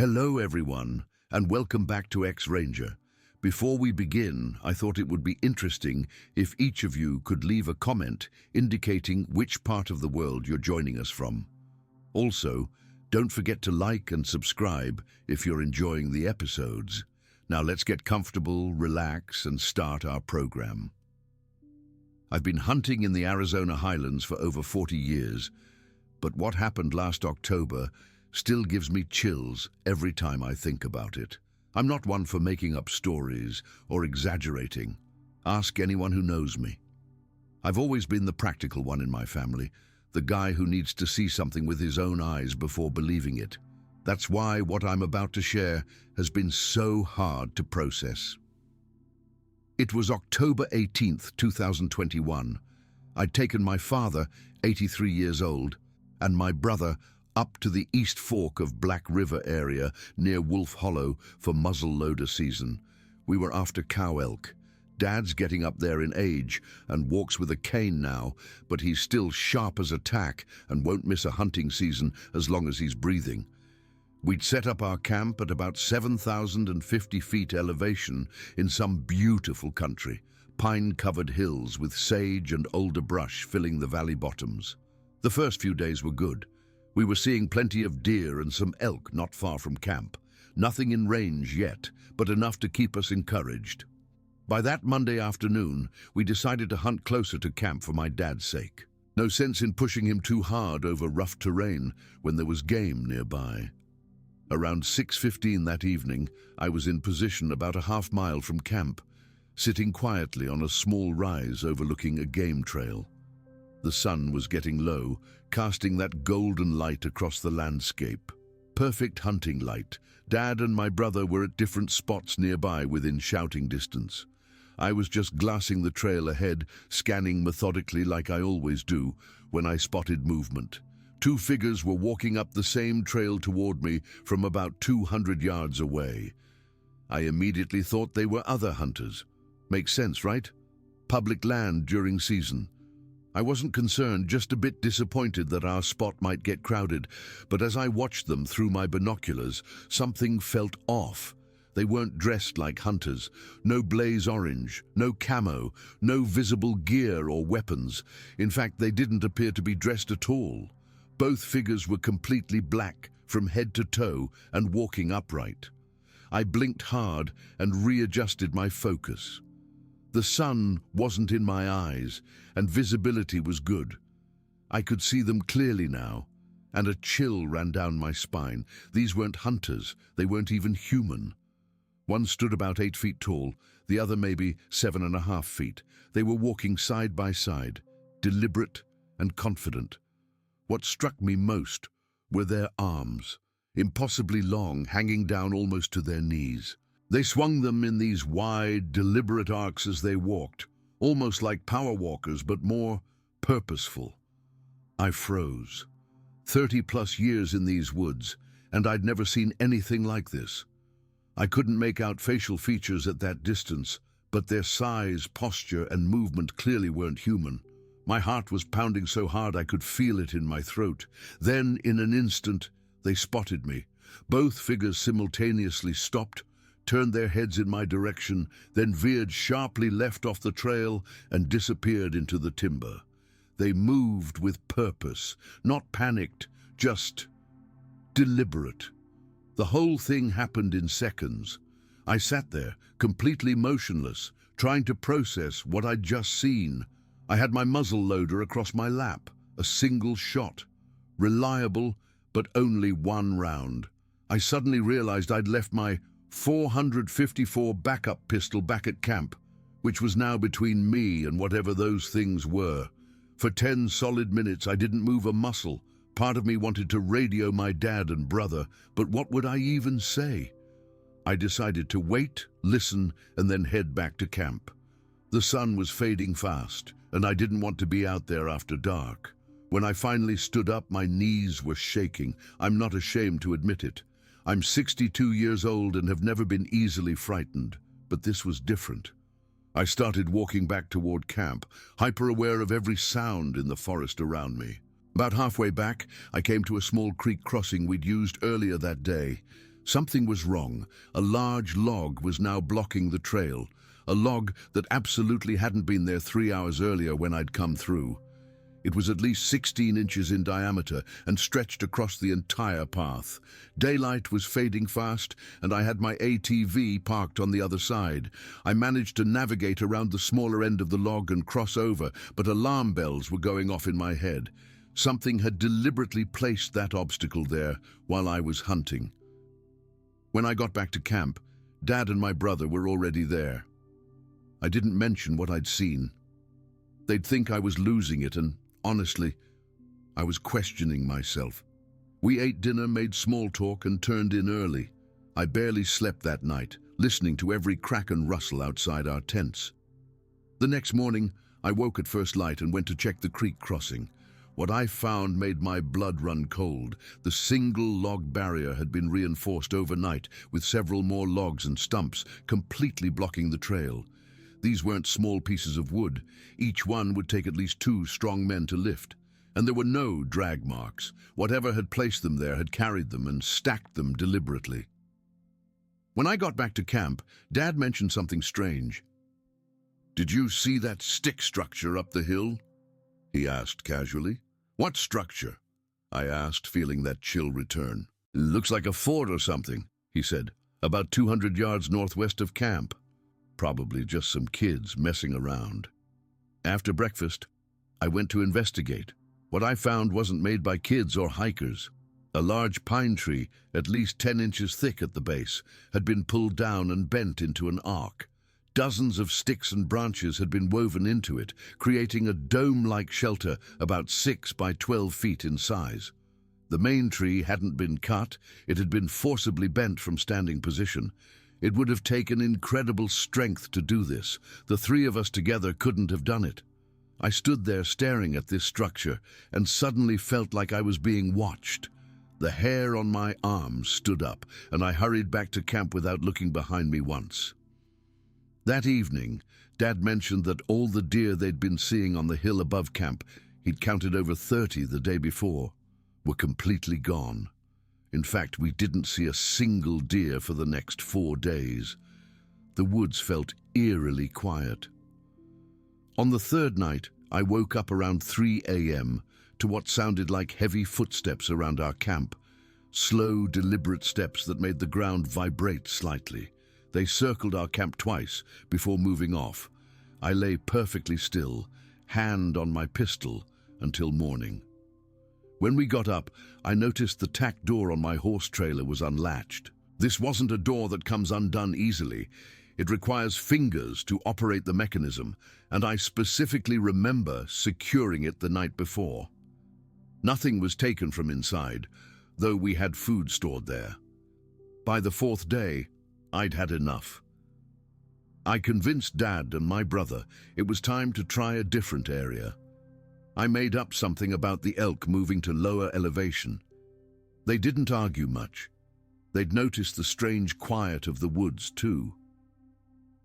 Hello everyone, and welcome back to X-Ranger. Before we begin, I thought it would be interesting if each of you could leave a comment indicating which part of the world you're joining us from. Also, don't forget to like and subscribe if you're enjoying the episodes. Now let's get comfortable, relax, and start our program. I've been hunting in the Arizona highlands for over 40 years, but what happened last October still gives me chills every time I think about it. I'm not one for making up stories or exaggerating. Ask anyone who knows me. I've always been the practical one in my family, the guy who needs to see something with his own eyes before believing it. That's why what I'm about to share has been so hard to process. It was October 18th, 2021. I'd taken my father, 83 years old, and my brother up to the East Fork of Black River area near Wolf Hollow for muzzleloader season. We were after cow elk. Dad's getting up there in age and walks with a cane now, but he's still sharp as a tack and won't miss a hunting season as long as he's breathing. We'd set up our camp at about 7,050 feet elevation in some beautiful country, pine-covered hills with sage and alder brush filling the valley bottoms. The first few days were good. We were seeing plenty of deer and some elk not far from camp. Nothing in range yet, but enough to keep us encouraged. By that Monday afternoon, we decided to hunt closer to camp for my dad's sake. No sense in pushing him too hard over rough terrain when there was game nearby. Around 6:15 that evening, I was in position about a half mile from camp, sitting quietly on a small rise overlooking a game trail. The sun was getting low, casting that golden light across the landscape. Perfect hunting light. Dad and my brother were at different spots nearby within shouting distance. I was just glassing the trail ahead, scanning methodically like I always do, when I spotted movement. Two figures were walking up the same trail toward me from about 200 yards away. I immediately thought they were other hunters. Makes sense, right? Public land during season. I wasn't concerned, just a bit disappointed that our spot might get crowded, but as I watched them through my binoculars, something felt off. They weren't dressed like hunters. No blaze orange, no camo, no visible gear or weapons. In fact, they didn't appear to be dressed at all. Both figures were completely black, from head to toe, and walking upright. I blinked hard and readjusted my focus. The sun wasn't in my eyes, and visibility was good. I could see them clearly now, and a chill ran down my spine. These weren't hunters, they weren't even human. One stood about 8 feet tall, the other maybe 7.5 feet. They were walking side by side, deliberate and confident. What struck me most were their arms, impossibly long, hanging down almost to their knees. They swung them in these wide, deliberate arcs as they walked, almost like power walkers, but more purposeful. I froze. 30-plus years in these woods, and I'd never seen anything like this. I couldn't make out facial features at that distance, but their size, posture, and movement clearly weren't human. My heart was pounding so hard I could feel it in my throat. Then, in an instant, they spotted me. Both figures simultaneously stopped, turned their heads in my direction, then veered sharply left off the trail and disappeared into the timber. They moved with purpose, not panicked, just deliberate. The whole thing happened in seconds. I sat there, completely motionless, trying to process what I'd just seen. I had my muzzle loader across my lap, a single shot. Reliable, but only one round. I suddenly realized I'd left my .454 backup pistol back at camp, which was now between me and whatever those things were. For 10 solid minutes I didn't move a muscle. Part of me wanted to radio my dad and brother, but what would I even say? I decided to wait, listen, and then head back to camp. The sun was fading fast, and I didn't want to be out there after dark. When I finally stood up, my knees were shaking. I'm not ashamed to admit it. I'm 62 years old and have never been easily frightened, but this was different. I started walking back toward camp, hyper-aware of every sound in the forest around me. About halfway back, I came to a small creek crossing we'd used earlier that day. Something was wrong. A large log was now blocking the trail, a log that absolutely hadn't been there 3 hours earlier when I'd come through. It was at least 16 inches in diameter and stretched across the entire path. Daylight was fading fast, and I had my ATV parked on the other side. I managed to navigate around the smaller end of the log and cross over, but alarm bells were going off in my head. Something had deliberately placed that obstacle there while I was hunting. When I got back to camp, Dad and my brother were already there. I didn't mention what I'd seen. They'd think I was losing it, and honestly, I was questioning myself. We ate dinner, made small talk, and turned in early. I barely slept that night, listening to every crack and rustle outside our tents. The next morning, I woke at first light and went to check the creek crossing. What I found made my blood run cold. The single log barrier had been reinforced overnight with several more logs and stumps completely blocking the trail. These weren't small pieces of wood. Each one would take at least 2 strong men to lift. And there were no drag marks. Whatever had placed them there had carried them and stacked them deliberately. When I got back to camp, Dad mentioned something strange. "Did you see that stick structure up the hill?" he asked casually. "What structure?" I asked, feeling that chill return. "Looks like a fort or something," he said. "About 200 yards northwest of camp. Probably just some kids messing around." After breakfast, I went to investigate. What I found wasn't made by kids or hikers. A large pine tree, at least 10 inches thick at the base, had been pulled down and bent into an arc. Dozens of sticks and branches had been woven into it, creating a dome-like shelter about 6 by 12 feet in size. The main tree hadn't been cut. It had been forcibly bent from standing position. It would have taken incredible strength to do this. The 3 of us together couldn't have done it. I stood there staring at this structure and suddenly felt like I was being watched. The hair on my arms stood up, and I hurried back to camp without looking behind me once. That evening, Dad mentioned that all the deer they'd been seeing on the hill above camp, he'd counted over 30 the day before, were completely gone. In fact, we didn't see a single deer for the next 4 days. The woods felt eerily quiet. On the 3rd night, I woke up around 3 a.m. to what sounded like heavy footsteps around our camp. Slow, deliberate steps that made the ground vibrate slightly. They circled our camp twice before moving off. I lay perfectly still, hand on my pistol, until morning. When we got up, I noticed the tack door on my horse trailer was unlatched. This wasn't a door that comes undone easily. It requires fingers to operate the mechanism, and I specifically remember securing it the night before. Nothing was taken from inside, though we had food stored there. By the 4th day, I'd had enough. I convinced Dad and my brother it was time to try a different area. I made up something about the elk moving to lower elevation. They didn't argue much. They'd noticed the strange quiet of the woods, too.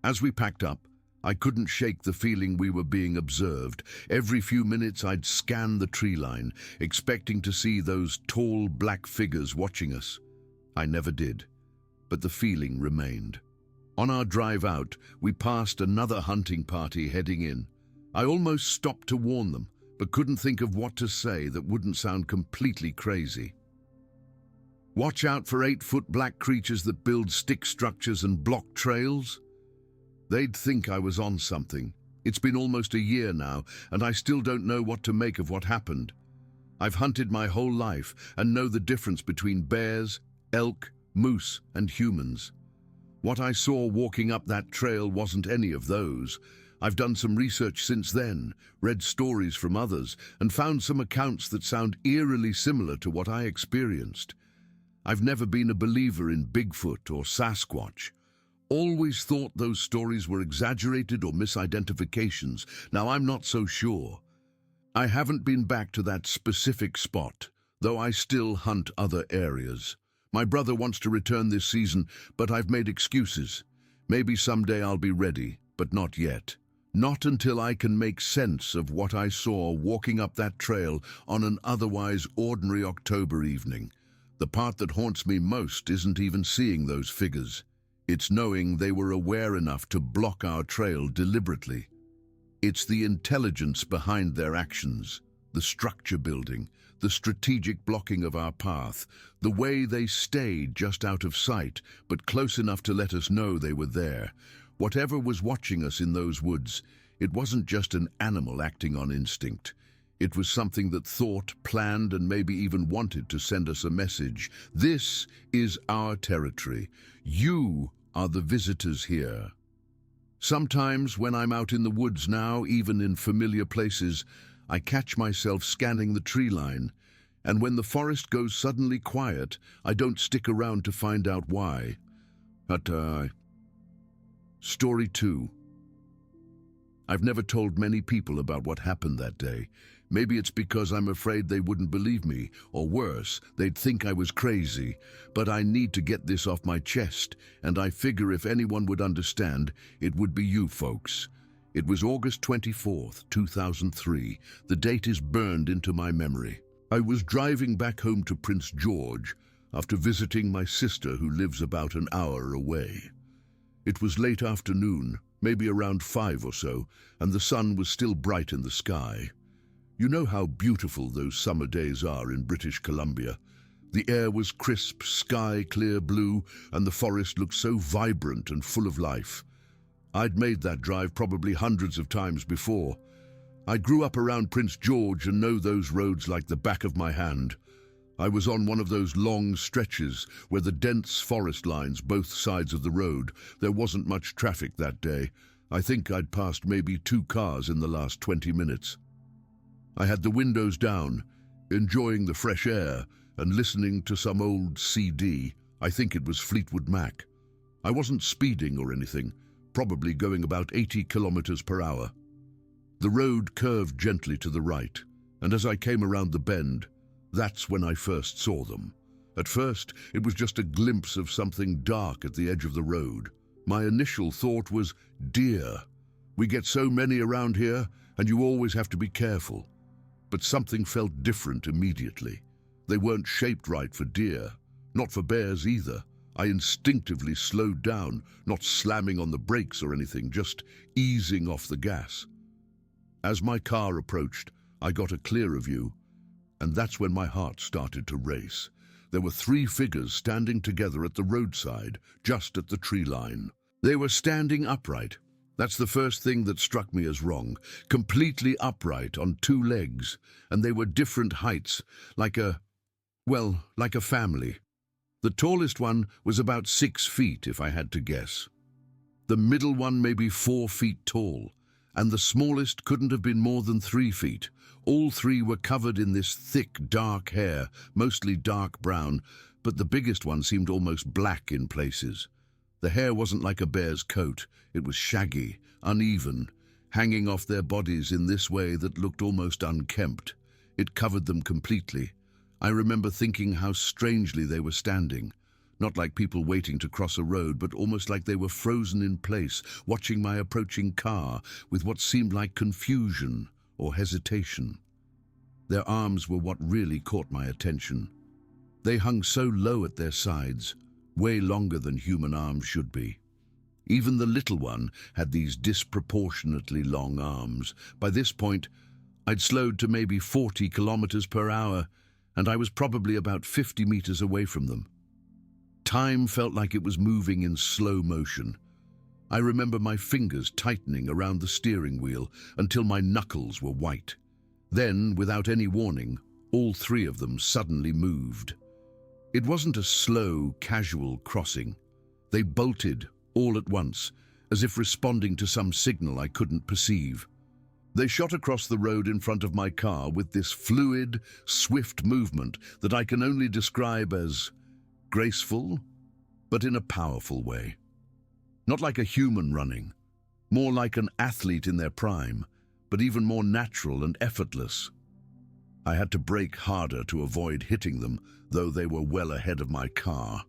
As we packed up, I couldn't shake the feeling we were being observed. Every few minutes I'd scan the tree line, expecting to see those tall black figures watching us. I never did, but the feeling remained. On our drive out, we passed another hunting party heading in. I almost stopped to warn them, but couldn't think of what to say that wouldn't sound completely crazy. "Watch out for 8-foot black creatures that build stick structures and block trails." They'd think I was on something. It's been almost a year now, and I still don't know what to make of what happened. I've hunted my whole life and know the difference between bears, elk, moose, and humans. What I saw walking up that trail wasn't any of those. I've done some research since then, read stories from others, and found some accounts that sound eerily similar to what I experienced. I've never been a believer in Bigfoot or Sasquatch. Always thought those stories were exaggerated or misidentifications. Now I'm not so sure. I haven't been back to that specific spot, though I still hunt other areas. My brother wants to return this season, but I've made excuses. Maybe someday I'll be ready, but not yet. Not until I can make sense of what I saw walking up that trail on an otherwise ordinary October evening. The part that haunts me most isn't even seeing those figures. It's knowing they were aware enough to block our trail deliberately. It's the intelligence behind their actions, the structure building, the strategic blocking of our path, the way they stayed just out of sight, but close enough to let us know they were there. Whatever was watching us in those woods, it wasn't just an animal acting on instinct. It was something that thought, planned, and maybe even wanted to send us a message. This is our territory. You are the visitors here. Sometimes when I'm out in the woods now, even in familiar places, I catch myself scanning the tree line, and when the forest goes suddenly quiet, I don't stick around to find out why. Story 2. I've never told many people about what happened that day. Maybe it's because I'm afraid they wouldn't believe me, or worse, they'd think I was crazy. But I need to get this off my chest, and I figure if anyone would understand, it would be you folks. It was August 24th, 2003. The date is burned into my memory. I was driving back home to Prince George after visiting my sister who lives about an hour away. It was late afternoon, maybe around 5 or so, and the sun was still bright in the sky. You know how beautiful those summer days are in British Columbia. The air was crisp, sky clear blue, and the forest looked so vibrant and full of life. I'd made that drive probably hundreds of times before. I grew up around Prince George and know those roads like the back of my hand. I was on one of those long stretches where the dense forest lines both sides of the road. There wasn't much traffic that day. I think I'd passed maybe 2 cars in the last 20 minutes. I had the windows down, enjoying the fresh air and listening to some old CD. I think it was Fleetwood Mac. I wasn't speeding or anything, probably going about 80 kilometers per hour. The road curved gently to the right, and as I came around the bend, that's when I first saw them. At first, it was just a glimpse of something dark at the edge of the road. My initial thought was, deer. We get so many around here, and you always have to be careful. But something felt different immediately. They weren't shaped right for deer, not for bears either. I instinctively slowed down, not slamming on the brakes or anything, just easing off the gas. As my car approached, I got a clearer view, and that's when my heart started to race. There were 3 figures standing together at the roadside, just at the tree line. They were standing upright. That's the first thing that struck me as wrong. Completely upright on 2 legs, and they were different heights, like a family. The tallest one was about 6 feet, if I had to guess. The middle one maybe 4 feet tall, and the smallest couldn't have been more than 3 feet. All 3 were covered in this thick, dark hair, mostly dark brown, but the biggest one seemed almost black in places. The hair wasn't like a bear's coat. It was shaggy, uneven, hanging off their bodies in this way that looked almost unkempt. It covered them completely. I remember thinking how strangely they were standing, not like people waiting to cross a road, but almost like they were frozen in place, watching my approaching car with what seemed like confusion or hesitation. Their arms were what really caught my attention. They hung so low at their sides, way longer than human arms should be. Even the little one had these disproportionately long arms. By this point, I'd slowed to maybe 40 kilometers per hour, and I was probably about 50 meters away from them. Time felt like it was moving in slow motion. I remember my fingers tightening around the steering wheel until my knuckles were white. Then, without any warning, all 3 of them suddenly moved. It wasn't a slow, casual crossing. They bolted all at once, as if responding to some signal I couldn't perceive. They shot across the road in front of my car with this fluid, swift movement that I can only describe as graceful, but in a powerful way. Not like a human running, more like an athlete in their prime, but even more natural and effortless. I had to brake harder to avoid hitting them, though they were well ahead of my car.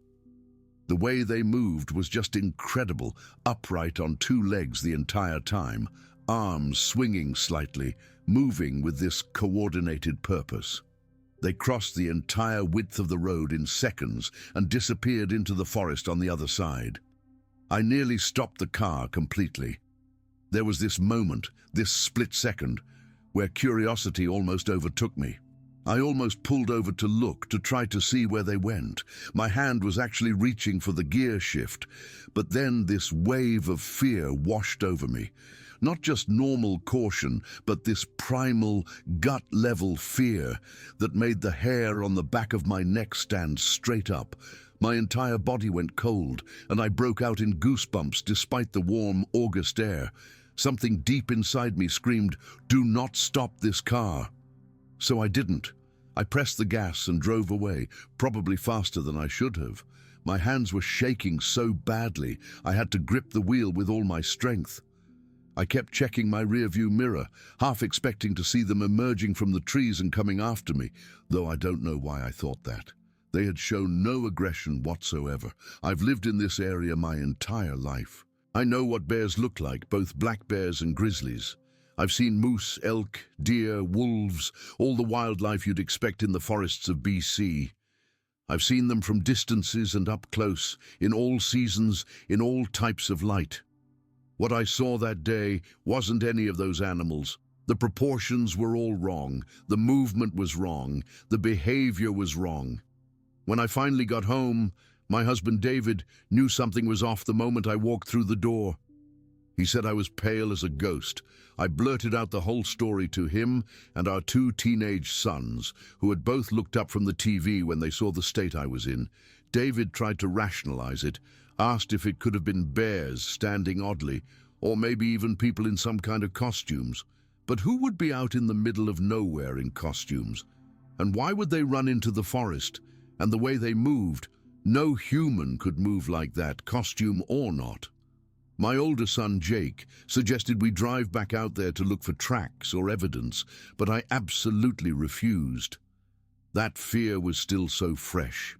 The way they moved was just incredible, upright on 2 legs the entire time, arms swinging slightly, moving with this coordinated purpose. They crossed the entire width of the road in seconds and disappeared into the forest on the other side. I nearly stopped the car completely. There was this moment, this split second, where curiosity almost overtook me. I almost pulled over to look, to try to see where they went. My hand was actually reaching for the gear shift, but then this wave of fear washed over me. Not just normal caution, but this primal, gut-level fear that made the hair on the back of my neck stand straight up. My entire body went cold, and I broke out in goosebumps despite the warm August air. Something deep inside me screamed, "Do not stop this car." So I didn't. I pressed the gas and drove away, probably faster than I should have. My hands were shaking so badly, I had to grip the wheel with all my strength. I kept checking my rearview mirror, half expecting to see them emerging from the trees and coming after me, though I don't know why I thought that. They had shown no aggression whatsoever. I've lived in this area my entire life. I know what bears look like, both black bears and grizzlies. I've seen moose, elk, deer, wolves, all the wildlife you'd expect in the forests of BC. I've seen them from distances and up close, in all seasons, in all types of light. What I saw that day wasn't any of those animals. The proportions were all wrong, the movement was wrong, the behavior was wrong. When I finally got home, my husband David knew something was off the moment I walked through the door. He said I was pale as a ghost. I blurted out the whole story to him and our 2 teenage sons, who had both looked up from the TV when they saw the state I was in. David tried to rationalize it, asked if it could have been bears standing oddly, or maybe even people in some kind of costumes. But who would be out in the middle of nowhere in costumes? And why would they run into the forest? And the way they moved, no human could move like that, costume or not. My older son, Jake, suggested we drive back out there to look for tracks or evidence, but I absolutely refused. That fear was still so fresh.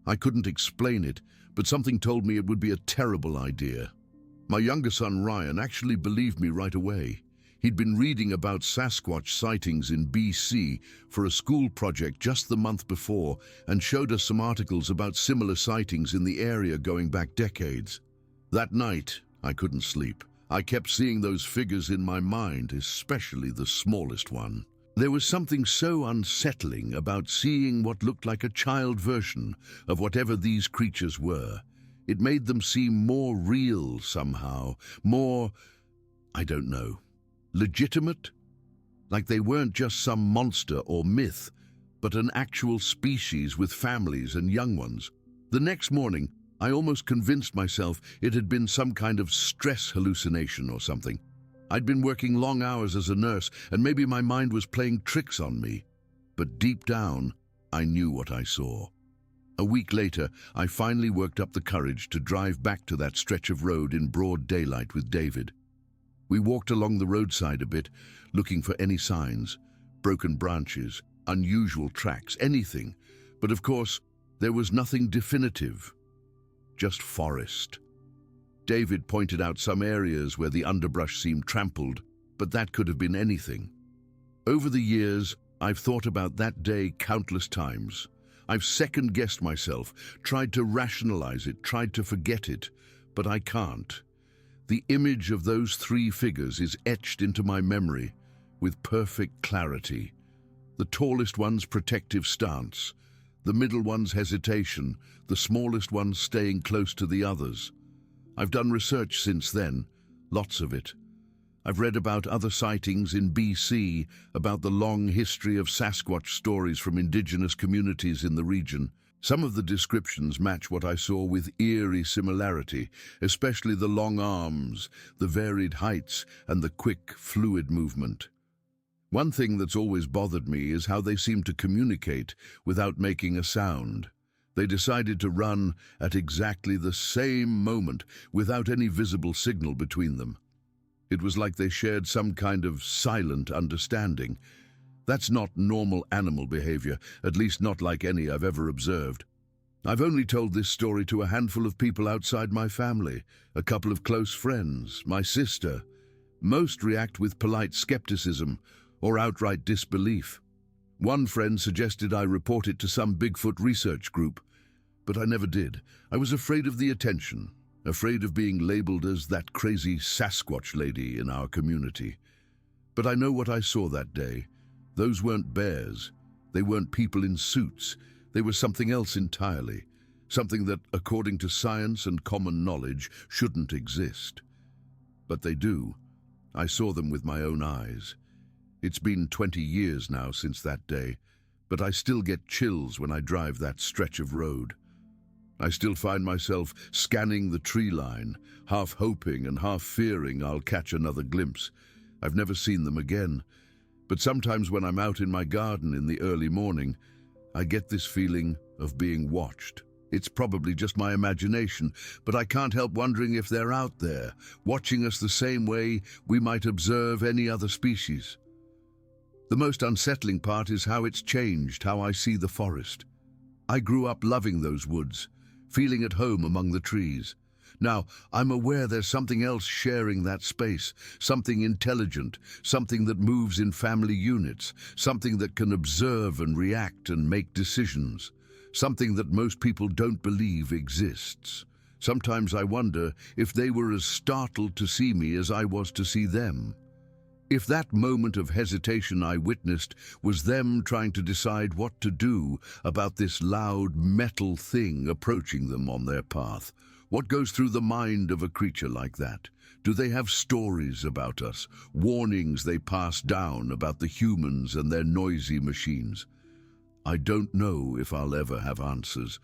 I couldn't explain it, but something told me it would be a terrible idea. My younger son, Ryan, actually believed me right away. He'd been reading about Sasquatch sightings in BC for a school project just the month before and showed us some articles about similar sightings in the area going back decades. That night, I couldn't sleep. I kept seeing those figures in my mind, especially the smallest one. There was something so unsettling about seeing what looked like a child version of whatever these creatures were. It made them seem more real somehow, more, I don't know, legitimate? Like they weren't just some monster or myth, but an actual species with families and young ones. The next morning, I almost convinced myself it had been some kind of stress hallucination or something. I'd been working long hours as a nurse, and maybe my mind was playing tricks on me. But deep down, I knew what I saw. A week later, I finally worked up the courage to drive back to that stretch of road in broad daylight with David. We walked along the roadside a bit, looking for any signs, broken branches, unusual tracks, anything. But of course, there was nothing definitive. Just forest. David pointed out some areas where the underbrush seemed trampled, but that could have been anything. Over the years, I've thought about that day countless times. I've second-guessed myself, tried to rationalize it, tried to forget it, but I can't. The image of those 3 figures is etched into my memory with perfect clarity. The tallest one's protective stance, the middle one's hesitation, the smallest one staying close to the others. I've done research since then, lots of it. I've read about other sightings in BC, about the long history of Sasquatch stories from indigenous communities in the region. Some of the descriptions match what I saw with eerie similarity, especially the long arms, the varied heights, and the quick, fluid movement. One thing that's always bothered me is how they seem to communicate without making a sound. They decided to run at exactly the same moment without any visible signal between them. It was like they shared some kind of silent understanding. That's not normal animal behavior, at least not like any I've ever observed. I've only told this story to a handful of people outside my family, a couple of close friends, my sister. Most react with polite skepticism or outright disbelief. One friend suggested I report it to some Bigfoot research group, but I never did. I was afraid of the attention, afraid of being labeled as that crazy Sasquatch lady in our community. But I know what I saw that day. Those weren't bears. They weren't people in suits. They were something else entirely, something that, according to science and common knowledge, shouldn't exist. But they do. I saw them with my own eyes. It's been 20 years now since that day, but I still get chills when I drive that stretch of road. I still find myself scanning the tree line, half hoping and half fearing I'll catch another glimpse. I've never seen them again, but sometimes when I'm out in my garden in the early morning, I get this feeling of being watched. It's probably just my imagination, but I can't help wondering if they're out there, watching us the same way we might observe any other species. The most unsettling part is how it's changed how I see the forest. I grew up loving those woods, feeling at home among the trees. Now, I'm aware there's something else sharing that space, something intelligent, something that moves in family units, something that can observe and react and make decisions, something that most people don't believe exists. Sometimes I wonder if they were as startled to see me as I was to see them. If that moment of hesitation I witnessed was them trying to decide what to do about this loud metal thing approaching them on their path. What goes through the mind of a creature like that? Do they have stories about us, warnings they pass down about the humans and their noisy machines? I don't know if I'll ever have answers.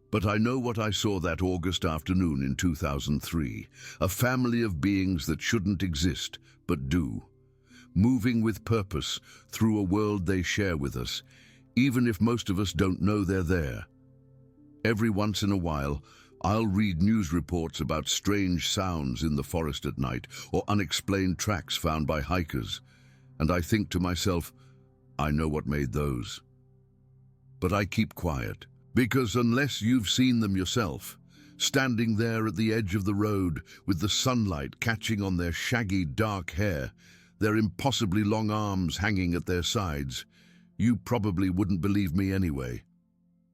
But I know what I saw that August afternoon in 2003, a family of beings that shouldn't exist, but do, moving with purpose through a world they share with us, even if most of us don't know they're there. Every once in a while, I'll read news reports about strange sounds in the forest at night or unexplained tracks found by hikers, and I think to myself, I know what made those. But I keep quiet, because unless you've seen them yourself, standing there at the edge of the road with the sunlight catching on their shaggy dark hair, their impossibly long arms hanging at their sides, you probably wouldn't believe me anyway.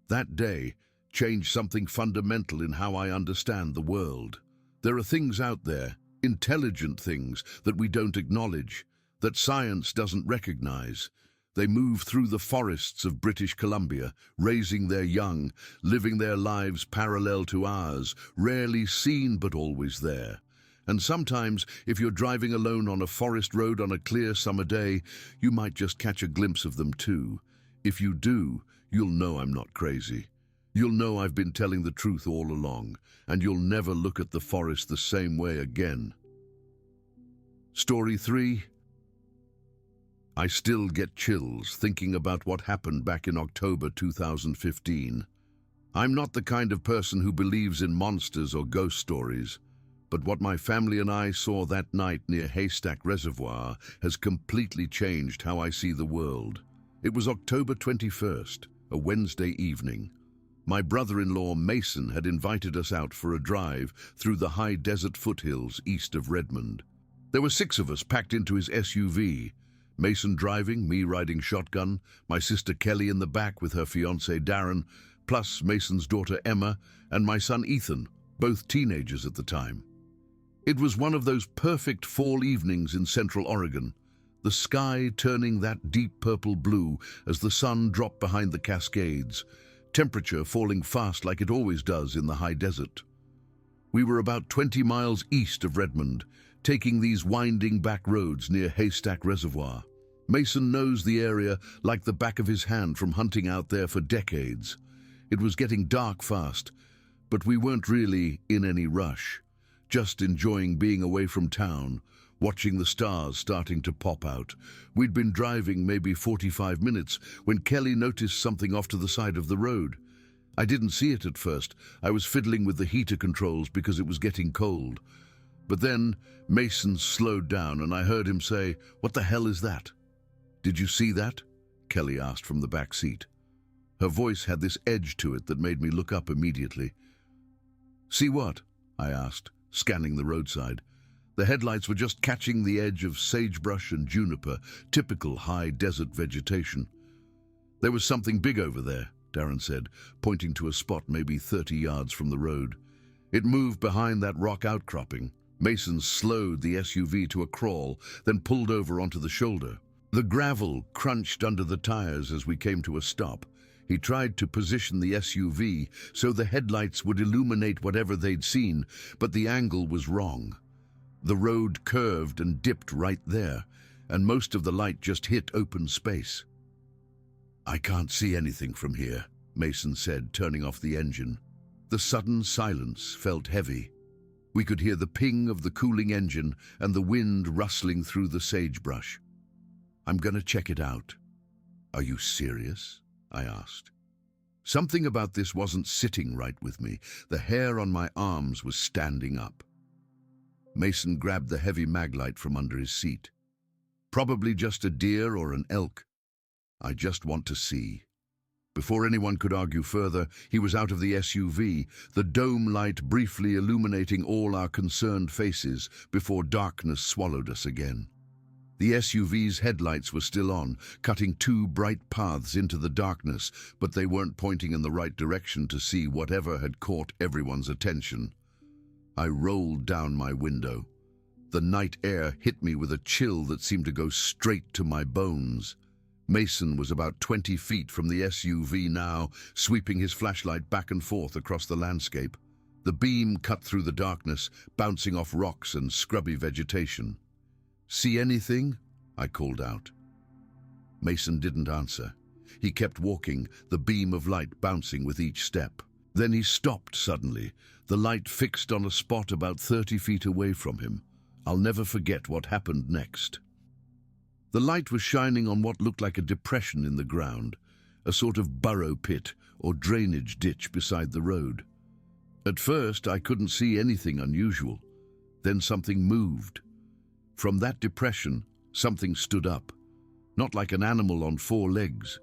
That day changed something fundamental in how I understand the world. There are things out there, intelligent things, that we don't acknowledge, that science doesn't recognize. They move through the forests of British Columbia, raising their young, living their lives parallel to ours, rarely seen but always there. And sometimes, if you're driving alone on a forest road on a clear summer day, you might just catch a glimpse of them too. If you do, you'll know I'm not crazy. You'll know I've been telling the truth all along, and you'll never look at the forest the same way again. Story 3. I still get chills thinking about what happened back in October 2015. I'm not the kind of person who believes in monsters or ghost stories, but what my family and I saw that night near Haystack Reservoir has completely changed how I see the world. It was October 21st, a Wednesday evening. My brother-in-law Mason had invited us out for a drive through the high desert foothills east of Redmond. There were 6 of us packed into his SUV, Mason driving, me riding shotgun, my sister Kelly in the back with her fiancé Darren, plus Mason's daughter Emma and my son Ethan, both teenagers at the time. It was one of those perfect fall evenings in central Oregon, the sky turning that deep purple blue as the sun dropped behind the Cascades, temperature falling fast like it always does in the high desert. We were about 20 miles east of Redmond, taking these winding back roads near Haystack Reservoir. Mason knows the area like the back of his hand from hunting out there for decades. It was getting dark fast, but we weren't really in any rush, just enjoying being away from town, watching the stars starting to pop out. We'd been driving maybe 45 minutes when Kelly noticed something off to the side of the road. I didn't see it at first. I was fiddling with the heater controls because it was getting cold. But then Mason slowed down and I heard him say, "What the hell is that?" "Did you see that?" Kelly asked from the back seat. Her voice had this edge to it that made me look up immediately. "See what?" I asked, scanning the roadside. The headlights were just catching the edge of sagebrush and juniper, typical high desert vegetation. There was something big over there, Darren said, pointing to a spot maybe 30 yards from the road. It moved behind that rock outcropping. Mason slowed the SUV to a crawl, then pulled over onto the shoulder. The gravel crunched under the tires as we came to a stop. He tried to position the SUV so the headlights would illuminate whatever they'd seen, but the angle was wrong. The road curved and dipped right there, and most of the light just hit open space. "I can't see anything from here," Mason said, turning off the engine. The sudden silence felt heavy. We could hear the ping of the cooling engine and the wind rustling through the sagebrush. "I'm gonna check it out." "Are you serious?" I asked. Something about this wasn't sitting right with me. The hair on my arms was standing up. Mason grabbed the heavy maglite from under his seat. "Probably just a deer or an elk. I just want to see." Before anyone could argue further, he was out of the SUV, the dome light briefly illuminating all our concerned faces before darkness swallowed us again. The SUV's headlights were still on, cutting two bright paths into the darkness, but they weren't pointing in the right direction to see whatever had caught everyone's attention. I rolled down my window. The night air hit me with a chill that seemed to go straight to my bones. Mason was about 20 feet from the SUV now, sweeping his flashlight back and forth across the landscape. The beam cut through the darkness, bouncing off rocks and scrubby vegetation. "See anything?" I called out. Mason didn't answer. He kept walking, the beam of light bouncing with each step. Then he stopped suddenly, the light fixed on a spot about 30 feet away from him. I'll never forget what happened next. The light was shining on what looked like a depression in the ground, a sort of burrow pit or drainage ditch beside the road. At first, I couldn't see anything unusual. Then something moved. From that depression, something stood up, not like an animal on four legs.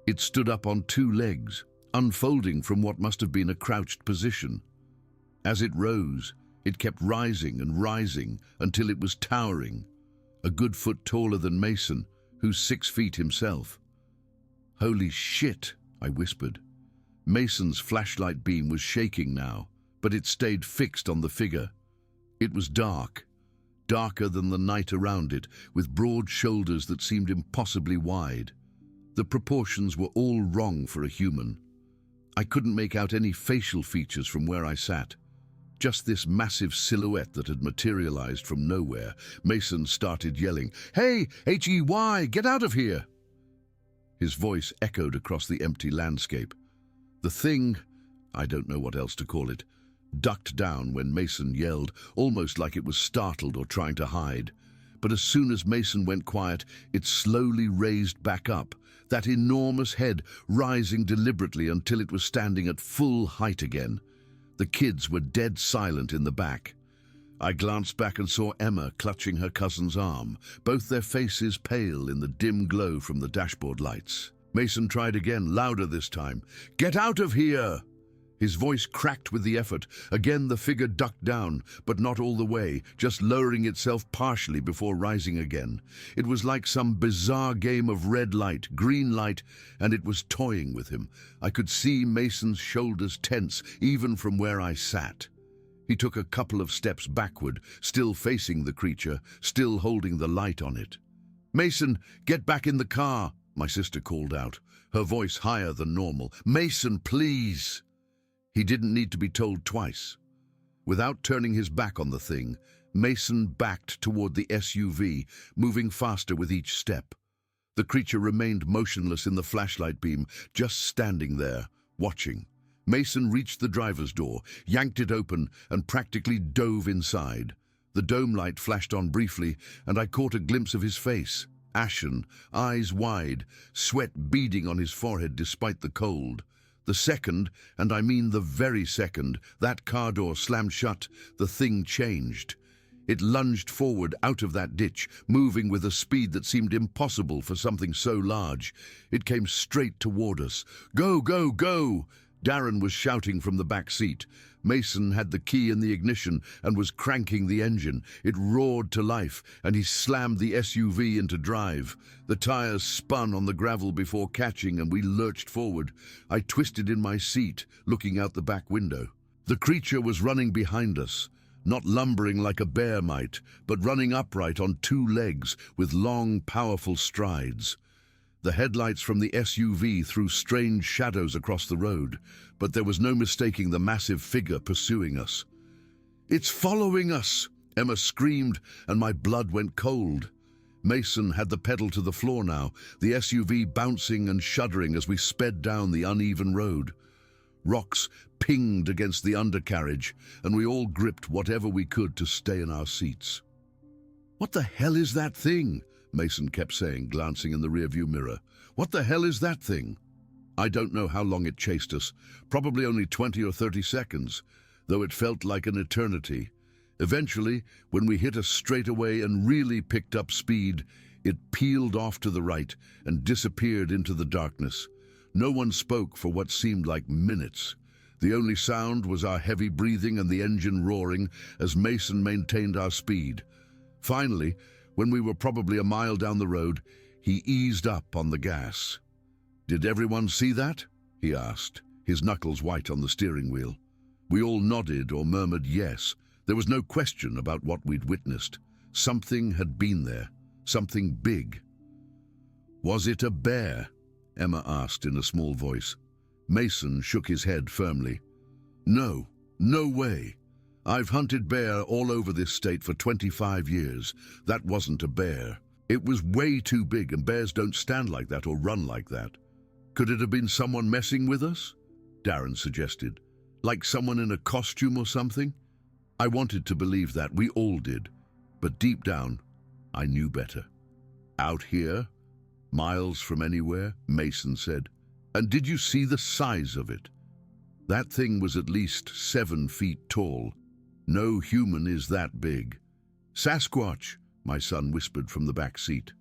It stood up on two legs, unfolding from what must have been a crouched position. As it rose, it kept rising and rising until it was towering, a good foot taller than Mason, who's 6 feet himself. "Holy shit," I whispered. Mason's flashlight beam was shaking now, but it stayed fixed on the figure. It was dark, darker than the night around it, with broad shoulders that seemed impossibly wide. The proportions were all wrong for a human. I couldn't make out any facial features from where I sat. Just this massive silhouette that had materialized from nowhere. Mason started yelling, "Hey, Hey, get out of here!" His voice echoed across the empty landscape. The thing, I don't know what else to call it, ducked down when Mason yelled, almost like it was startled or trying to hide. But as soon as Mason went quiet, it slowly raised back up, that enormous head rising deliberately until it was standing at full height again. The kids were dead silent in the back. I glanced back and saw Emma clutching her cousin's arm, both their faces pale in the dim glow from the dashboard lights. Mason tried again, louder this time. "Get out of here!" His voice cracked with the effort. Again the figure ducked down, but not all the way, just lowering itself partially before rising again. It was like some bizarre game of red light, green light, and it was toying with him. I could see Mason's shoulders tense, even from where I sat. He took a couple of steps backward, still facing the creature, still holding the light on it. "Mason, get back in the car," my sister called out, her voice higher than normal. "Mason, please!" He didn't need to be told twice. Without turning his back on the thing, Mason backed toward the SUV, moving faster with each step. The creature remained motionless in the flashlight beam, just standing there, watching. Mason reached the driver's door, yanked it open, and practically dove inside. The dome light flashed on briefly, and I caught a glimpse of his face, ashen, eyes wide, sweat beading on his forehead despite the cold. The second, and I mean the very second, that car door slammed shut, the thing changed. It lunged forward out of that ditch, moving with a speed that seemed impossible for something so large. It came straight toward us. "Go, go, go!" Darren was shouting from the back seat. Mason had the key in the ignition and was cranking the engine. It roared to life, and he slammed the SUV into drive. The tires spun on the gravel before catching, and we lurched forward. I twisted in my seat, looking out the back window. The creature was running behind us, not lumbering like a bear might, but running upright on two legs with long, powerful strides. The headlights from the SUV threw strange shadows across the road, but there was no mistaking the massive figure pursuing us. "It's following us!" Emma screamed, and my blood went cold. Mason had the pedal to the floor now, the SUV bouncing and shuddering as we sped down the uneven road. Rocks pinged against the undercarriage, and we all gripped whatever we could to stay in our seats. "What the hell is that thing?" Mason kept saying, glancing in the rearview mirror. "What the hell is that thing?" I don't know how long it chased us, probably only 20 or 30 seconds, though it felt like an eternity. Eventually, when we hit a straightaway and really picked up speed, it peeled off to the right and disappeared into the darkness. No one spoke for what seemed like minutes. The only sound was our heavy breathing and the engine roaring as Mason maintained our speed. Finally, when we were probably a mile down the road, he eased up on the gas. "Did everyone see that?" he asked, his knuckles white on the steering wheel. We all nodded or murmured yes. There was no question about what we'd witnessed. Something had been there, something big. "Was it a bear?" Emma asked in a small voice. Mason shook his head firmly. "No, no way. I've hunted bear all over this state for 25 years. That wasn't a bear. It was way too big, and bears don't stand like that or run like that." "Could it have been someone messing with us?" Darren suggested. "Like someone in a costume or something?" I wanted to believe that, we all did. But deep down, I knew better. "Out here? Miles from anywhere?" Mason said. "And did you see the size of it? That thing was at least 7 feet tall. No human is that big." "Sasquatch," my son whispered from the back seat.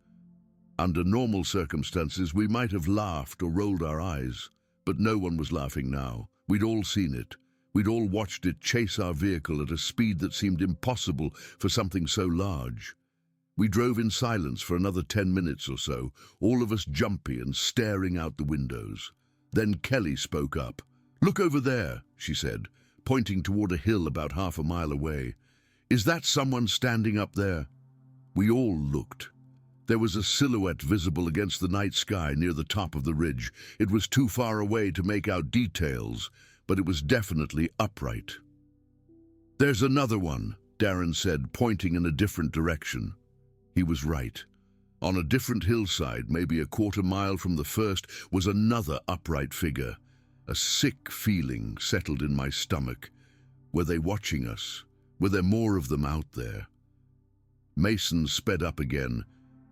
Under normal circumstances, we might have laughed or rolled our eyes, but no one was laughing now. We'd all seen it. We'd all watched it chase our vehicle at a speed that seemed impossible for something so large. We drove in silence for another 10 minutes or so, all of us jumpy and staring out the windows. Then Kelly spoke up. "Look over there," she said, pointing toward a hill about half a mile away. "Is that someone standing up there?" We all looked. There was a silhouette visible against the night sky near the top of the ridge. It was too far away to make out details, but it was definitely upright. "There's another one," Darren said, pointing in a different direction. He was right. On a different hillside, maybe a quarter mile from the first, was another upright figure. A sick feeling settled in my stomach. Were they watching us? Were there more of them out there? Mason sped up again,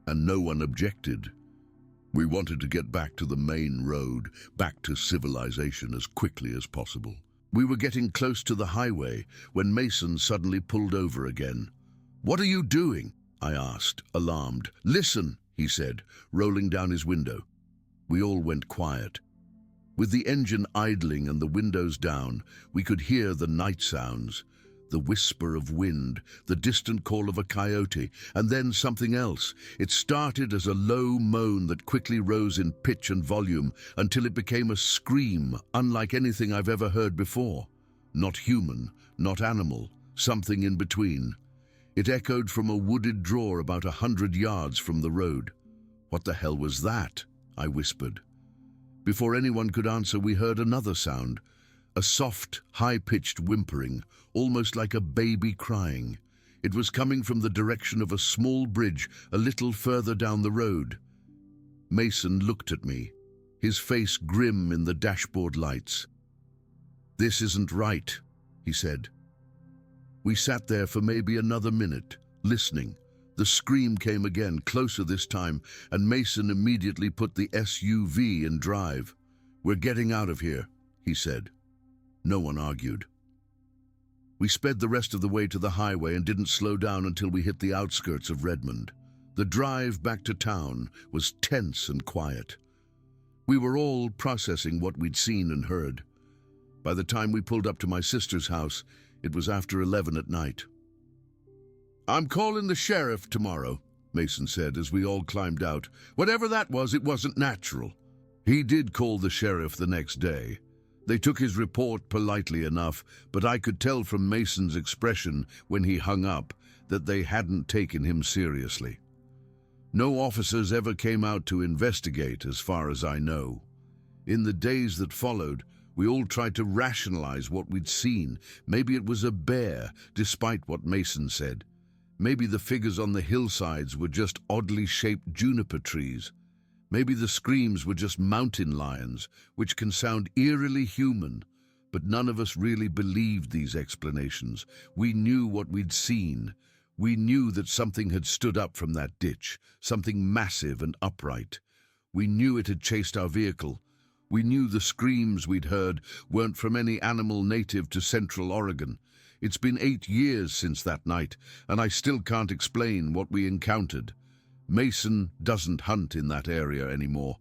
and no one objected. We wanted to get back to the main road, back to civilization as quickly as possible. We were getting close to the highway when Mason suddenly pulled over again. "What are you doing?" I asked, alarmed. "Listen," he said, rolling down his window. We all went quiet. With the engine idling and the windows down, we could hear the night sounds. The whisper of wind, the distant call of a coyote, and then something else. It started as a low moan that quickly rose in pitch and volume until it became a scream unlike anything I've ever heard before. Not human, not animal, something in between. It echoed from a wooded draw about 100 yards from the road. "What the hell was that?" I whispered. Before anyone could answer, we heard another sound. A soft, high-pitched whimpering, almost like a baby crying. It was coming from the direction of a small bridge a little further down the road. Mason looked at me, his face grim in the dashboard lights. "This isn't right," he said. We sat there for maybe another minute, listening. The scream came again, closer this time, and Mason immediately put the SUV in drive. "We're getting out of here," he said. No one argued. We sped the rest of the way to the highway and didn't slow down until we hit the outskirts of Redmond. The drive back to town was tense and quiet. We were all processing what we'd seen and heard. By the time we pulled up to my sister's house, it was after 11 at night. "I'm calling the sheriff tomorrow," Mason said as we all climbed out. "Whatever that was, it wasn't natural." He did call the sheriff the next day. They took his report politely enough, but I could tell from Mason's expression when he hung up that they hadn't taken him seriously. No officers ever came out to investigate, as far as I know. In the days that followed, we all tried to rationalize what we'd seen. Maybe it was a bear, despite what Mason said. Maybe the figures on the hillsides were just oddly shaped juniper trees. Maybe the screams were just mountain lions, which can sound eerily human. But none of us really believed these explanations. We knew what we'd seen. We knew that something had stood up from that ditch, something massive and upright. We knew it had chased our vehicle. We knew the screams we'd heard weren't from any animal native to Central Oregon. It's been 8 years since that night, and I still can't explain what we encountered. Mason doesn't hunt in that area anymore,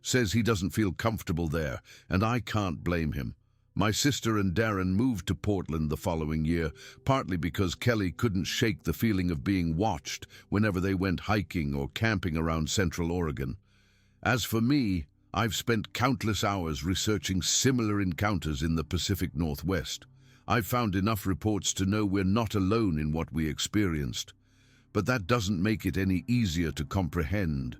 says he doesn't feel comfortable there, and I can't blame him. My sister and Darren moved to Portland the following year, partly because Kelly couldn't shake the feeling of being watched whenever they went hiking or camping around Central Oregon. As for me, I've spent countless hours researching similar encounters in the Pacific Northwest. I've found enough reports to know we're not alone in what we experienced. But that doesn't make it any easier to comprehend.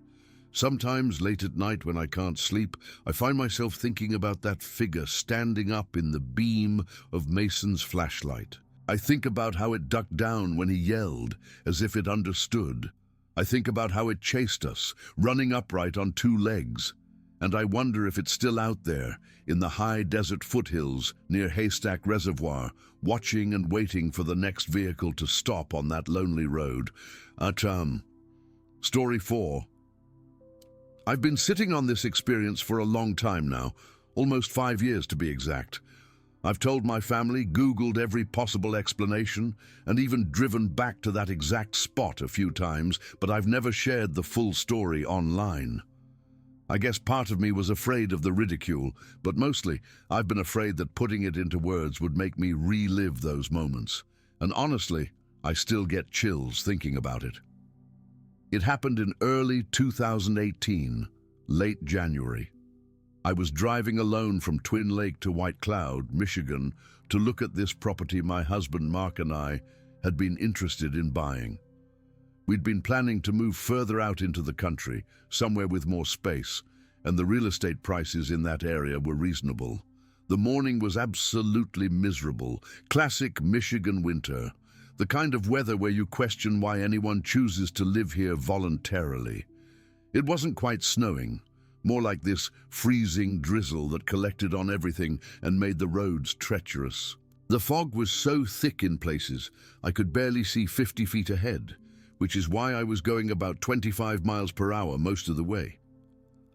Sometimes, late at night when I can't sleep, I find myself thinking about that figure standing up in the beam of Mason's flashlight. I think about how it ducked down when he yelled, as if it understood. I think about how it chased us, running upright on 2 legs. And I wonder if it's still out there, in the high desert foothills near Haystack Reservoir, watching and waiting for the next vehicle to stop on that lonely road. Story 4. I've been sitting on this experience for a long time now, almost 5 years to be exact. I've told my family, Googled every possible explanation, and even driven back to that exact spot a few times, but I've never shared the full story online. I guess part of me was afraid of the ridicule, but mostly I've been afraid that putting it into words would make me relive those moments. And honestly, I still get chills thinking about it. It happened in early 2018, late January. I was driving alone from Twin Lake to White Cloud, Michigan, to look at this property my husband Mark and I had been interested in buying. We'd been planning to move further out into the country, somewhere with more space, and the real estate prices in that area were reasonable. The morning was absolutely miserable, classic Michigan winter, the kind of weather where you question why anyone chooses to live here voluntarily. It wasn't quite snowing, more like this freezing drizzle that collected on everything and made the roads treacherous. The fog was so thick in places, I could barely see 50 feet ahead, which is why I was going about 25 miles per hour most of the way.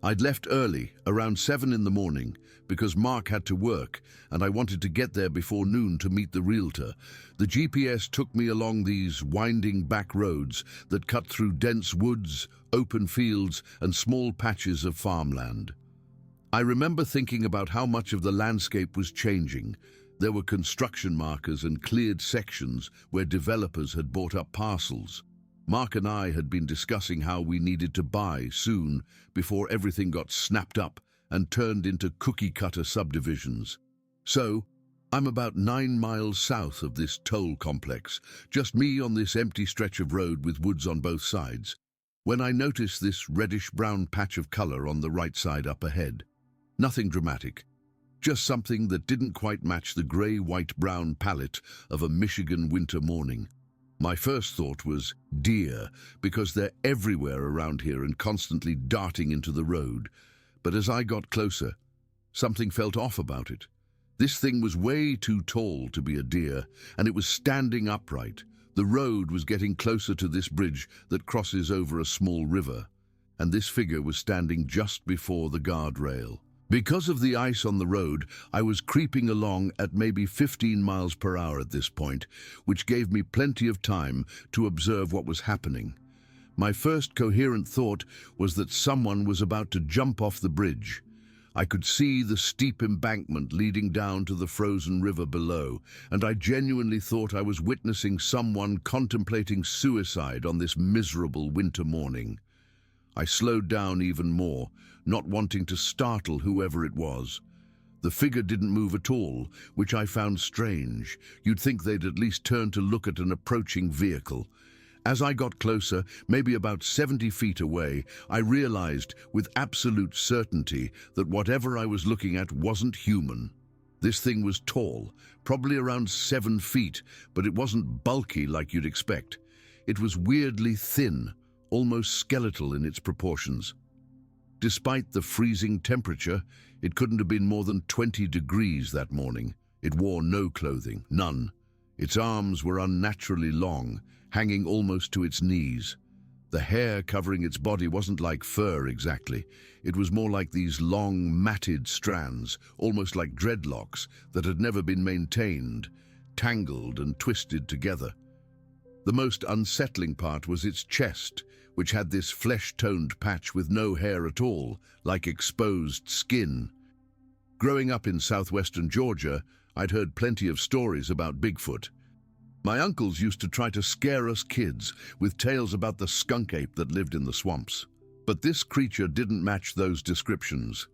I'd left early, around 7 in the morning, because Mark had to work, and I wanted to get there before noon to meet the realtor. The GPS took me along these winding back roads that cut through dense woods, open fields, and small patches of farmland. I remember thinking about how much of the landscape was changing. There were construction markers and cleared sections where developers had bought up parcels. Mark and I had been discussing how we needed to buy soon before everything got snapped up and turned into cookie-cutter subdivisions. So, I'm about 9 miles south of this toll complex, just me on this empty stretch of road with woods on both sides, when I noticed this reddish-brown patch of color on the right side up ahead. Nothing dramatic, just something that didn't quite match the gray-white-brown palette of a Michigan winter morning. My first thought was deer, because they're everywhere around here and constantly darting into the road. But as I got closer, something felt off about it. This thing was way too tall to be a deer, and it was standing upright. The road was getting closer to this bridge that crosses over a small river, and this figure was standing just before the guardrail. Because of the ice on the road, I was creeping along at maybe 15 miles per hour at this point, which gave me plenty of time to observe what was happening. My first coherent thought was that someone was about to jump off the bridge. I could see the steep embankment leading down to the frozen river below, and I genuinely thought I was witnessing someone contemplating suicide on this miserable winter morning. I slowed down even more, not wanting to startle whoever it was. The figure didn't move at all, which I found strange. You'd think they'd at least turn to look at an approaching vehicle. As I got closer, maybe about 70 feet away, I realized with absolute certainty that whatever I was looking at wasn't human. This thing was tall, probably around 7 feet, but it wasn't bulky like you'd expect. It was weirdly thin, almost skeletal in its proportions. Despite the freezing temperature, it couldn't have been more than 20 degrees that morning. It wore no clothing, none. Its arms were unnaturally long, hanging almost to its knees. The hair covering its body wasn't like fur exactly. It was more like these long, matted strands, almost like dreadlocks, that had never been maintained, tangled and twisted together. The most unsettling part was its chest, which had this flesh-toned patch with no hair at all, like exposed skin. Growing up in southwestern Georgia, I'd heard plenty of stories about Bigfoot. My uncles used to try to scare us kids with tales about the skunk ape that lived in the swamps. But this creature didn't match those descriptions.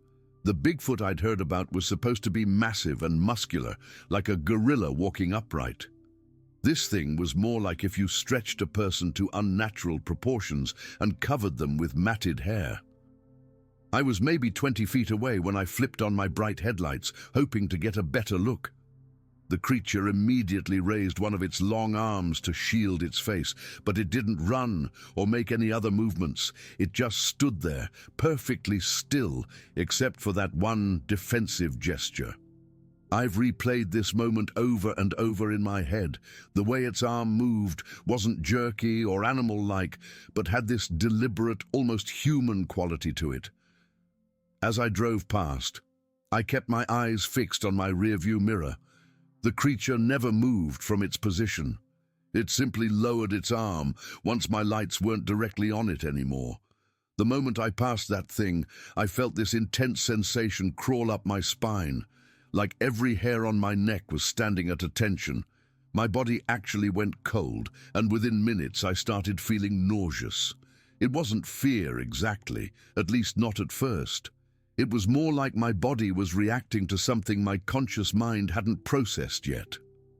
The Bigfoot I'd heard about was supposed to be massive and muscular, like a gorilla walking upright. This thing was more like if you stretched a person to unnatural proportions and covered them with matted hair. I was maybe 20 feet away when I flipped on my bright headlights, hoping to get a better look. The creature immediately raised one of its long arms to shield its face, but it didn't run or make any other movements. It just stood there, perfectly still, except for that one defensive gesture. I've replayed this moment over and over in my head. The way its arm moved wasn't jerky or animal-like, but had this deliberate, almost human quality to it. As I drove past, I kept my eyes fixed on my rearview mirror. The creature never moved from its position. It simply lowered its arm once my lights weren't directly on it anymore. The moment I passed that thing, I felt this intense sensation crawl up my spine, like every hair on my neck was standing at attention. My body actually went cold, and within minutes I started feeling nauseous. It wasn't fear exactly, at least not at first. It was more like my body was reacting to something my conscious mind hadn't processed yet.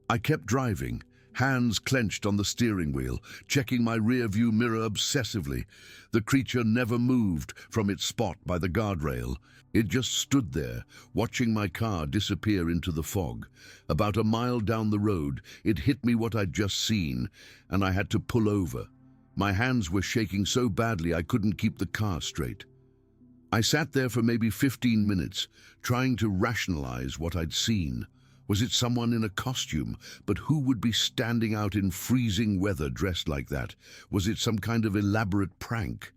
I kept driving, hands clenched on the steering wheel, checking my rear-view mirror obsessively. The creature never moved from its spot by the guardrail. It just stood there, watching my car disappear into the fog. About a mile down the road, it hit me what I'd just seen, and I had to pull over. My hands were shaking so badly I couldn't keep the car straight. I sat there for maybe 15 minutes, trying to rationalize what I'd seen. Was it someone in a costume? But who would be standing out in freezing weather dressed like that? Was it some kind of elaborate prank?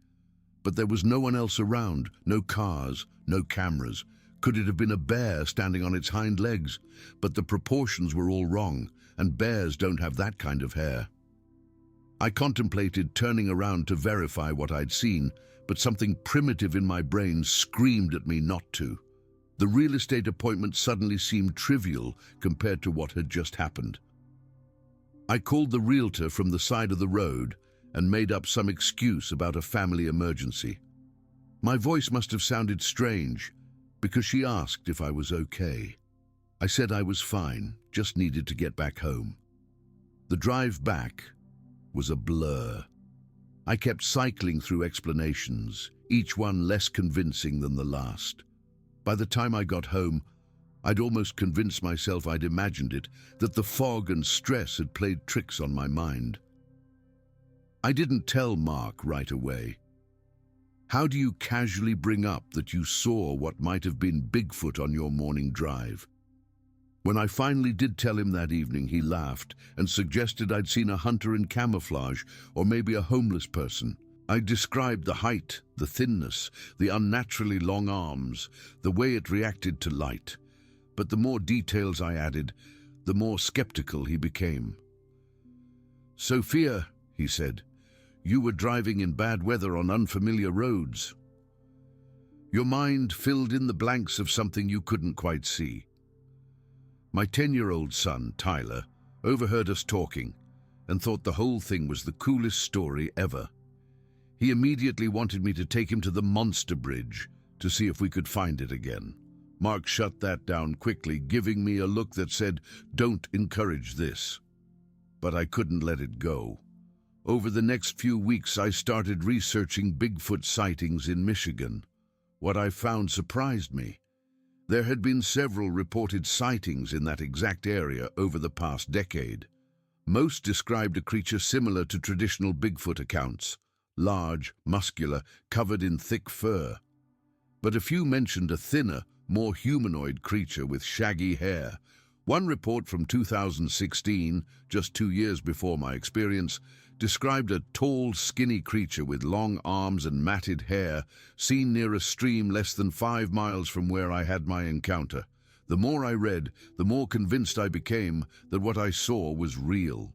But there was no one else around, no cars, no cameras. Could it have been a bear standing on its hind legs? But the proportions were all wrong, and bears don't have that kind of hair. I contemplated turning around to verify what I'd seen, but something primitive in my brain screamed at me not to. The real estate appointment suddenly seemed trivial compared to what had just happened. I called the realtor from the side of the road and made up some excuse about a family emergency. My voice must have sounded strange because she asked if I was okay. I said I was fine, just needed to get back home. The drive back was a blur. I kept cycling through explanations, each one less convincing than the last. By the time I got home, I'd almost convinced myself I'd imagined it, that the fog and stress had played tricks on my mind. I didn't tell Mark right away. How do you casually bring up that you saw what might have been Bigfoot on your morning drive? When I finally did tell him that evening, he laughed and suggested I'd seen a hunter in camouflage or maybe a homeless person. I described the height, the thinness, the unnaturally long arms, the way it reacted to light. But the more details I added, the more skeptical he became. "Sophia," he said, "you were driving in bad weather on unfamiliar roads." Your mind filled in the blanks of something you couldn't quite see. My 10-year-old son, Tyler, overheard us talking and thought the whole thing was the coolest story ever. He immediately wanted me to take him to the monster bridge to see if we could find it again. Mark shut that down quickly, giving me a look that said, "Don't encourage this." But I couldn't let it go. Over the next few weeks, I started researching Bigfoot sightings in Michigan. What I found surprised me. There had been several reported sightings in that exact area over the past decade. Most described a creature similar to traditional Bigfoot accounts, large, muscular, covered in thick fur. But a few mentioned a thinner, more humanoid creature with shaggy hair. One report from 2016, just 2 years before my experience, described a tall, skinny creature with long arms and matted hair, seen near a stream less than 5 miles from where I had my encounter. The more I read, the more convinced I became that what I saw was real.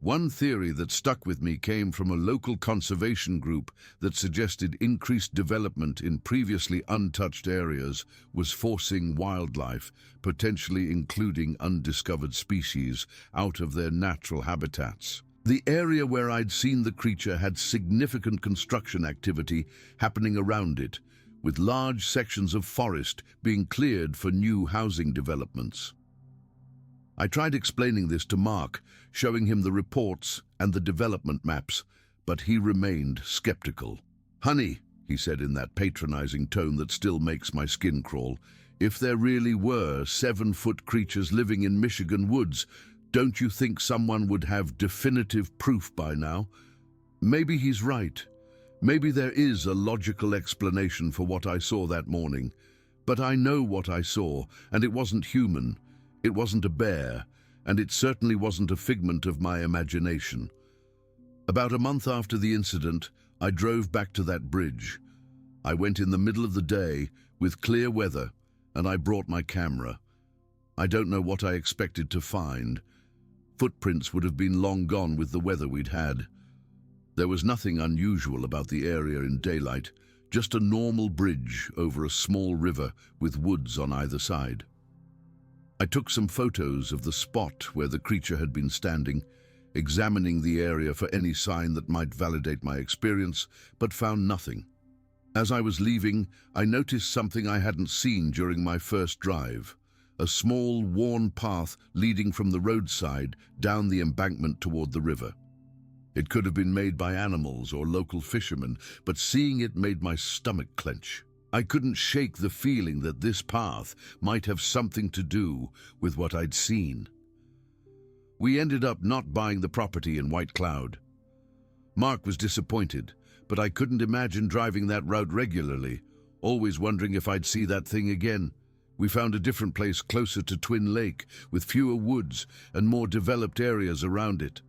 One theory that stuck with me came from a local conservation group that suggested increased development in previously untouched areas was forcing wildlife, potentially including undiscovered species, out of their natural habitats. The area where I'd seen the creature had significant construction activity happening around it, with large sections of forest being cleared for new housing developments. I tried explaining this to Mark, showing him the reports and the development maps, but he remained skeptical. "Honey," he said in that patronizing tone that still makes my skin crawl, "if there really were 7-foot creatures living in Michigan woods, don't you think someone would have definitive proof by now?" Maybe he's right. Maybe there is a logical explanation for what I saw that morning. But I know what I saw, and it wasn't human. It wasn't a bear, and it certainly wasn't a figment of my imagination. About a month after the incident, I drove back to that bridge. I went in the middle of the day, with clear weather, and I brought my camera. I don't know what I expected to find. Footprints would have been long gone with the weather we'd had. There was nothing unusual about the area in daylight, just a normal bridge over a small river with woods on either side. I took some photos of the spot where the creature had been standing, examining the area for any sign that might validate my experience, but found nothing. As I was leaving, I noticed something I hadn't seen during my first drive. A small, worn path leading from the roadside down the embankment toward the river. It could have been made by animals or local fishermen, but seeing it made my stomach clench. I couldn't shake the feeling that this path might have something to do with what I'd seen. We ended up not buying the property in White Cloud. Mark was disappointed, but I couldn't imagine driving that route regularly, always wondering if I'd see that thing again. We found a different place closer to Twin Lake, with fewer woods and more developed areas around it.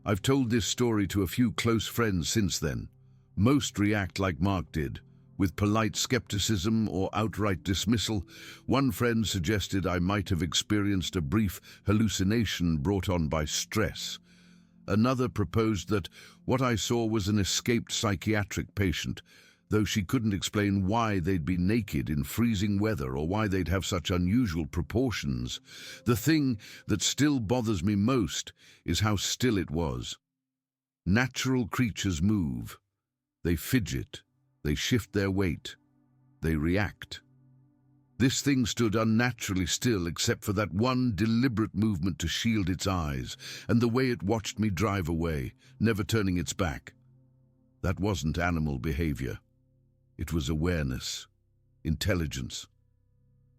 I've told this story to a few close friends since then. Most react like Mark did, with polite skepticism or outright dismissal. One friend suggested I might have experienced a brief hallucination brought on by stress. Another proposed that what I saw was an escaped psychiatric patient, though she couldn't explain why they'd be naked in freezing weather or why they'd have such unusual proportions. The thing that still bothers me most is how still it was. Natural creatures move. They fidget. They shift their weight. They react. This thing stood unnaturally still except for that one deliberate movement to shield its eyes, and the way it watched me drive away, never turning its back. That wasn't animal behavior. It was awareness, intelligence.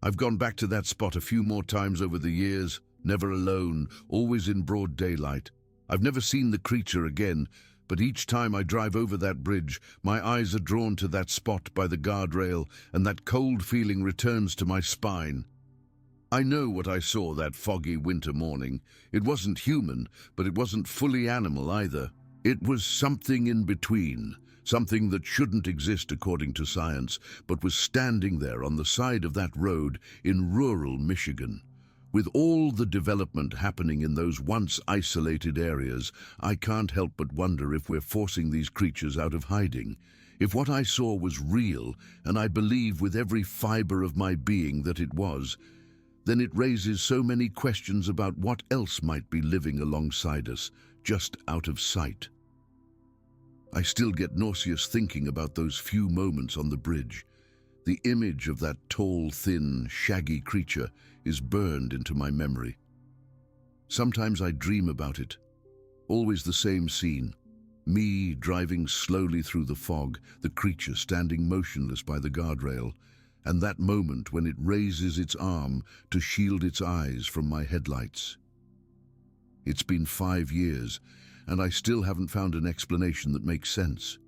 I've gone back to that spot a few more times over the years, never alone, always in broad daylight. I've never seen the creature again, but each time I drive over that bridge, my eyes are drawn to that spot by the guardrail, and that cold feeling returns to my spine. I know what I saw that foggy winter morning. It wasn't human, but it wasn't fully animal either. It was something in between. Something that shouldn't exist according to science, but was standing there on the side of that road in rural Michigan. With all the development happening in those once isolated areas, I can't help but wonder if we're forcing these creatures out of hiding, If what I saw was real, and I believe with every fiber of my being that it was, then it raises so many questions about what else might be living alongside us, just out of sight. I still get nauseous thinking about those few moments on the bridge. The image of that tall, thin, shaggy creature is burned into my memory. Sometimes I dream about it. Always the same scene. Me driving slowly through the fog, the creature standing motionless by the guardrail, and that moment when it raises its arm to shield its eyes from my headlights. It's been 5 years, and I still haven't found an explanation that makes sense.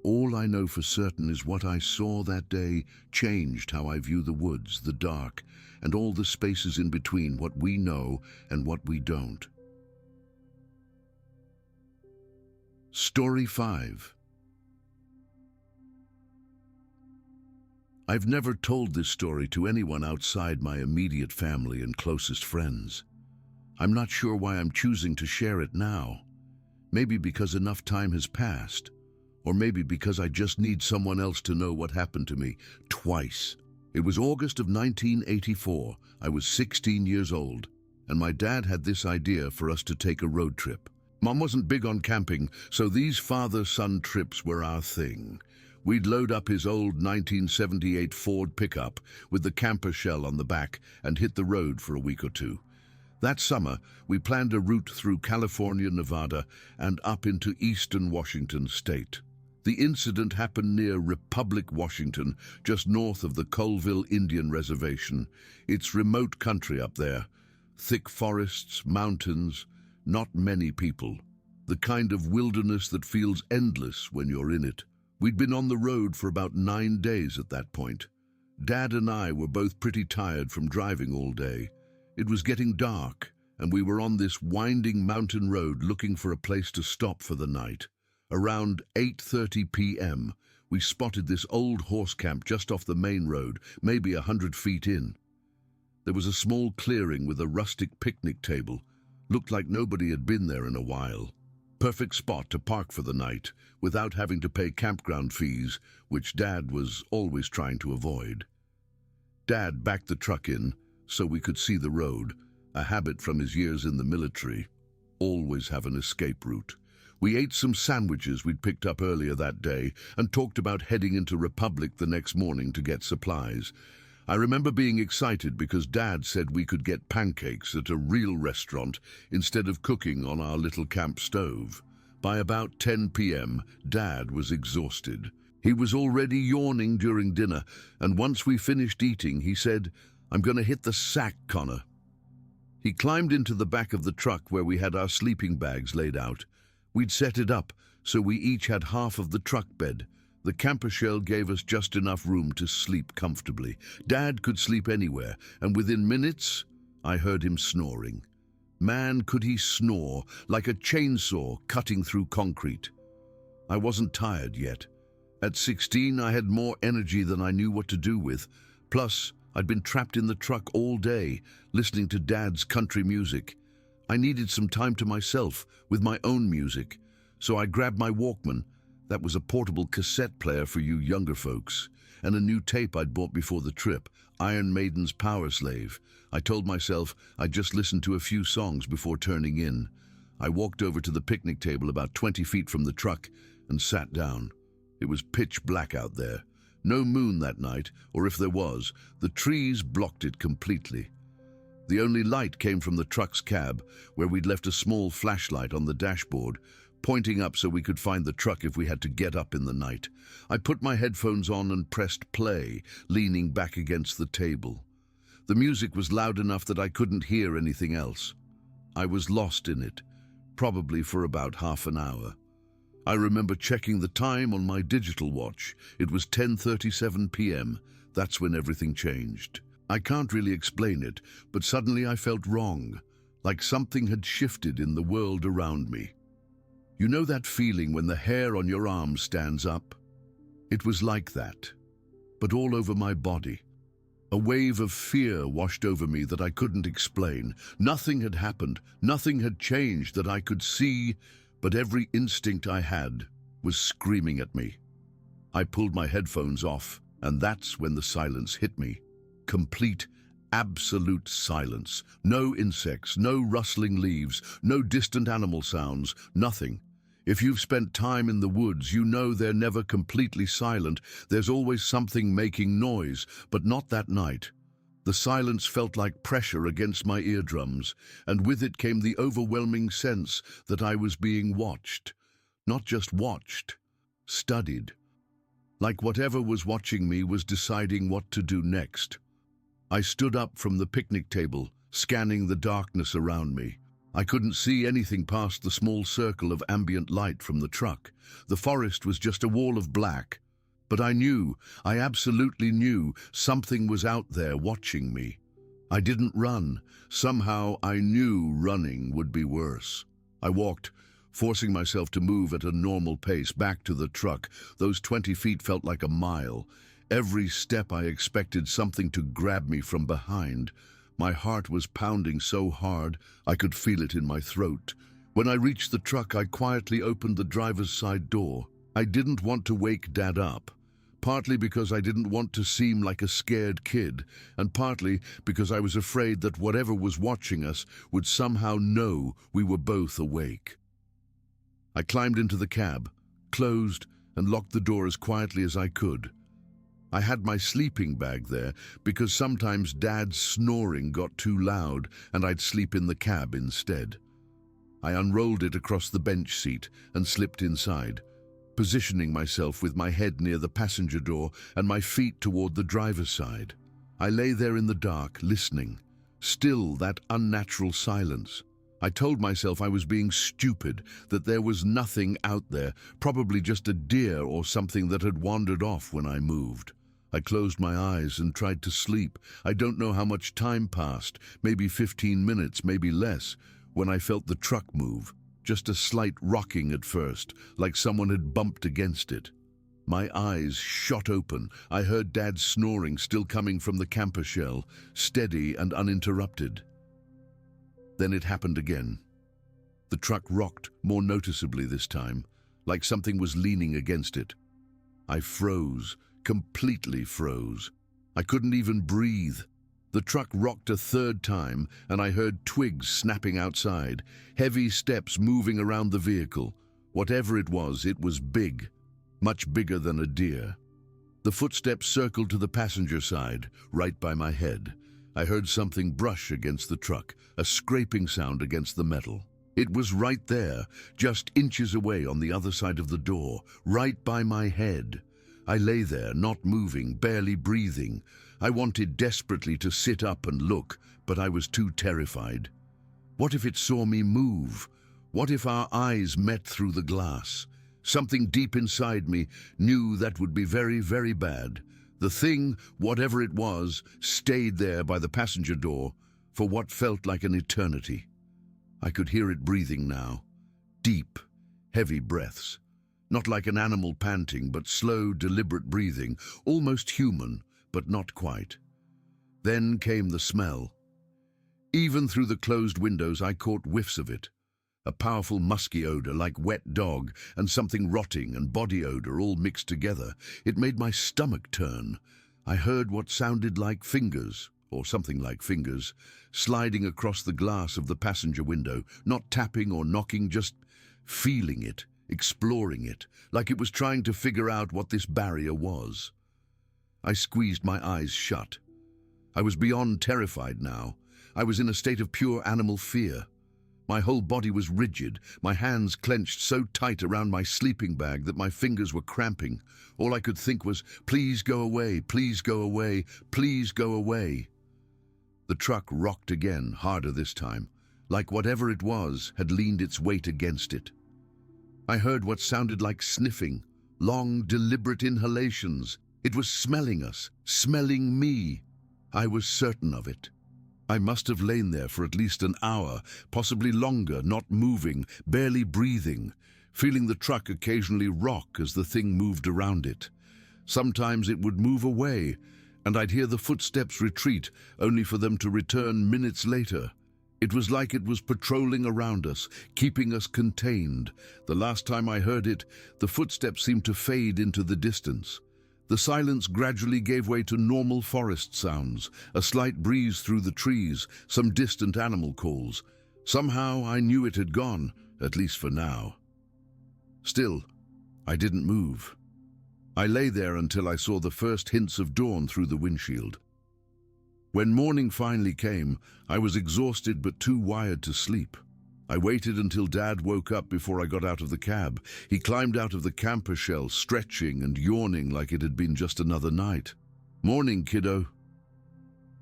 All I know for certain is what I saw that day changed how I view the woods, the dark, and all the spaces in between what we know and what we don't. Story 5. I've never told this story to anyone outside my immediate family and closest friends. I'm not sure why I'm choosing to share it now. Maybe because enough time has passed, or maybe because I just need someone else to know what happened to me twice. It was August of 1984. I was 16 years old, and my dad had this idea for us to take a road trip. Mom wasn't big on camping, so these father-son trips were our thing. We'd load up his old 1978 Ford pickup with the camper shell on the back and hit the road for a week or two. That summer, we planned a route through California, Nevada, and up into eastern Washington state. The incident happened near Republic, Washington, just north of the Colville Indian Reservation. It's remote country up there. Thick forests, mountains, not many people. The kind of wilderness that feels endless when you're in it. We'd been on the road for about 9 days at that point. Dad and I were both pretty tired from driving all day. It was getting dark, and we were on this winding mountain road looking for a place to stop for the night. Around 8:30 p.m., we spotted this old horse camp just off the main road, maybe 100 feet in. There was a small clearing with a rustic picnic table. Looked like nobody had been there in a while. Perfect spot to park for the night, without having to pay campground fees, which Dad was always trying to avoid. Dad backed the truck in so we could see the road, a habit from his years in the military. Always have an escape route. We ate some sandwiches we'd picked up earlier that day and talked about heading into Republic the next morning to get supplies. I remember being excited because Dad said we could get pancakes at a real restaurant instead of cooking on our little camp stove. By about 10 p.m., Dad was exhausted. He was already yawning during dinner, and once we finished eating, he said, "I'm going to hit the sack, Connor." He climbed into the back of the truck where we had our sleeping bags laid out. We'd set it up, so we each had half of the truck bed. The camper shell gave us just enough room to sleep comfortably. Dad could sleep anywhere, and within minutes, I heard him snoring. Man, could he snore like a chainsaw cutting through concrete. I wasn't tired yet. At 16, I had more energy than I knew what to do with. Plus, I'd been trapped in the truck all day, listening to Dad's country music. I needed some time to myself, with my own music, so I grabbed my Walkman. That was a portable cassette player for you younger folks, and a new tape I'd bought before the trip, Iron Maiden's Power Slave. I told myself I'd just listen to a few songs before turning in. I walked over to the picnic table about 20 feet from the truck and sat down. It was pitch black out there. No moon that night, or if there was, the trees blocked it completely. The only light came from the truck's cab, where we'd left a small flashlight on the dashboard, pointing up so we could find the truck if we had to get up in the night. I put my headphones on and pressed play, leaning back against the table. The music was loud enough that I couldn't hear anything else. I was lost in it, probably for about half an hour. I remember checking the time on my digital watch. It was 10:37 p.m. That's when everything changed. I can't really explain it, but suddenly I felt wrong, like something had shifted in the world around me. You know that feeling when the hair on your arm stands up? It was like that, but all over my body. A wave of fear washed over me that I couldn't explain. Nothing had happened, nothing had changed that I could see, but every instinct I had was screaming at me. I pulled my headphones off, and that's when the silence hit me. Complete, absolute silence. No insects, no rustling leaves, no distant animal sounds, nothing. If you've spent time in the woods, you know they're never completely silent. There's always something making noise, but not that night. The silence felt like pressure against my eardrums, and with it came the overwhelming sense that I was being watched. Not just watched, studied. Like whatever was watching me was deciding what to do next. I stood up from the picnic table, scanning the darkness around me. I couldn't see anything past the small circle of ambient light from the truck. The forest was just a wall of black. But I absolutely knew, something was out there watching me. I didn't run. Somehow I knew running would be worse. I walked, forcing myself to move at a normal pace back to the truck. Those 20 feet felt like a mile. Every step I expected something to grab me from behind. My heart was pounding so hard I could feel it in my throat. When I reached the truck, I quietly opened the driver's side door. I didn't want to wake Dad up, partly because I didn't want to seem like a scared kid, and partly because I was afraid that whatever was watching us would somehow know we were both awake. I climbed into the cab, closed, and locked the door as quietly as I could. I had my sleeping bag there because sometimes Dad's snoring got too loud and I'd sleep in the cab instead. I unrolled it across the bench seat and slipped inside, positioning myself with my head near the passenger door and my feet toward the driver's side. I lay there in the dark, listening. Still that unnatural silence. I told myself I was being stupid, that there was nothing out there, probably just a deer or something that had wandered off when I moved. I closed my eyes and tried to sleep. I don't know how much time passed, maybe 15 minutes, maybe less, when I felt the truck move. Just a slight rocking at first, like someone had bumped against it. My eyes shot open. I heard Dad's snoring still coming from the camper shell, steady and uninterrupted. Then it happened again. The truck rocked more noticeably this time, like something was leaning against it. I froze, completely froze. I couldn't even breathe. The truck rocked a third time, and I heard twigs snapping outside, heavy steps moving around the vehicle. Whatever it was big, much bigger than a deer. The footsteps circled to the passenger side, right by my head. I heard something brush against the truck, a scraping sound against the metal. It was right there, just inches away on the other side of the door, right by my head. I lay there, not moving, barely breathing. I wanted desperately to sit up and look, but I was too terrified. What if it saw me move? What if our eyes met through the glass? Something deep inside me knew that would be very, very bad. The thing, whatever it was, stayed there by the passenger door for what felt like an eternity. I could hear it breathing now. Deep, heavy breaths. Not like an animal panting, but slow, deliberate breathing, almost human, but not quite. Then came the smell. Even through the closed windows, I caught whiffs of it. A powerful musky odor like wet dog and something rotting and body odor all mixed together. It made my stomach turn. I heard what sounded like fingers, or something like fingers, sliding across the glass of the passenger window, not tapping or knocking, just feeling it, exploring it, like it was trying to figure out what this barrier was. I squeezed my eyes shut. I was beyond terrified now. I was in a state of pure animal fear. My whole body was rigid, my hands clenched so tight around my sleeping bag that my fingers were cramping. All I could think was, please go away, please go away, please go away. The truck rocked again, harder this time, like whatever it was had leaned its weight against it. I heard what sounded like sniffing, long, deliberate inhalations. It was smelling us, smelling me. I was certain of it. I must have lain there for at least an hour, possibly longer, not moving, barely breathing, feeling the truck occasionally rock as the thing moved around it. Sometimes it would move away, and I'd hear the footsteps retreat, only for them to return minutes later. It was like it was patrolling around us, keeping us contained. The last time I heard it, the footsteps seemed to fade into the distance. The silence gradually gave way to normal forest sounds, a slight breeze through the trees, some distant animal calls. Somehow I knew it had gone, at least for now. Still, I didn't move. I lay there until I saw the first hints of dawn through the windshield. When morning finally came, I was exhausted but too wired to sleep. I waited until Dad woke up before I got out of the cab. He climbed out of the camper shell, stretching and yawning like it had been just another night. "Morning, kiddo."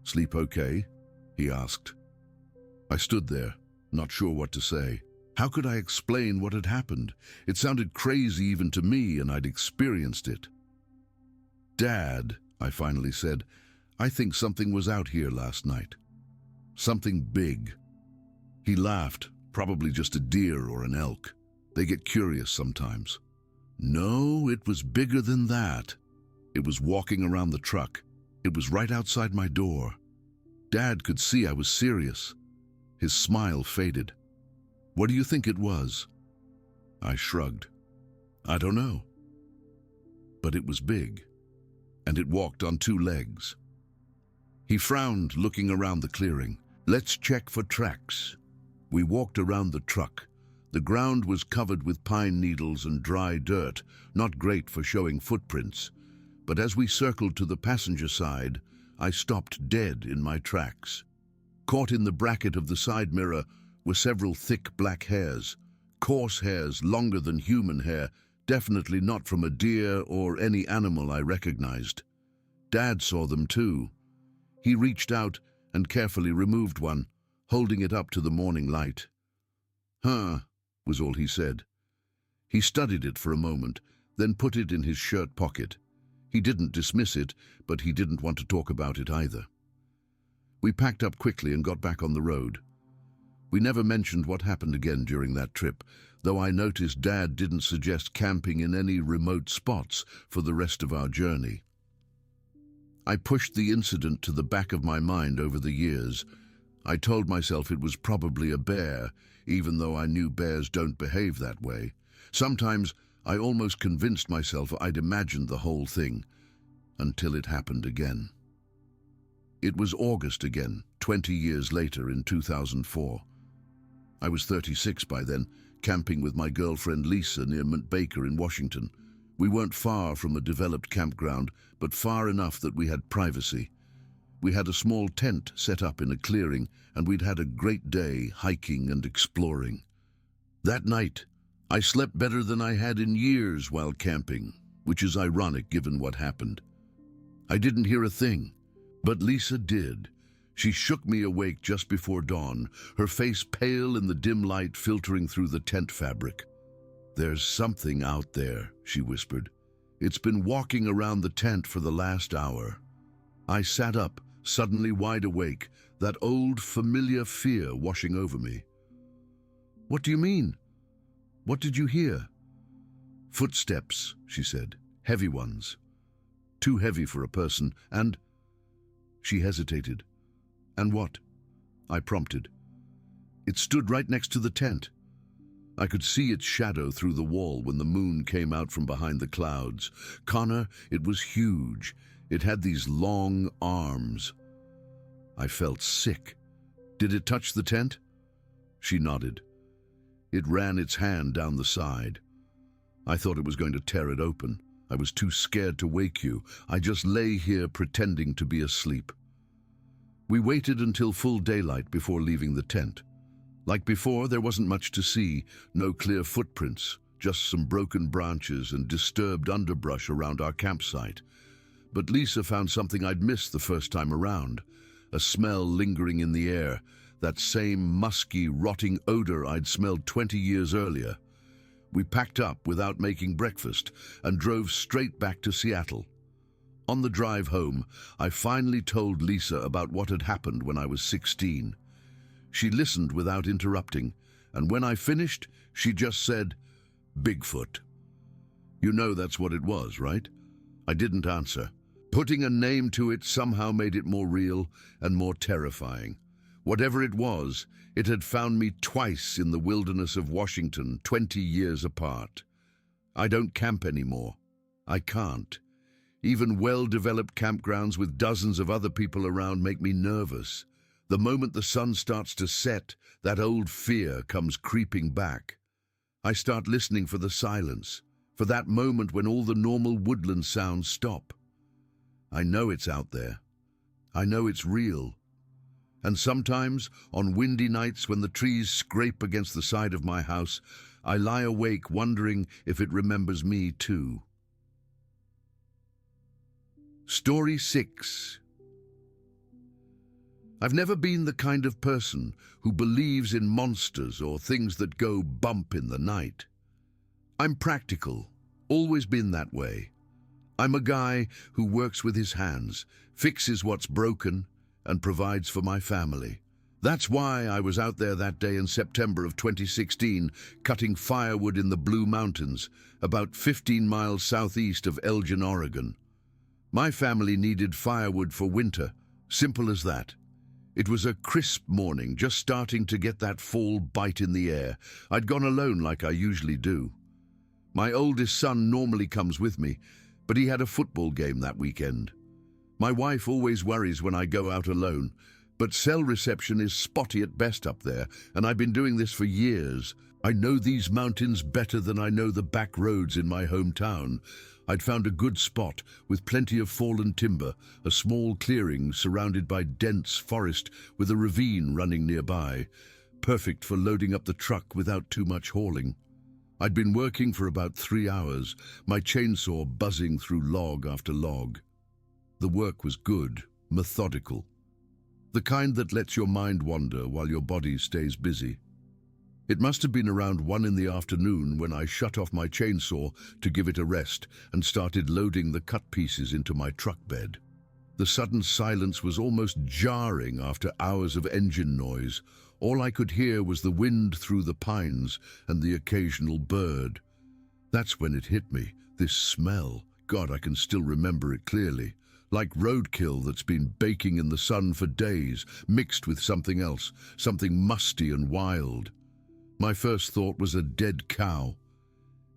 "Sleep okay?" he asked. I stood there, not sure what to say. How could I explain what had happened? It sounded crazy even to me, and I'd experienced it. "Dad," I finally said, "I think something was out here last night. Something big." He laughed, probably just a deer or an elk. They get curious sometimes. No, it was bigger than that. It was walking around the truck. It was right outside my door. Dad could see I was serious. His smile faded. "What do you think it was?" I shrugged. "I don't know." But it was big, and it walked on two legs. He frowned, looking around the clearing. "Let's check for tracks." We walked around the truck. The ground was covered with pine needles and dry dirt, not great for showing footprints. But as we circled to the passenger side, I stopped dead in my tracks. Caught in the bracket of the side mirror were several thick black hairs, coarse hairs longer than human hair, definitely not from a deer or any animal I recognized. Dad saw them too. He reached out and carefully removed one, holding it up to the morning light. "Huh," was all he said. He studied it for a moment, then put it in his shirt pocket. He didn't dismiss it, but he didn't want to talk about it either. We packed up quickly and got back on the road. We never mentioned what happened again during that trip, though I noticed Dad didn't suggest camping in any remote spots for the rest of our journey. I pushed the incident to the back of my mind over the years. I told myself it was probably a bear, even though I knew bears don't behave that way. Sometimes I almost convinced myself I'd imagined the whole thing, until it happened again. It was August again, 20 years later in 2004. I was 36 by then, camping with my girlfriend Lisa near Mount Baker in Washington. We weren't far from a developed campground, but far enough that we had privacy. We had a small tent set up in a clearing, and we'd had a great day hiking and exploring. That night, I slept better than I had in years while camping, which is ironic given what happened. I didn't hear a thing, but Lisa did. She shook me awake just before dawn, her face pale in the dim light filtering through the tent fabric. "There's something out there," she whispered. "It's been walking around the tent for the last hour." I sat up, suddenly wide awake, that old familiar fear washing over me. "What do you mean? What did you hear?" "Footsteps," she said. "Heavy ones. Too heavy for a person, and—" She hesitated. "And what?" I prompted. "It stood right next to the tent. I could see its shadow through the wall when the moon came out from behind the clouds. Connor, it was huge. It had these long arms." I felt sick. "Did it touch the tent?" She nodded. "It ran its hand down the side. I thought it was going to tear it open. I was too scared to wake you. I just lay here pretending to be asleep." We waited until full daylight before leaving the tent. Like before, there wasn't much to see, no clear footprints, just some broken branches and disturbed underbrush around our campsite. But Lisa found something I'd missed the first time around, a smell lingering in the air, that same musky, rotting odor I'd smelled 20 years earlier. We packed up without making breakfast and drove straight back to Seattle. On the drive home, I finally told Lisa about what had happened when I was 16. She listened without interrupting, and when I finished, she just said, "Bigfoot." You know that's what it was, right? I didn't answer. Putting a name to it somehow made it more real and more terrifying. Whatever it was, it had found me twice in the wilderness of Washington, 20 years apart. I don't camp anymore. I can't. Even well-developed campgrounds with dozens of other people around make me nervous. The moment the sun starts to set, that old fear comes creeping back. I start listening for the silence, for that moment when all the normal woodland sounds stop. I know it's out there. I know it's real. And sometimes, on windy nights when the trees scrape against the side of my house, I lie awake wondering if it remembers me too. Story 6. I've never been the kind of person who believes in monsters or things that go bump in the night. I'm practical, always been that way. I'm a guy who works with his hands, fixes what's broken, and provides for my family. That's why I was out there that day in September of 2016, cutting firewood in the Blue Mountains, about 15 miles southeast of Elgin, Oregon. My family needed firewood for winter, simple as that. It was a crisp morning, just starting to get that fall bite in the air. I'd gone alone like I usually do. My oldest son normally comes with me, but he had a football game that weekend. My wife always worries when I go out alone, but cell reception is spotty at best up there, and I've been doing this for years. I know these mountains better than I know the back roads in my hometown. I'd found a good spot with plenty of fallen timber, a small clearing surrounded by dense forest with a ravine running nearby, perfect for loading up the truck without too much hauling. I'd been working for about 3 hours, my chainsaw buzzing through log after log. The work was good, methodical. The kind that lets your mind wander while your body stays busy. It must have been around 1 in the afternoon when I shut off my chainsaw to give it a rest and started loading the cut pieces into my truck bed. The sudden silence was almost jarring after hours of engine noise. All I could hear was the wind through the pines and the occasional bird. That's when it hit me, this smell. God, I can still remember it clearly. Like roadkill that's been baking in the sun for days, mixed with something else, something musty and wild. My first thought was a dead cow.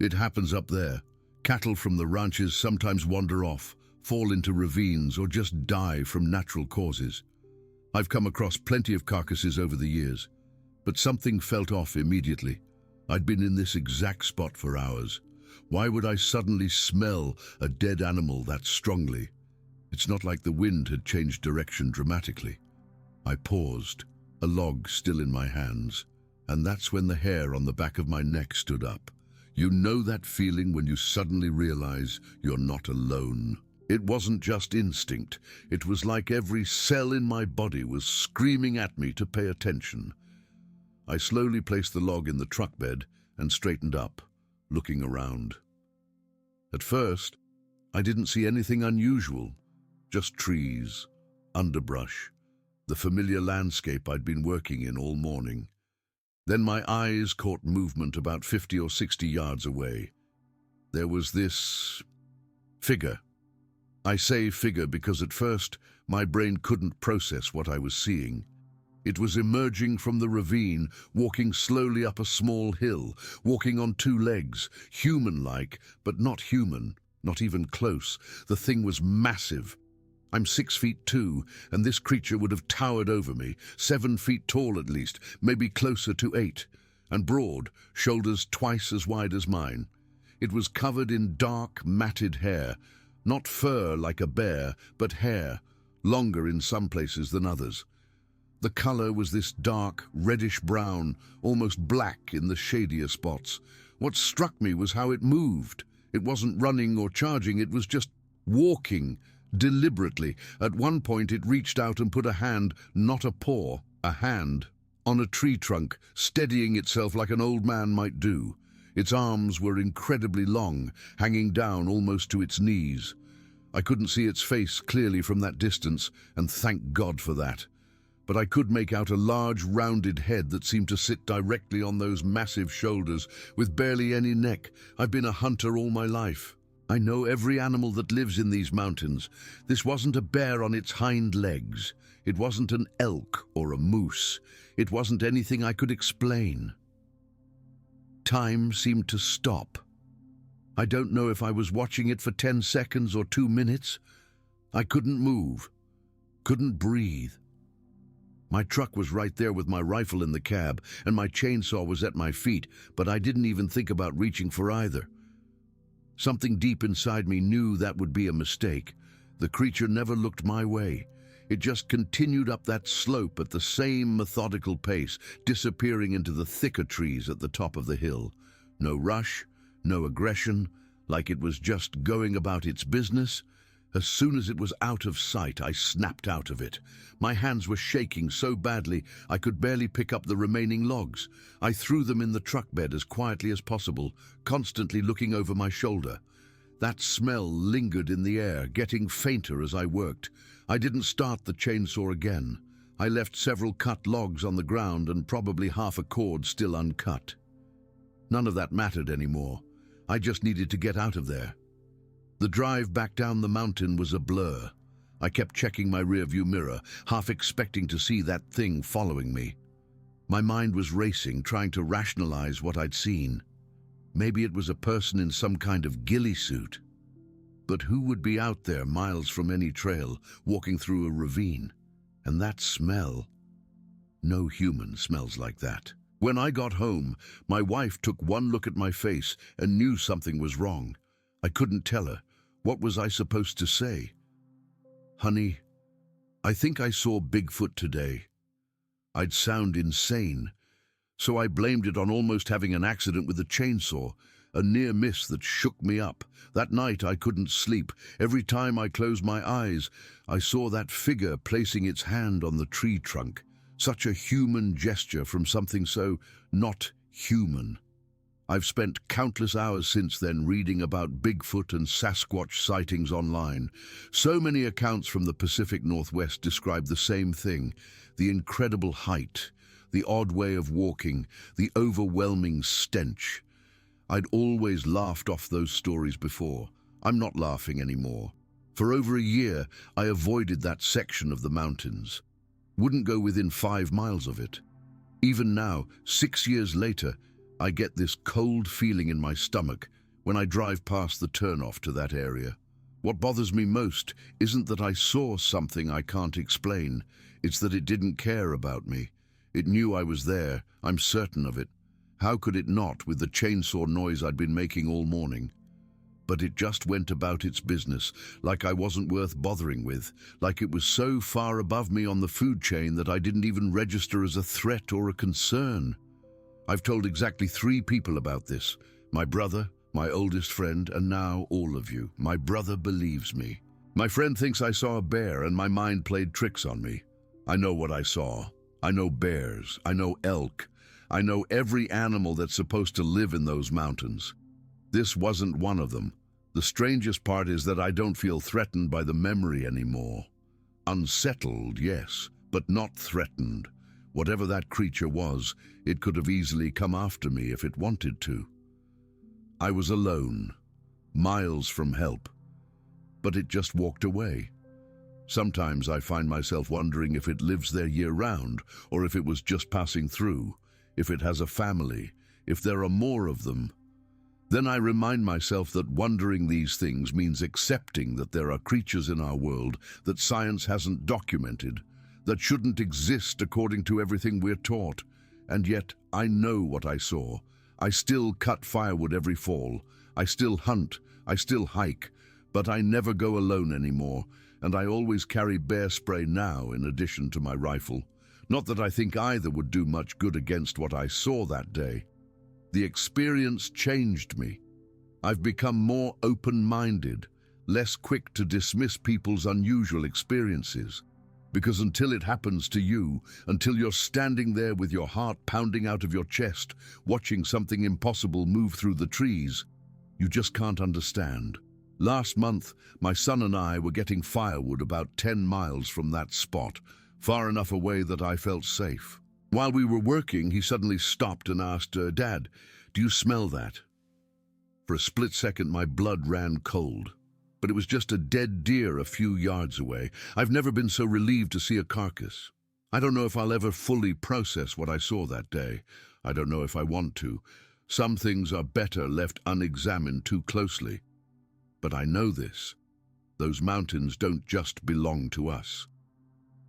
It happens up there. Cattle from the ranches sometimes wander off, fall into ravines, or just die from natural causes. I've come across plenty of carcasses over the years, but something felt off immediately. I'd been in this exact spot for hours. Why would I suddenly smell a dead animal that strongly? It's not like the wind had changed direction dramatically. I paused, a log still in my hands, and that's when the hair on the back of my neck stood up. You know that feeling when you suddenly realize you're not alone. It wasn't just instinct. It was like every cell in my body was screaming at me to pay attention. I slowly placed the log in the truck bed and straightened up, looking around. At first, I didn't see anything unusual, just trees, underbrush, the familiar landscape I'd been working in all morning. Then my eyes caught movement about 50 or 60 yards away. There was this figure. I say figure because at first my brain couldn't process what I was seeing. It was emerging from the ravine, walking slowly up a small hill, walking on 2 legs, human-like, but not human, not even close. The thing was massive. I'm 6'2", and this creature would have towered over me, 7 feet tall at least, maybe closer to 8, and broad, shoulders twice as wide as mine. It was covered in dark, matted hair, not fur like a bear, but hair, longer in some places than others. The color was this dark, reddish-brown, almost black in the shadier spots. What struck me was how it moved. It wasn't running or charging, it was just walking, deliberately. At one point it reached out and put a hand, not a paw, a hand, on a tree trunk, steadying itself like an old man might do. Its arms were incredibly long, hanging down almost to its knees. I couldn't see its face clearly from that distance, and thank God for that. But I could make out a large, rounded head that seemed to sit directly on those massive shoulders, with barely any neck. I've been a hunter all my life. I know every animal that lives in these mountains. This wasn't a bear on its hind legs. It wasn't an elk or a moose. It wasn't anything I could explain. Time seemed to stop. I don't know if I was watching it for 10 seconds or 2 minutes. I couldn't move, couldn't breathe. My truck was right there with my rifle in the cab, and my chainsaw was at my feet, but I didn't even think about reaching for either. Something deep inside me knew that would be a mistake. The creature never looked my way. It just continued up that slope at the same methodical pace, disappearing into the thicker trees at the top of the hill. No rush, no aggression, like it was just going about its business. As soon as it was out of sight, I snapped out of it. My hands were shaking so badly I could barely pick up the remaining logs. I threw them in the truck bed as quietly as possible, constantly looking over my shoulder. That smell lingered in the air, getting fainter as I worked. I didn't start the chainsaw again. I left several cut logs on the ground and probably half a cord still uncut. None of that mattered anymore. I just needed to get out of there. The drive back down the mountain was a blur. I kept checking my rearview mirror, half expecting to see that thing following me. My mind was racing, trying to rationalize what I'd seen. Maybe it was a person in some kind of ghillie suit. But who would be out there miles from any trail, walking through a ravine? And that smell? No human smells like that. When I got home, my wife took one look at my face and knew something was wrong. I couldn't tell her. What was I supposed to say? Honey, I think I saw Bigfoot today. I'd sound insane, so I blamed it on almost having an accident with a chainsaw, a near miss that shook me up. That night I couldn't sleep. Every time I closed my eyes, I saw that figure placing its hand on the tree trunk. Such a human gesture from something so not human. I've spent countless hours since then reading about Bigfoot and Sasquatch sightings online. So many accounts from the Pacific Northwest describe the same thing: the incredible height, the odd way of walking, the overwhelming stench. I'd always laughed off those stories before. I'm not laughing anymore. For over a year, I avoided that section of the mountains. Wouldn't go within 5 miles of it. Even now, 6 years later, I get this cold feeling in my stomach when I drive past the turnoff to that area. What bothers me most isn't that I saw something I can't explain. It's that it didn't care about me. It knew I was there. I'm certain of it. How could it not, with the chainsaw noise I'd been making all morning? But it just went about its business, like I wasn't worth bothering with, like it was so far above me on the food chain that I didn't even register as a threat or a concern. I've told exactly 3 people about this: my brother, my oldest friend, and now all of you. My brother believes me. My friend thinks I saw a bear and my mind played tricks on me. I know what I saw. I know bears. I know elk. I know every animal that's supposed to live in those mountains. This wasn't one of them. The strangest part is that I don't feel threatened by the memory anymore. Unsettled, yes, but not threatened. Whatever that creature was, it could have easily come after me if it wanted to. I was alone, miles from help, but it just walked away. Sometimes I find myself wondering if it lives there year-round, or if it was just passing through, if it has a family, if there are more of them. Then I remind myself that wondering these things means accepting that there are creatures in our world that science hasn't documented, that shouldn't exist according to everything we're taught. And yet, I know what I saw. I still cut firewood every fall. I still hunt. I still hike. But I never go alone anymore, and I always carry bear spray now in addition to my rifle. Not that I think either would do much good against what I saw that day. The experience changed me. I've become more open-minded, less quick to dismiss people's unusual experiences. Because until it happens to you, until you're standing there with your heart pounding out of your chest, watching something impossible move through the trees, you just can't understand. Last month, my son and I were getting firewood about 10 miles from that spot, far enough away that I felt safe. While we were working, he suddenly stopped and asked, "Dad, do you smell that?" For a split second, my blood ran cold. But it was just a dead deer a few yards away. I've never been so relieved to see a carcass. I don't know if I'll ever fully process what I saw that day. I don't know if I want to. Some things are better left unexamined too closely. But I know this. Those mountains don't just belong to us.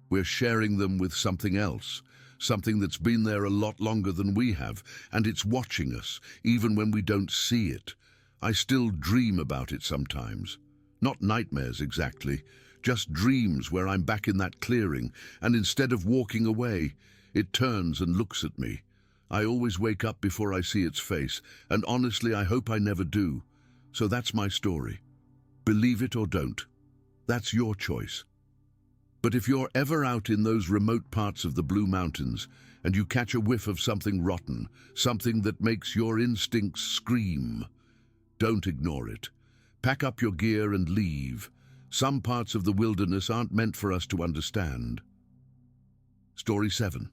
We're sharing them with something else, something that's been there a lot longer than we have, and it's watching us, even when we don't see it. I still dream about it sometimes. Not nightmares exactly, just dreams where I'm back in that clearing, and instead of walking away, it turns and looks at me. I always wake up before I see its face, and honestly, I hope I never do. So that's my story. Believe it or don't. That's your choice. But if you're ever out in those remote parts of the Blue Mountains and you catch a whiff of something rotten, something that makes your instincts scream, don't ignore it. Pack up your gear and leave. Some parts of the wilderness aren't meant for us to understand. Story 7.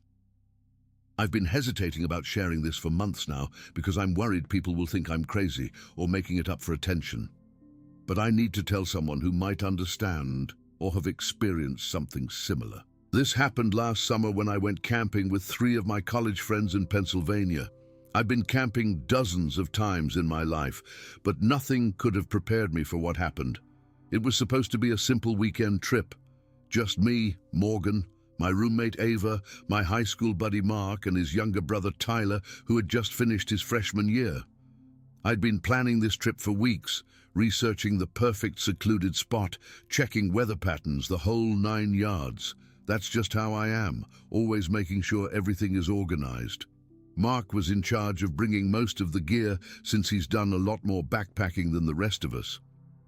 I've been hesitating about sharing this for months now because I'm worried people will think I'm crazy or making it up for attention. But I need to tell someone who might understand or have experienced something similar. This happened last summer when I went camping with 3 of my college friends in Pennsylvania. I've been camping dozens of times in my life, but nothing could have prepared me for what happened. It was supposed to be a simple weekend trip. Just me, Morgan, my roommate Ava, my high school buddy Mark, and his younger brother Tyler, who had just finished his freshman year. I'd been planning this trip for weeks, researching the perfect secluded spot, checking weather patterns, the whole 9 yards. That's just how I am, always making sure everything is organized. Mark was in charge of bringing most of the gear since he's done a lot more backpacking than the rest of us.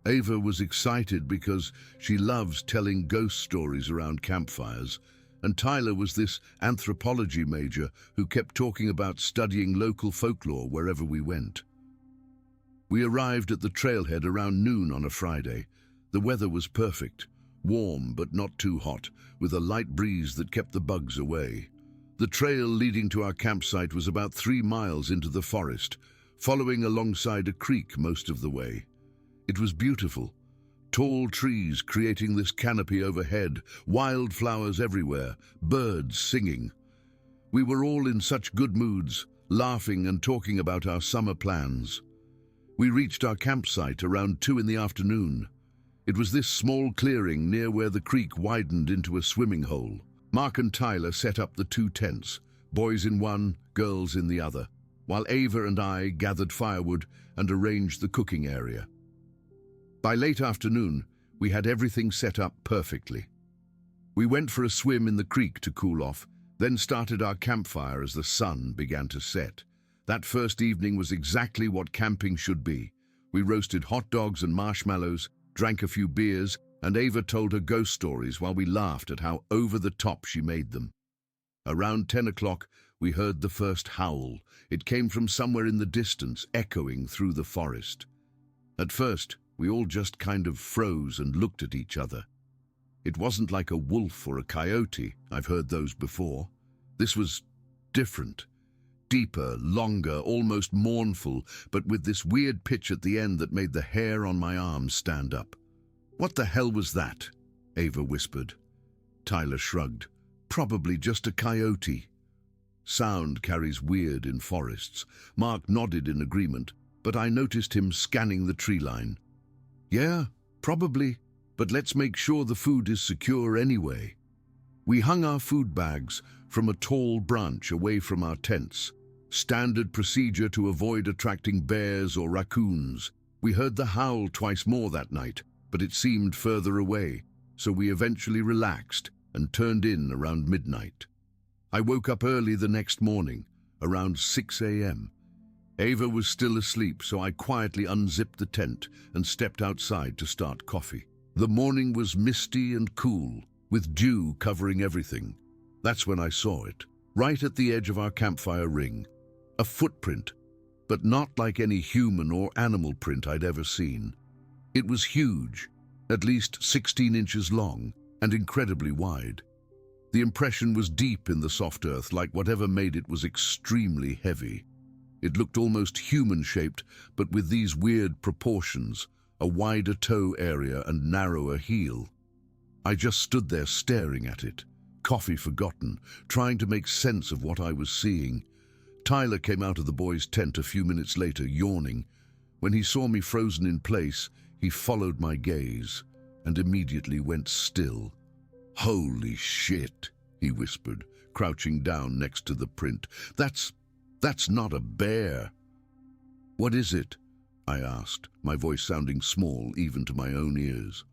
Ava was excited because she loves telling ghost stories around campfires, and Tyler was this anthropology major who kept talking about studying local folklore wherever we went. We arrived at the trailhead around noon on a Friday. The weather was perfect, warm but not too hot, with a light breeze that kept the bugs away. The trail leading to our campsite was about 3 miles into the forest, following alongside a creek most of the way. It was beautiful. Tall trees creating this canopy overhead, wildflowers everywhere, birds singing. We were all in such good moods, laughing and talking about our summer plans. We reached our campsite around 2 in the afternoon. It was this small clearing near where the creek widened into a swimming hole. Mark and Tyler set up the 2 tents, boys in one, girls in the other, while Ava and I gathered firewood and arranged the cooking area. By late afternoon, we had everything set up perfectly. We went for a swim in the creek to cool off, then started our campfire as the sun began to set. That first evening was exactly what camping should be. We roasted hot dogs and marshmallows, drank a few beers, and Ava told her ghost stories while we laughed at how over the top she made them. Around 10 o'clock, we heard the first howl. It came from somewhere in the distance, echoing through the forest. At first, we all just kind of froze and looked at each other. It wasn't like a wolf or a coyote. I've heard those before. This was different. Deeper, longer, almost mournful, but with this weird pitch at the end that made the hair on my arms stand up. "What the hell was that?" Ava whispered. Tyler shrugged. "Probably just a coyote." Sound carries weird in forests. Mark nodded in agreement, but I noticed him scanning the tree line. "Yeah, probably, but let's make sure the food is secure anyway." We hung our food bags from a tall branch away from our tents. Standard procedure to avoid attracting bears or raccoons. We heard the howl twice more that night, but it seemed further away, so we eventually relaxed and turned in around midnight. I woke up early the next morning, around 6 a.m. Ava was still asleep, so I quietly unzipped the tent and stepped outside to start coffee. The morning was misty and cool, with dew covering everything. That's when I saw it, right at the edge of our campfire ring. A footprint, but not like any human or animal print I'd ever seen. It was huge, at least 16 inches long and incredibly wide. The impression was deep in the soft earth, like whatever made it was extremely heavy. It looked almost human-shaped, but with these weird proportions, a wider toe area and narrower heel. I just stood there staring at it, coffee forgotten, trying to make sense of what I was seeing. Tyler came out of the boys' tent a few minutes later, yawning. When he saw me frozen in place, he followed my gaze and immediately went still. "Holy shit," he whispered, crouching down next to the print. That's not a bear." "What is it?" I asked, my voice sounding small even to my own ears.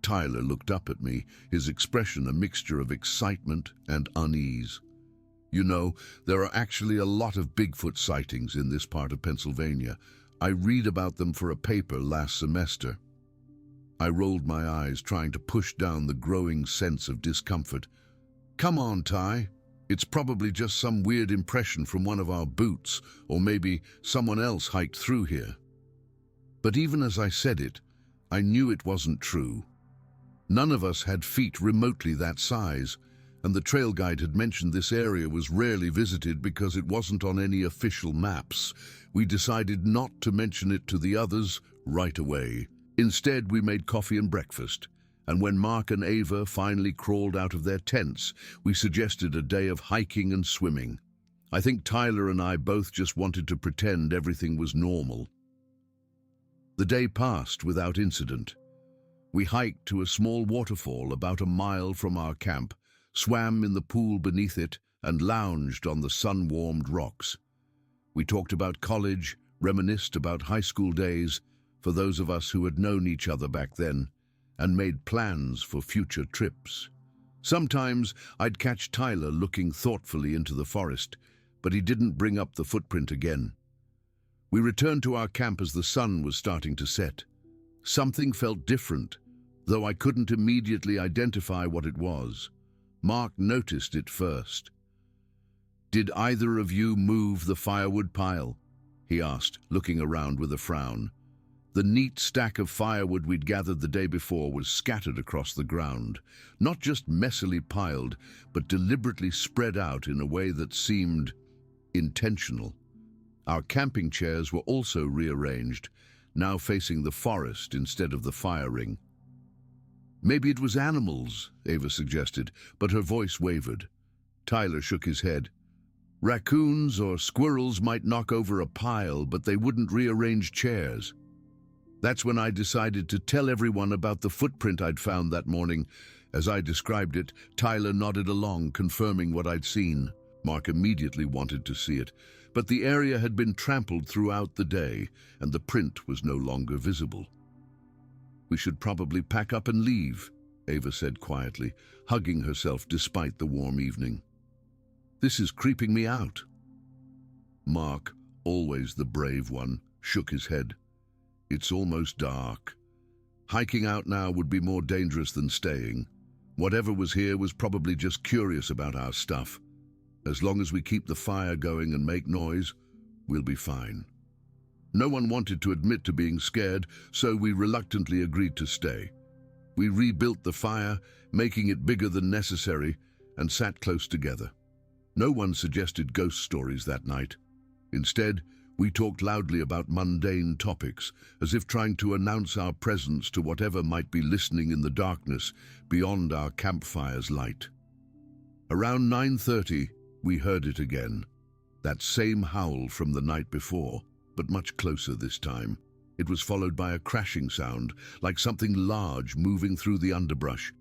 Tyler looked up at me, his expression a mixture of excitement and unease. "You know, there are actually a lot of Bigfoot sightings in this part of Pennsylvania. I read about them for a paper last semester." I rolled my eyes, trying to push down the growing sense of discomfort. "Come on, Ty. It's probably just some weird impression from one of our boots, or maybe someone else hiked through here." But even as I said it, I knew it wasn't true. None of us had feet remotely that size, and the trail guide had mentioned this area was rarely visited because it wasn't on any official maps. We decided not to mention it to the others right away. Instead, we made coffee and breakfast, and when Mark and Ava finally crawled out of their tents, we suggested a day of hiking and swimming. I think Tyler and I both just wanted to pretend everything was normal. The day passed without incident. We hiked to a small waterfall about a mile from our camp, swam in the pool beneath it, and lounged on the sun-warmed rocks. We talked about college, reminisced about high school days, for those of us who had known each other back then, and made plans for future trips. Sometimes I'd catch Tyler looking thoughtfully into the forest, but he didn't bring up the footprint again. We returned to our camp as the sun was starting to set. Something felt different, though I couldn't immediately identify what it was. Mark noticed it first. "Did either of you move the firewood pile?" he asked, looking around with a frown. The neat stack of firewood we'd gathered the day before was scattered across the ground, not just messily piled, but deliberately spread out in a way that seemed intentional. Our camping chairs were also rearranged, now facing the forest instead of the fire ring. "Maybe it was animals," Ava suggested, but her voice wavered. Tyler shook his head. "Raccoons or squirrels might knock over a pile, but they wouldn't rearrange chairs." That's when I decided to tell everyone about the footprint I'd found that morning. As I described it, Tyler nodded along, confirming what I'd seen. Mark immediately wanted to see it, but the area had been trampled throughout the day, and the print was no longer visible. "We should probably pack up and leave," Ava said quietly, hugging herself despite the warm evening. "This is creeping me out." Mark, always the brave one, shook his head. "It's almost dark. Hiking out now would be more dangerous than staying. Whatever was here was probably just curious about our stuff. As long as we keep the fire going and make noise, we'll be fine." No one wanted to admit to being scared, so we reluctantly agreed to stay. We rebuilt the fire, making it bigger than necessary, and sat close together. No one suggested ghost stories that night. Instead, we talked loudly about mundane topics, as if trying to announce our presence to whatever might be listening in the darkness beyond our campfire's light. Around 9:30, we heard it again. That same howl from the night before, but much closer this time. It was followed by a crashing sound, like something large moving through the underbrush.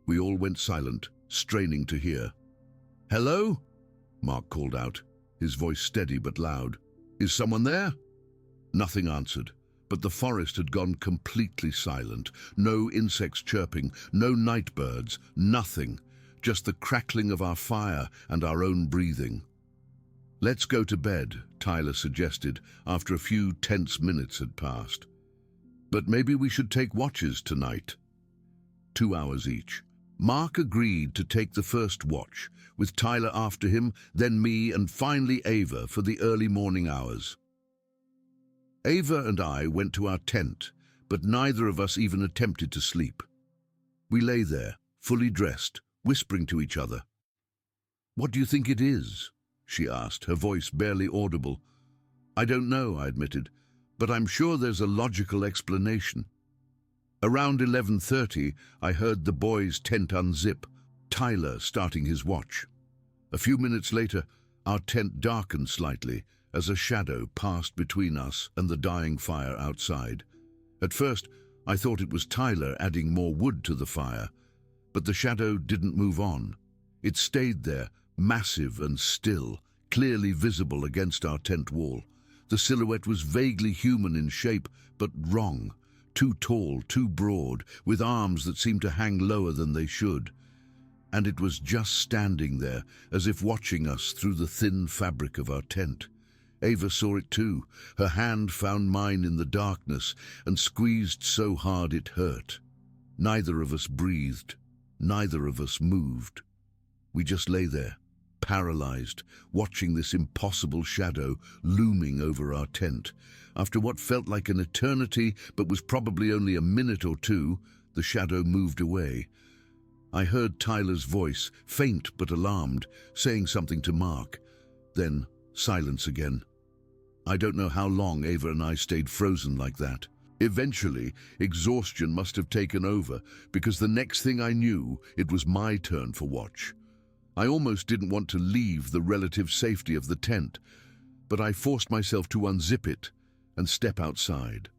We all went silent, straining to hear. "Hello?" Mark called out, his voice steady but loud. "Is someone there?" Nothing answered, but the forest had gone completely silent. No insects chirping, no night birds, nothing. Just the crackling of our fire and our own breathing. "Let's go to bed," Tyler suggested, after a few tense minutes had passed. "But maybe we should take watches tonight." 2 hours each. Mark agreed to take the first watch, with Tyler after him, then me, and finally Ava for the early morning hours. Ava and I went to our tent, but neither of us even attempted to sleep. We lay there, fully dressed, whispering to each other. "What do you think it is?" she asked, her voice barely audible. I don't know, I admitted, but I'm sure there's a logical explanation. Around 11:30, I heard the boys' tent unzip, Tyler starting his watch. A few minutes later, our tent darkened slightly as a shadow passed between us and the dying fire outside. At first, I thought it was Tyler adding more wood to the fire, but the shadow didn't move on. It stayed there, massive and still, clearly visible against our tent wall. The silhouette was vaguely human in shape, but wrong. Too tall, too broad, with arms that seemed to hang lower than they should. And it was just standing there, as if watching us through the thin fabric of our tent. Ava saw it too. Her hand found mine in the darkness and squeezed so hard it hurt. Neither of us breathed. Neither of us moved. We just lay there, paralyzed, watching this impossible shadow looming over our tent. After what felt like an eternity, but was probably only a minute or two, the shadow moved away. I heard Tyler's voice, faint but alarmed, saying something to Mark. Then silence again. I don't know how long Ava and I stayed frozen like that. Eventually, exhaustion must have taken over, because the next thing I knew, it was my turn for watch. I almost didn't want to leave the relative safety of the tent, but I forced myself to unzip it and step outside.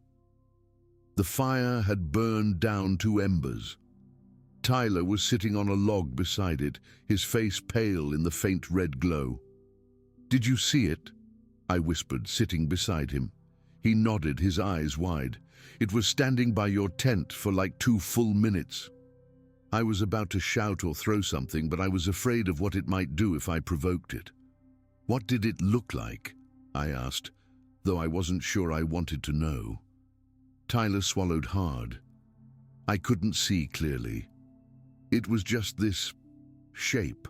The fire had burned down to embers. Tyler was sitting on a log beside it, his face pale in the faint red glow. "Did you see it?" I whispered, sitting beside him. He nodded, his eyes wide. "It was standing by your tent for like 2 full minutes. I was about to shout or throw something, but I was afraid of what it might do if I provoked it." "What did it look like?" I asked, though I wasn't sure I wanted to know. Tyler swallowed hard. I couldn't see clearly. It was just this shape.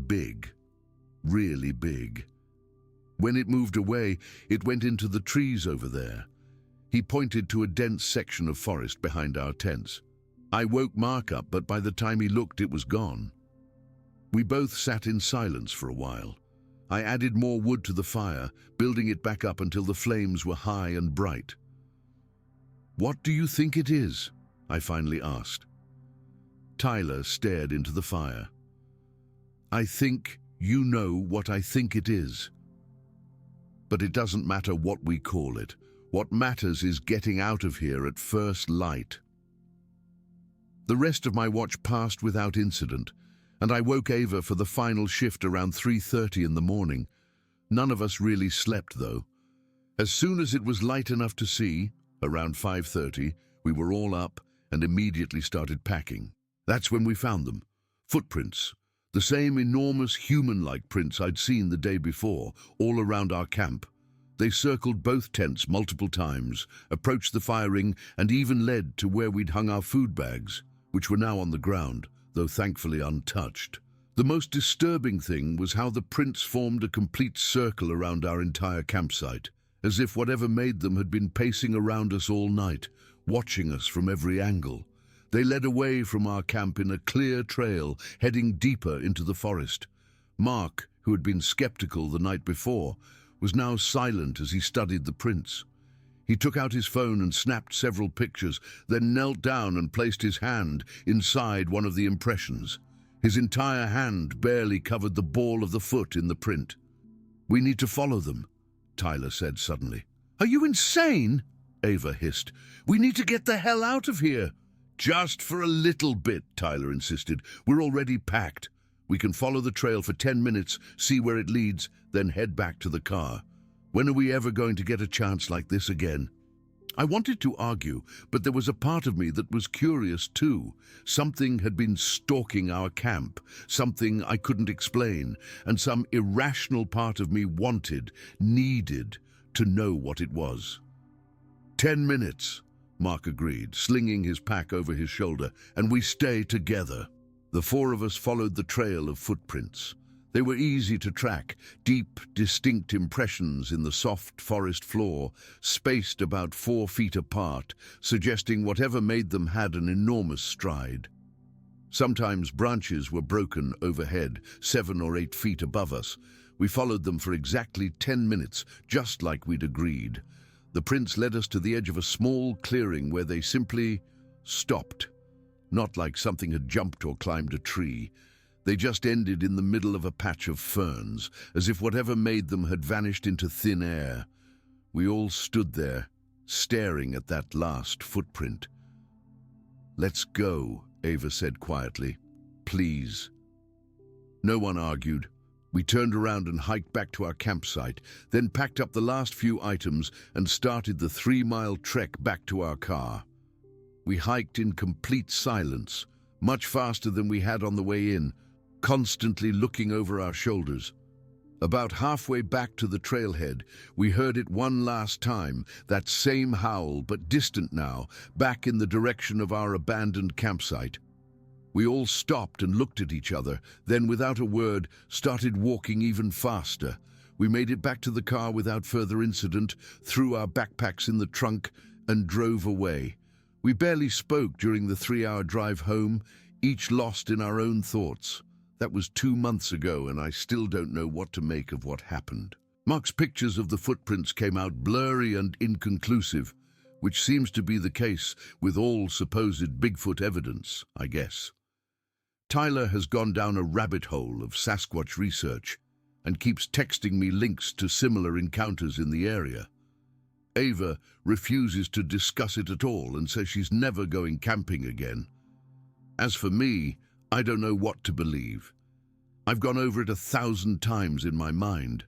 Big. Really big. When it moved away, it went into the trees over there. He pointed to a dense section of forest behind our tents. I woke Mark up, but by the time he looked, it was gone. We both sat in silence for a while. I added more wood to the fire, building it back up until the flames were high and bright. "What do you think it is?" I finally asked. Tyler stared into the fire. "I think you know what I think it is. But it doesn't matter what we call it. What matters is getting out of here at first light." The rest of my watch passed without incident, and I woke Ava for the final shift around 3:30 in the morning. None of us really slept, though. As soon as it was light enough to see, around 5:30, we were all up and immediately started packing. That's when we found them. Footprints. The same enormous human-like prints I'd seen the day before, all around our camp. They circled both tents multiple times, approached the fire ring, and even led to where we'd hung our food bags, which were now on the ground, though thankfully untouched. The most disturbing thing was how the prints formed a complete circle around our entire campsite, as if whatever made them had been pacing around us all night, watching us from every angle. They led away from our camp in a clear trail, heading deeper into the forest. Mark, who had been skeptical the night before, was now silent as he studied the prints. He took out his phone and snapped several pictures, then knelt down and placed his hand inside one of the impressions. His entire hand barely covered the ball of the foot in the print. "We need to follow them," Tyler said suddenly. "Are you insane?" Ava hissed. "We need to get the hell out of here." "Just for a little bit," Tyler insisted. "We're already packed. We can follow the trail for 10 minutes, see where it leads, then head back to the car. When are we ever going to get a chance like this again?" I wanted to argue, but there was a part of me that was curious too. Something had been stalking our camp, something I couldn't explain, and some irrational part of me needed to know what it was. 10 minutes. Mark agreed, slinging his pack over his shoulder, "and we stay together." The 4 of us followed the trail of footprints. They were easy to track, deep, distinct impressions in the soft forest floor, spaced about 4 feet apart, suggesting whatever made them had an enormous stride. Sometimes branches were broken overhead, 7 or 8 feet above us, We followed them for exactly 10 minutes, just like we'd agreed. The prints led us to the edge of a small clearing where they simply stopped. Not like something had jumped or climbed a tree. They just ended in the middle of a patch of ferns, as if whatever made them had vanished into thin air. We all stood there, staring at that last footprint. "Let's go," Ava said quietly. "Please." No one argued. We turned around and hiked back to our campsite, then packed up the last few items and started the 3-mile trek back to our car. We hiked in complete silence, much faster than we had on the way in, constantly looking over our shoulders. About halfway back to the trailhead, we heard it one last time, that same howl, but distant now, back in the direction of our abandoned campsite. We all stopped and looked at each other, then without a word, started walking even faster. We made it back to the car without further incident, threw our backpacks in the trunk, and drove away. We barely spoke during the 3-hour drive home, each lost in our own thoughts. That was 2 months ago, and I still don't know what to make of what happened. Mark's pictures of the footprints came out blurry and inconclusive, which seems to be the case with all supposed Bigfoot evidence, I guess. Tyler has gone down a rabbit hole of Sasquatch research and keeps texting me links to similar encounters in the area. Ava refuses to discuss it at all and says she's never going camping again. As for me, I don't know what to believe. I've gone over it 1,000 times in my mind.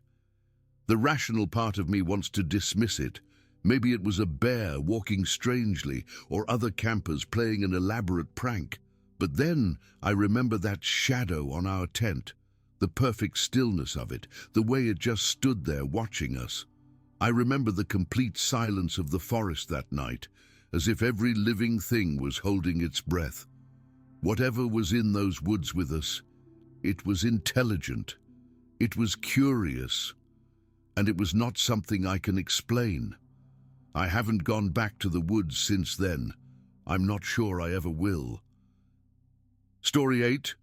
The rational part of me wants to dismiss it. Maybe it was a bear walking strangely or other campers playing an elaborate prank. But then I remember that shadow on our tent, the perfect stillness of it, the way it just stood there watching us. I remember the complete silence of the forest that night, as if every living thing was holding its breath. Whatever was in those woods with us, it was intelligent, it was curious, and it was not something I can explain. I haven't gone back to the woods since then. I'm not sure I ever will. Story 8.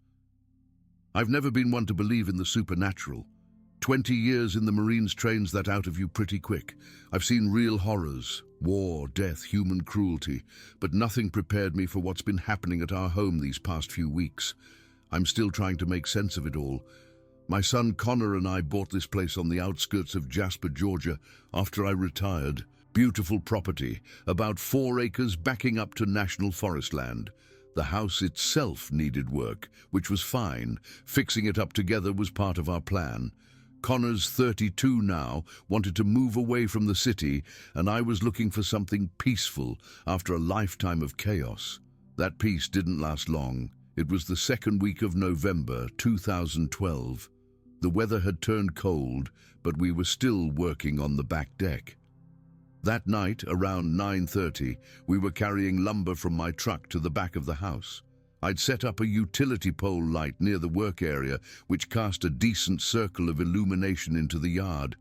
I've never been one to believe in the supernatural. 20 years in the Marines trains that out of you pretty quick. I've seen real horrors, war, death, human cruelty, but nothing prepared me for what's been happening at our home these past few weeks. I'm still trying to make sense of it all. My son Connor and I bought this place on the outskirts of Jasper, Georgia, after I retired. Beautiful property, about 4 acres backing up to national forest land. The house itself needed work, which was fine. Fixing it up together was part of our plan. Connor's 32 now, wanted to move away from the city, and I was looking for something peaceful after a lifetime of chaos. That peace didn't last long. It was the second week of November 2012. The weather had turned cold, but we were still working on the back deck. That night, around 9:30, we were carrying lumber from my truck to the back of the house. I'd set up a utility pole light near the work area, which cast a decent circle of illumination into the yard.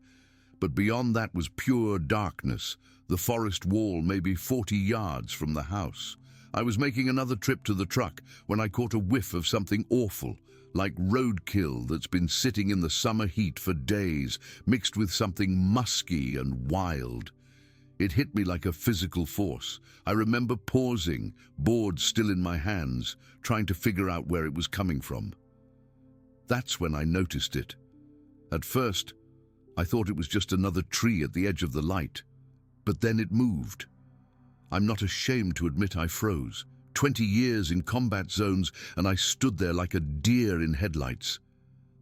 But beyond that was pure darkness, the forest wall maybe 40 yards from the house. I was making another trip to the truck when I caught a whiff of something awful, like roadkill that's been sitting in the summer heat for days, mixed with something musky and wild. It hit me like a physical force. I remember pausing, board still in my hands, trying to figure out where it was coming from. That's when I noticed it. At first, I thought it was just another tree at the edge of the light, but then it moved. I'm not ashamed to admit I froze. 20 years in combat zones, and I stood there like a deer in headlights.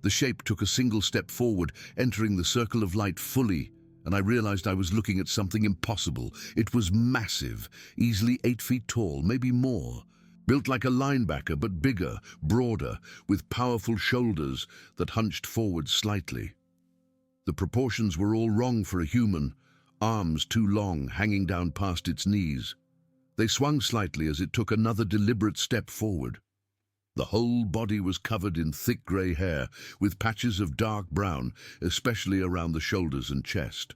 The shape took a single step forward, entering the circle of light fully, and I realized I was looking at something impossible. It was massive, easily 8 feet tall, maybe more. Built like a linebacker, but bigger, broader, with powerful shoulders that hunched forward slightly. The proportions were all wrong for a human, arms too long, hanging down past its knees. They swung slightly as it took another deliberate step forward. The whole body was covered in thick grey hair, with patches of dark brown, especially around the shoulders and chest.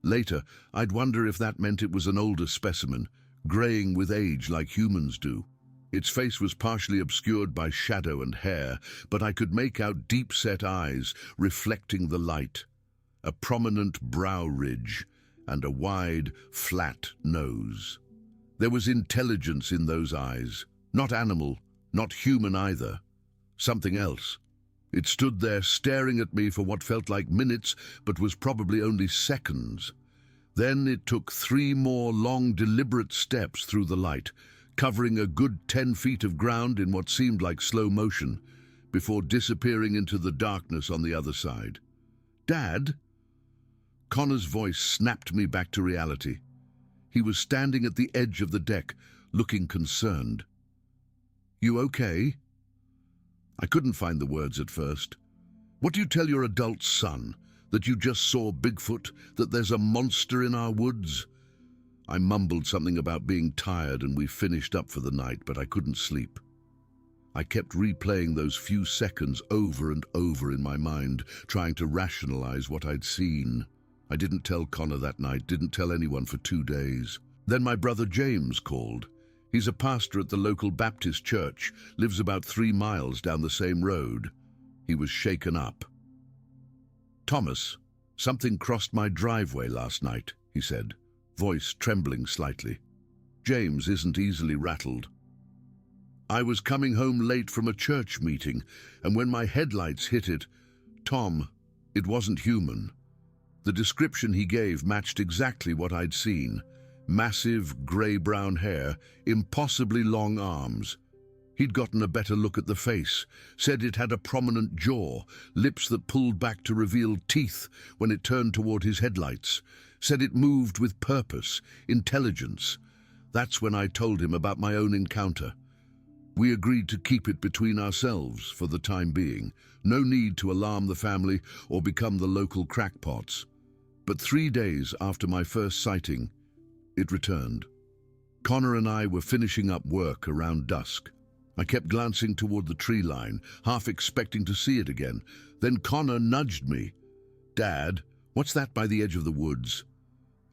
Later, I'd wonder if that meant it was an older specimen, greying with age like humans do. Its face was partially obscured by shadow and hair, but I could make out deep-set eyes reflecting the light, a prominent brow ridge, and a wide, flat nose. There was intelligence in those eyes, not animal, not human either. Something else. It stood there staring at me for what felt like minutes, but was probably only seconds. Then it took 3 more long, deliberate steps through the light, covering a good 10 feet of ground in what seemed like slow motion, before disappearing into the darkness on the other side. "Dad?" Connor's voice snapped me back to reality. He was standing at the edge of the deck, looking concerned. "You okay?" I couldn't find the words at first. "What do you tell your adult son? That you just saw Bigfoot? That there's a monster in our woods?" I mumbled something about being tired and we finished up for the night, but I couldn't sleep. I kept replaying those few seconds over and over in my mind, trying to rationalize what I'd seen. I didn't tell Connor that night, didn't tell anyone for 2 days. Then my brother James called. He's a pastor at the local Baptist church, lives about 3 miles down the same road. He was shaken up. "Thomas, something crossed my driveway last night," he said, voice trembling slightly. James isn't easily rattled. "I was coming home late from a church meeting, and when my headlights hit it, Tom, it wasn't human." The description he gave matched exactly what I'd seen. Massive, grey-brown hair, impossibly long arms. He'd gotten a better look at the face, said it had a prominent jaw, lips that pulled back to reveal teeth when it turned toward his headlights, said it moved with purpose, intelligence. That's when I told him about my own encounter. We agreed to keep it between ourselves for the time being. No need to alarm the family or become the local crackpots. But 3 days after my first sighting, it returned. Connor and I were finishing up work around dusk. I kept glancing toward the tree line, half expecting to see it again. Then Connor nudged me. "Dad, what's that by the edge of the woods?"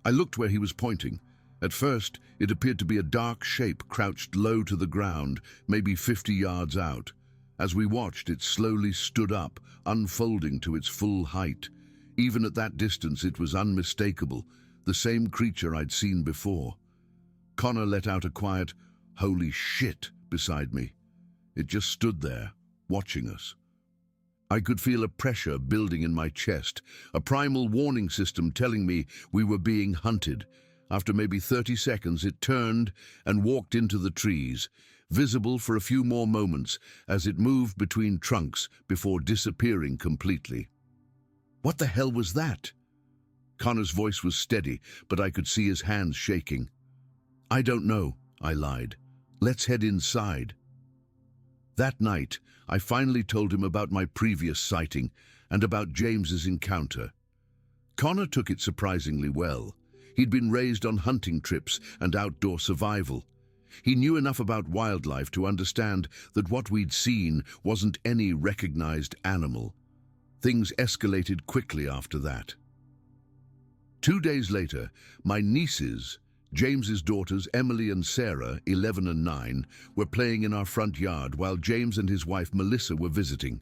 I looked where he was pointing. At first, it appeared to be a dark shape crouched low to the ground, maybe 50 yards out. As we watched, it slowly stood up, unfolding to its full height. Even at that distance, it was unmistakable, the same creature I'd seen before. Connor let out a quiet, "Holy shit," beside me. It just stood there, watching us. I could feel a pressure building in my chest, a primal warning system telling me we were being hunted. After maybe 30 seconds, it turned and walked into the trees, visible for a few more moments as it moved between trunks before disappearing completely. "What the hell was that?" Connor's voice was steady, but I could see his hands shaking. "I don't know," I lied. "Let's head inside." That night, I finally told him about my previous sighting and about James's encounter. Connor took it surprisingly well. He'd been raised on hunting trips and outdoor survival. He knew enough about wildlife to understand that what we'd seen wasn't any recognized animal. Things escalated quickly after that. 2 days later, my nieces, James's daughters Emily and Sarah, 11 and 9, were playing in our front yard while James and his wife Melissa were visiting.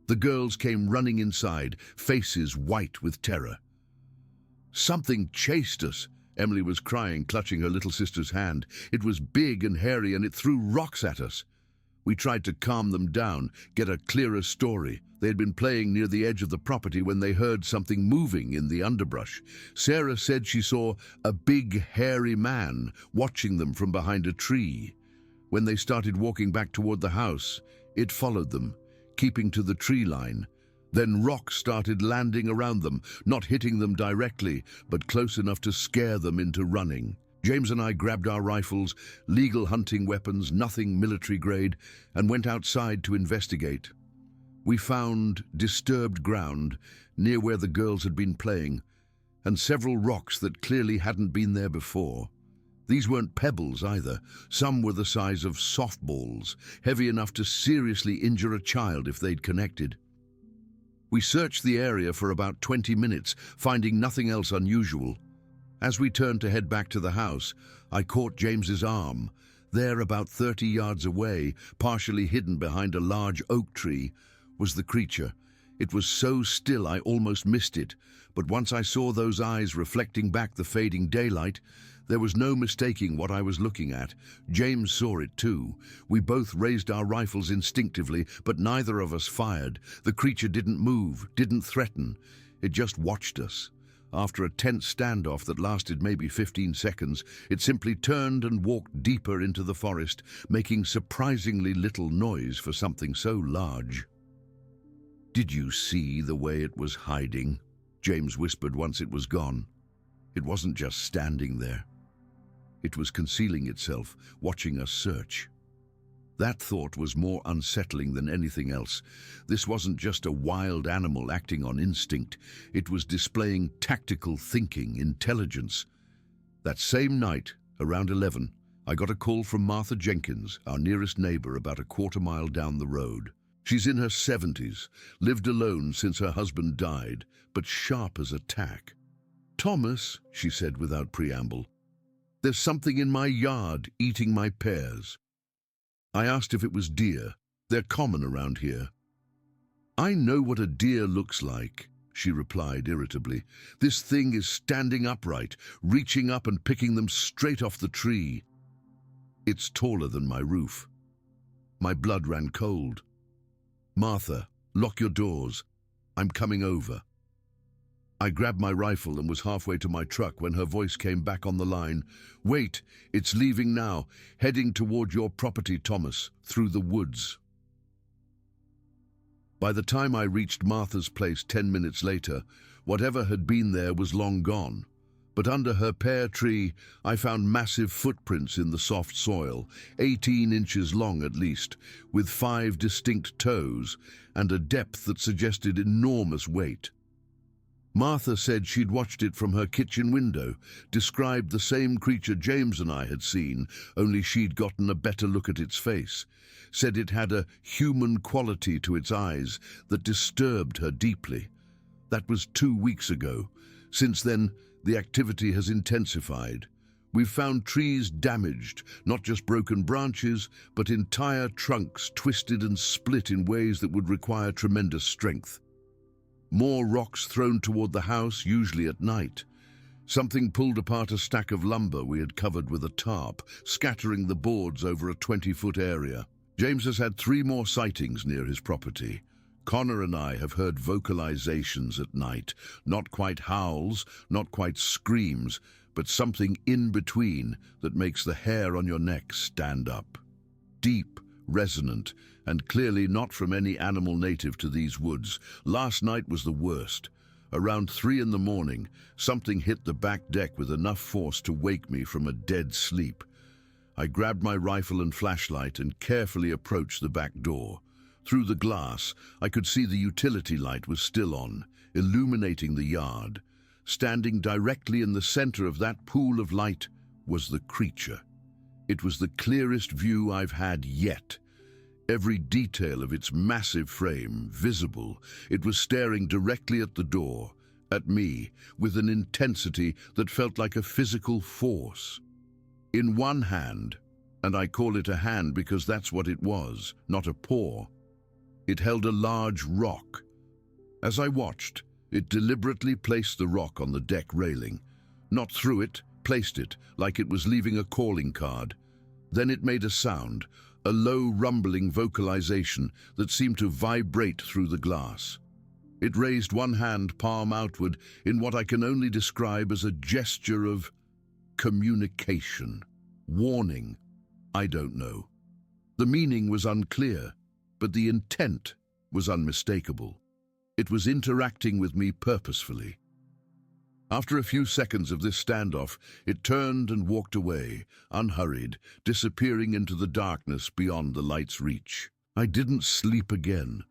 The girls came running inside, faces white with terror. "Something chased us," Emily was crying, clutching her little sister's hand. "It was big and hairy and it threw rocks at us." We tried to calm them down, get a clearer story. They had been playing near the edge of the property when they heard something moving in the underbrush. Sarah said she saw a big, hairy man watching them from behind a tree. When they started walking back toward the house, it followed them, keeping to the tree line. Then rocks started landing around them, not hitting them directly, but close enough to scare them into running. James and I grabbed our rifles, legal hunting weapons, nothing military grade, and went outside to investigate. We found disturbed ground near where the girls had been playing, and several rocks that clearly hadn't been there before. These weren't pebbles either. Some were the size of softballs, heavy enough to seriously injure a child if they'd connected. We searched the area for about 20 minutes, finding nothing else unusual. As we turned to head back to the house, I caught James's arm. There, about 30 yards away, partially hidden behind a large oak tree, was the creature. It was so still I almost missed it, but once I saw those eyes reflecting back the fading daylight, there was no mistaking what I was looking at. James saw it too. We both raised our rifles instinctively, but neither of us fired. The creature didn't move, didn't threaten. It just watched us. After a tense standoff that lasted maybe 15 seconds, it simply turned and walked deeper into the forest, making surprisingly little noise for something so large. "Did you see the way it was hiding?" James whispered once it was gone. "It wasn't just standing there. It was concealing itself, watching us search." That thought was more unsettling than anything else. This wasn't just a wild animal acting on instinct. It was displaying tactical thinking, intelligence. That same night, around 11, I got a call from Martha Jenkins, our nearest neighbor about a quarter-mile down the road. She's in her 70s, lived alone since her husband died, but sharp as a tack. "Thomas," she said without preamble, "there's something in my yard eating my pears." I asked if it was deer. They're common around here. "I know what a deer looks like," she replied irritably. "This thing is standing upright, reaching up and picking them straight off the tree. It's taller than my roof." My blood ran cold. "Martha, lock your doors. I'm coming over." I grabbed my rifle and was halfway to my truck when her voice came back on the line. "Wait, it's leaving now, heading toward your property, Thomas, through the woods." By the time I reached Martha's place 10 minutes later, whatever had been there was long gone. But under her pear tree, I found massive footprints in the soft soil, 18 inches long at least, with 5 distinct toes and a depth that suggested enormous weight. Martha said she'd watched it from her kitchen window, described the same creature James and I had seen, only she'd gotten a better look at its face, said it had a human quality to its eyes that disturbed her deeply. That was 2 weeks ago. Since then, the activity has intensified. We've found trees damaged, not just broken branches, but entire trunks twisted and split in ways that would require tremendous strength. More rocks thrown toward the house, usually at night. Something pulled apart a stack of lumber we had covered with a tarp, scattering the boards over a 20-foot area. James has had 3 more sightings near his property. Connor and I have heard vocalizations at night, not quite howls, not quite screams, but something in between that makes the hair on your neck stand up. Deep, resonant, and clearly not from any animal native to these woods. Last night was the worst. Around 3 in the morning, something hit the back deck with enough force to wake me from a dead sleep. I grabbed my rifle and flashlight and carefully approached the back door. Through the glass, I could see the utility light was still on, illuminating the yard. Standing directly in the center of that pool of light was the creature. It was the clearest view I've had yet. Every detail of its massive frame visible. It was staring directly at the door, at me, with an intensity that felt like a physical force. In one hand, and I call it a hand because that's what it was, not a paw, it held a large rock. As I watched, it deliberately placed the rock on the deck railing. Not threw it, placed it, like it was leaving a calling card. Then it made a sound, a low rumbling vocalization that seemed to vibrate through the glass. It raised one hand palm outward in what I can only describe as a gesture of communication, warning, I don't know. The meaning was unclear, but the intent was unmistakable. It was interacting with me purposefully. After a few seconds of this standoff, it turned and walked away, unhurried, disappearing into the darkness beyond the light's reach. I didn't sleep again.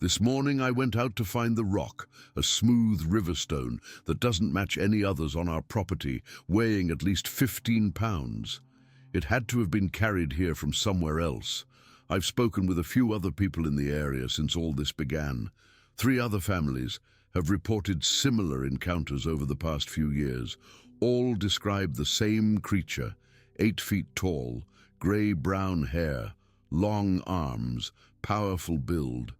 This morning I went out to find the rock, a smooth riverstone that doesn't match any others on our property, weighing at least 15 pounds. It had to have been carried here from somewhere else. I've spoken with a few other people in the area since all this began. 3 other families have reported similar encounters over the past few years. All describe the same creature, 8 feet tall, grey-brown hair, long arms, powerful build.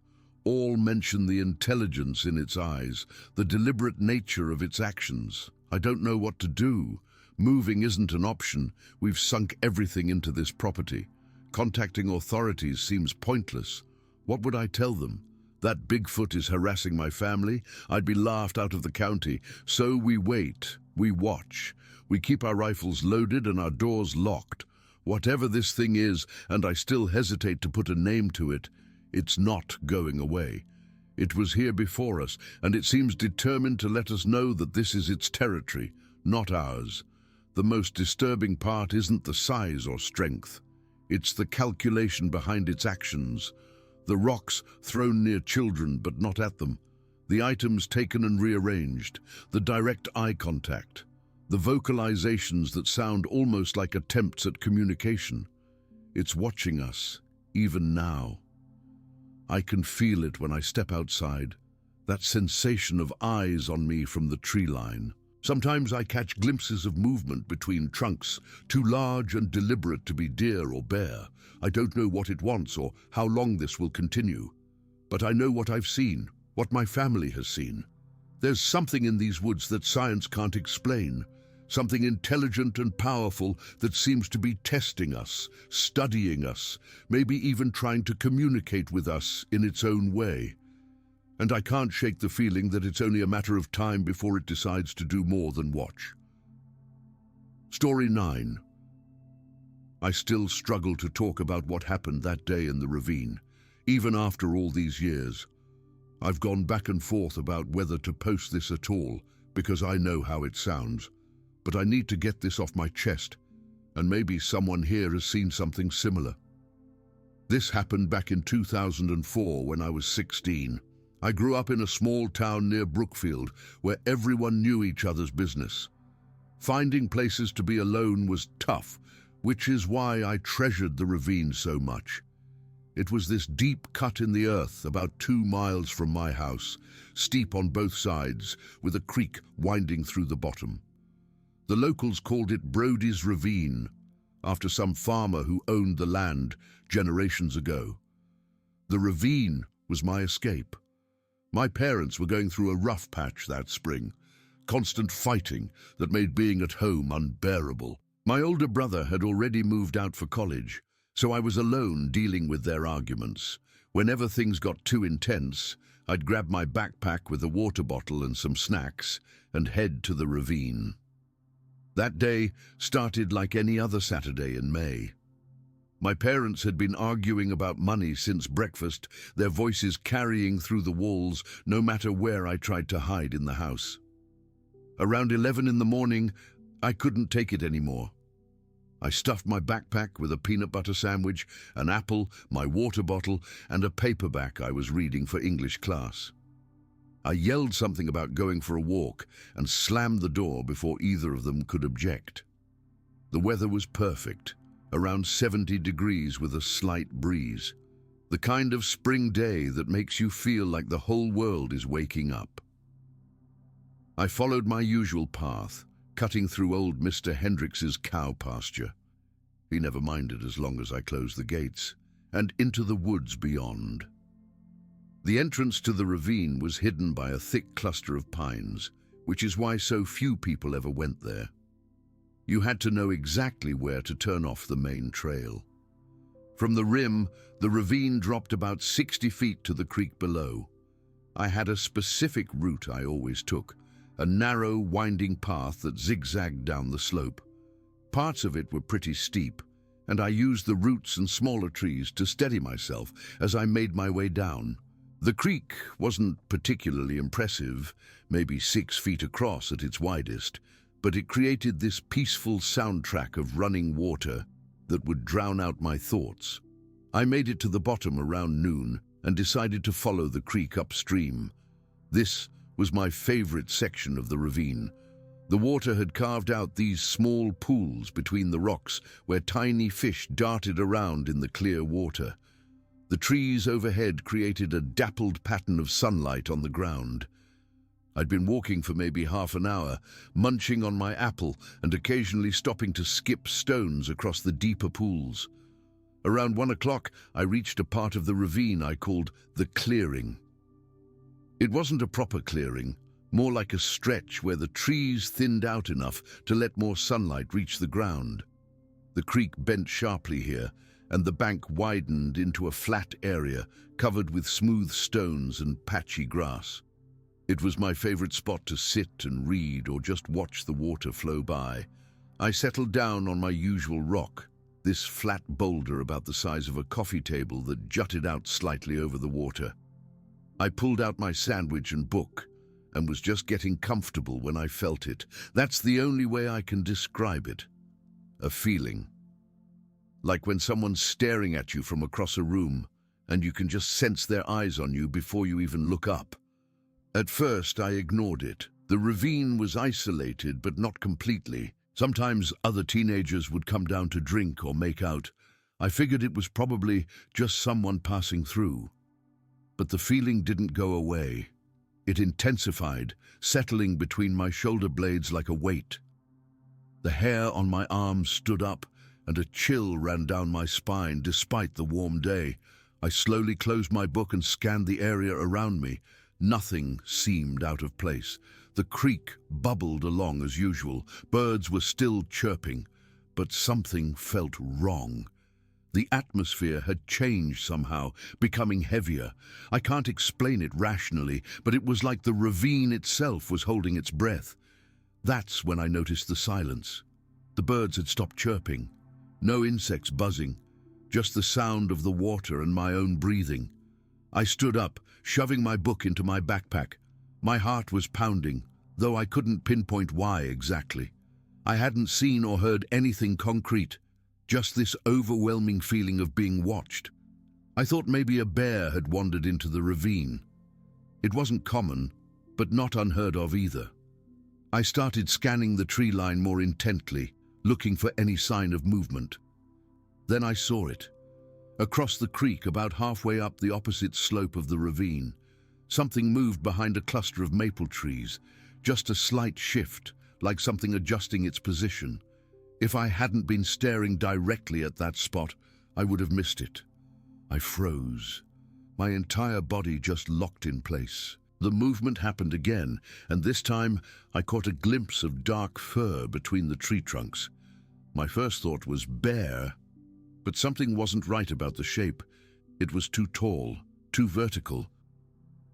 All mention the intelligence in its eyes, the deliberate nature of its actions. I don't know what to do. Moving isn't an option. We've sunk everything into this property. Contacting authorities seems pointless. What would I tell them? That Bigfoot is harassing my family? I'd be laughed out of the county. So we wait, we watch. We keep our rifles loaded and our doors locked. Whatever this thing is, and I still hesitate to put a name to it, it's not going away. It was here before us, and it seems determined to let us know that this is its territory, not ours. The most disturbing part isn't the size or strength. It's the calculation behind its actions. The rocks thrown near children but not at them. The items taken and rearranged. The direct eye contact. The vocalizations that sound almost like attempts at communication. It's watching us, even now. I can feel it when I step outside, that sensation of eyes on me from the tree line. Sometimes I catch glimpses of movement between trunks, too large and deliberate to be deer or bear. I don't know what it wants or how long this will continue. But I know what I've seen, what my family has seen. There's something in these woods that science can't explain. Something intelligent and powerful that seems to be testing us, studying us, maybe even trying to communicate with us in its own way. And I can't shake the feeling that it's only a matter of time before it decides to do more than watch. Story 9. I still struggle to talk about what happened that day in the ravine, even after all these years. I've gone back and forth about whether to post this at all, because I know how it sounds. But I need to get this off my chest, and maybe someone here has seen something similar. This happened back in 2004 when I was 16. I grew up in a small town near Brookfield where everyone knew each other's business. Finding places to be alone was tough, which is why I treasured the ravine so much. It was this deep cut in the earth about 2 miles from my house, steep on both sides, with a creek winding through the bottom. The locals called it Brody's Ravine, after some farmer who owned the land generations ago. The ravine was my escape. My parents were going through a rough patch that spring, constant fighting that made being at home unbearable. My older brother had already moved out for college, so I was alone dealing with their arguments. Whenever things got too intense, I'd grab my backpack with a water bottle and some snacks and head to the ravine. That day started like any other Saturday in May. My parents had been arguing about money since breakfast, their voices carrying through the walls no matter where I tried to hide in the house. Around 11 in the morning, I couldn't take it anymore. I stuffed my backpack with a peanut butter sandwich, an apple, my water bottle, and a paperback I was reading for English class. I yelled something about going for a walk and slammed the door before either of them could object. The weather was perfect, around 70 degrees with a slight breeze. The kind of spring day that makes you feel like the whole world is waking up. I followed my usual path, cutting through old Mr. Hendricks's cow pasture. He never minded as long as I closed the gates, and into the woods beyond. The entrance to the ravine was hidden by a thick cluster of pines, which is why so few people ever went there. You had to know exactly where to turn off the main trail. From the rim, the ravine dropped about 60 feet to the creek below. I had a specific route I always took, a narrow, winding path that zigzagged down the slope. Parts of it were pretty steep, and I used the roots and smaller trees to steady myself as I made my way down. The creek wasn't particularly impressive, maybe 6 feet across at its widest, but it created this peaceful soundtrack of running water that would drown out my thoughts. I made it to the bottom around noon and decided to follow the creek upstream. This was my favorite section of the ravine. The water had carved out these small pools between the rocks where tiny fish darted around in the clear water. The trees overhead created a dappled pattern of sunlight on the ground. I'd been walking for maybe half an hour, munching on my apple and occasionally stopping to skip stones across the deeper pools. Around 1 o'clock, I reached a part of the ravine I called the clearing. It wasn't a proper clearing, more like a stretch where the trees thinned out enough to let more sunlight reach the ground. The creek bent sharply here, and the bank widened into a flat area covered with smooth stones and patchy grass. It was my favorite spot to sit and read or just watch the water flow by. I settled down on my usual rock, this flat boulder about the size of a coffee table that jutted out slightly over the water. I pulled out my sandwich and book and was just getting comfortable when I felt it. That's the only way I can describe it. A feeling. Like when someone's staring at you from across a room and you can just sense their eyes on you before you even look up. At first, I ignored it. The ravine was isolated, but not completely. Sometimes other teenagers would come down to drink or make out. I figured it was probably just someone passing through. But the feeling didn't go away. It intensified, settling between my shoulder blades like a weight. The hair on my arms stood up, and a chill ran down my spine despite the warm day. I slowly closed my book and scanned the area around me. Nothing seemed out of place. The creek bubbled along as usual. Birds were still chirping, but something felt wrong. The atmosphere had changed somehow, becoming heavier. I can't explain it rationally, but it was like the ravine itself was holding its breath. That's when I noticed the silence. The birds had stopped chirping. No insects buzzing, just the sound of the water and my own breathing. I stood up, shoving my book into my backpack. My heart was pounding, though I couldn't pinpoint why exactly. I hadn't seen or heard anything concrete, just this overwhelming feeling of being watched. I thought maybe a bear had wandered into the ravine. It wasn't common, but not unheard of either. I started scanning the tree line more intently, looking for any sign of movement. Then I saw it. Across the creek, about halfway up the opposite slope of the ravine, something moved behind a cluster of maple trees, just a slight shift, like something adjusting its position. If I hadn't been staring directly at that spot, I would have missed it. I froze. My entire body just locked in place. The movement happened again, and this time I caught a glimpse of dark fur between the tree trunks. My first thought was bear, but something wasn't right about the shape. It was too tall, too vertical.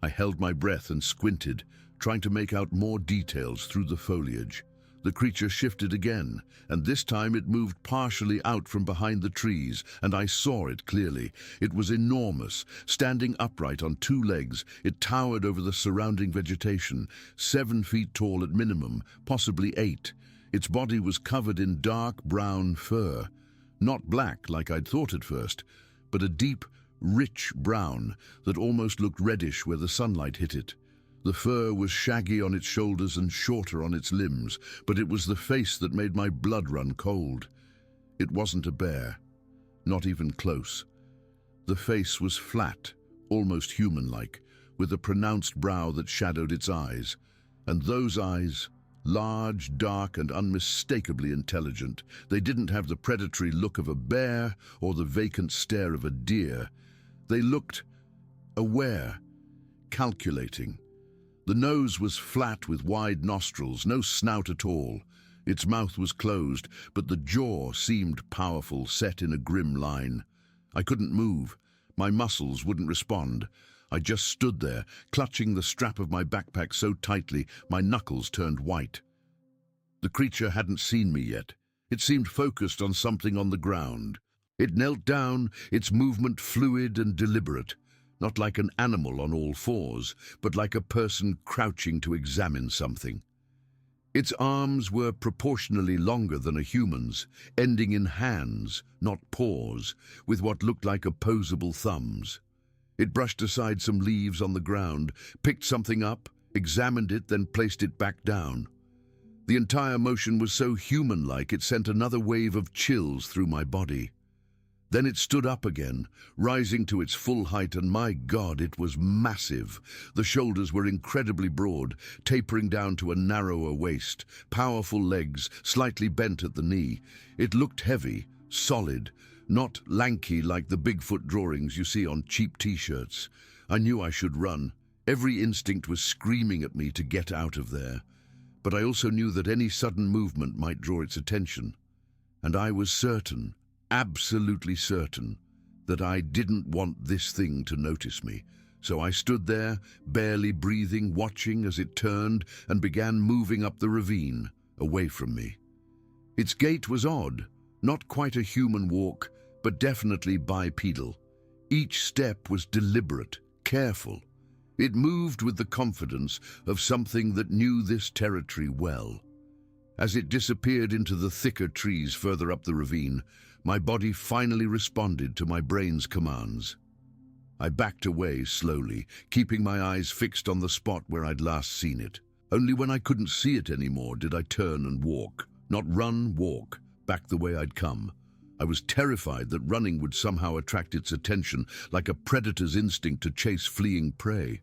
I held my breath and squinted, trying to make out more details through the foliage. The creature shifted again, and this time it moved partially out from behind the trees, and I saw it clearly. It was enormous. Standing upright on two legs, it towered over the surrounding vegetation, 7 feet tall at minimum, possibly 8. Its body was covered in dark brown fur. Not black like I'd thought at first, but a deep, rich brown that almost looked reddish where the sunlight hit it. The fur was shaggy on its shoulders and shorter on its limbs, but it was the face that made my blood run cold. It wasn't a bear, not even close. The face was flat, almost human-like, with a pronounced brow that shadowed its eyes. And those eyes, large, dark, and unmistakably intelligent. They didn't have the predatory look of a bear or the vacant stare of a deer. They looked aware, calculating. The nose was flat with wide nostrils, no snout at all. Its mouth was closed, but the jaw seemed powerful, set in a grim line. I couldn't move. My muscles wouldn't respond. I just stood there, clutching the strap of my backpack so tightly, my knuckles turned white. The creature hadn't seen me yet. It seemed focused on something on the ground. It knelt down, its movement fluid and deliberate. Not like an animal on all fours, but like a person crouching to examine something. Its arms were proportionally longer than a human's, ending in hands, not paws, with what looked like opposable thumbs. It brushed aside some leaves on the ground, picked something up, examined it, then placed it back down. The entire motion was so human-like it sent another wave of chills through my body. Then it stood up again, rising to its full height, and my God, it was massive. The shoulders were incredibly broad, tapering down to a narrower waist, powerful legs, slightly bent at the knee. It looked heavy, solid, not lanky like the Bigfoot drawings you see on cheap t-shirts. I knew I should run. Every instinct was screaming at me to get out of there. But I also knew that any sudden movement might draw its attention. And I was certain, absolutely certain, that I didn't want this thing to notice me. So I stood there, barely breathing, watching as it turned and began moving up the ravine, away from me. Its gait was odd, not quite a human walk, but definitely bipedal. Each step was deliberate, careful. It moved with the confidence of something that knew this territory well. As it disappeared into the thicker trees further up the ravine, my body finally responded to my brain's commands. I backed away slowly, keeping my eyes fixed on the spot where I'd last seen it. Only when I couldn't see it anymore did I turn and walk. Not run, walk, back the way I'd come. I was terrified that running would somehow attract its attention, like a predator's instinct to chase fleeing prey.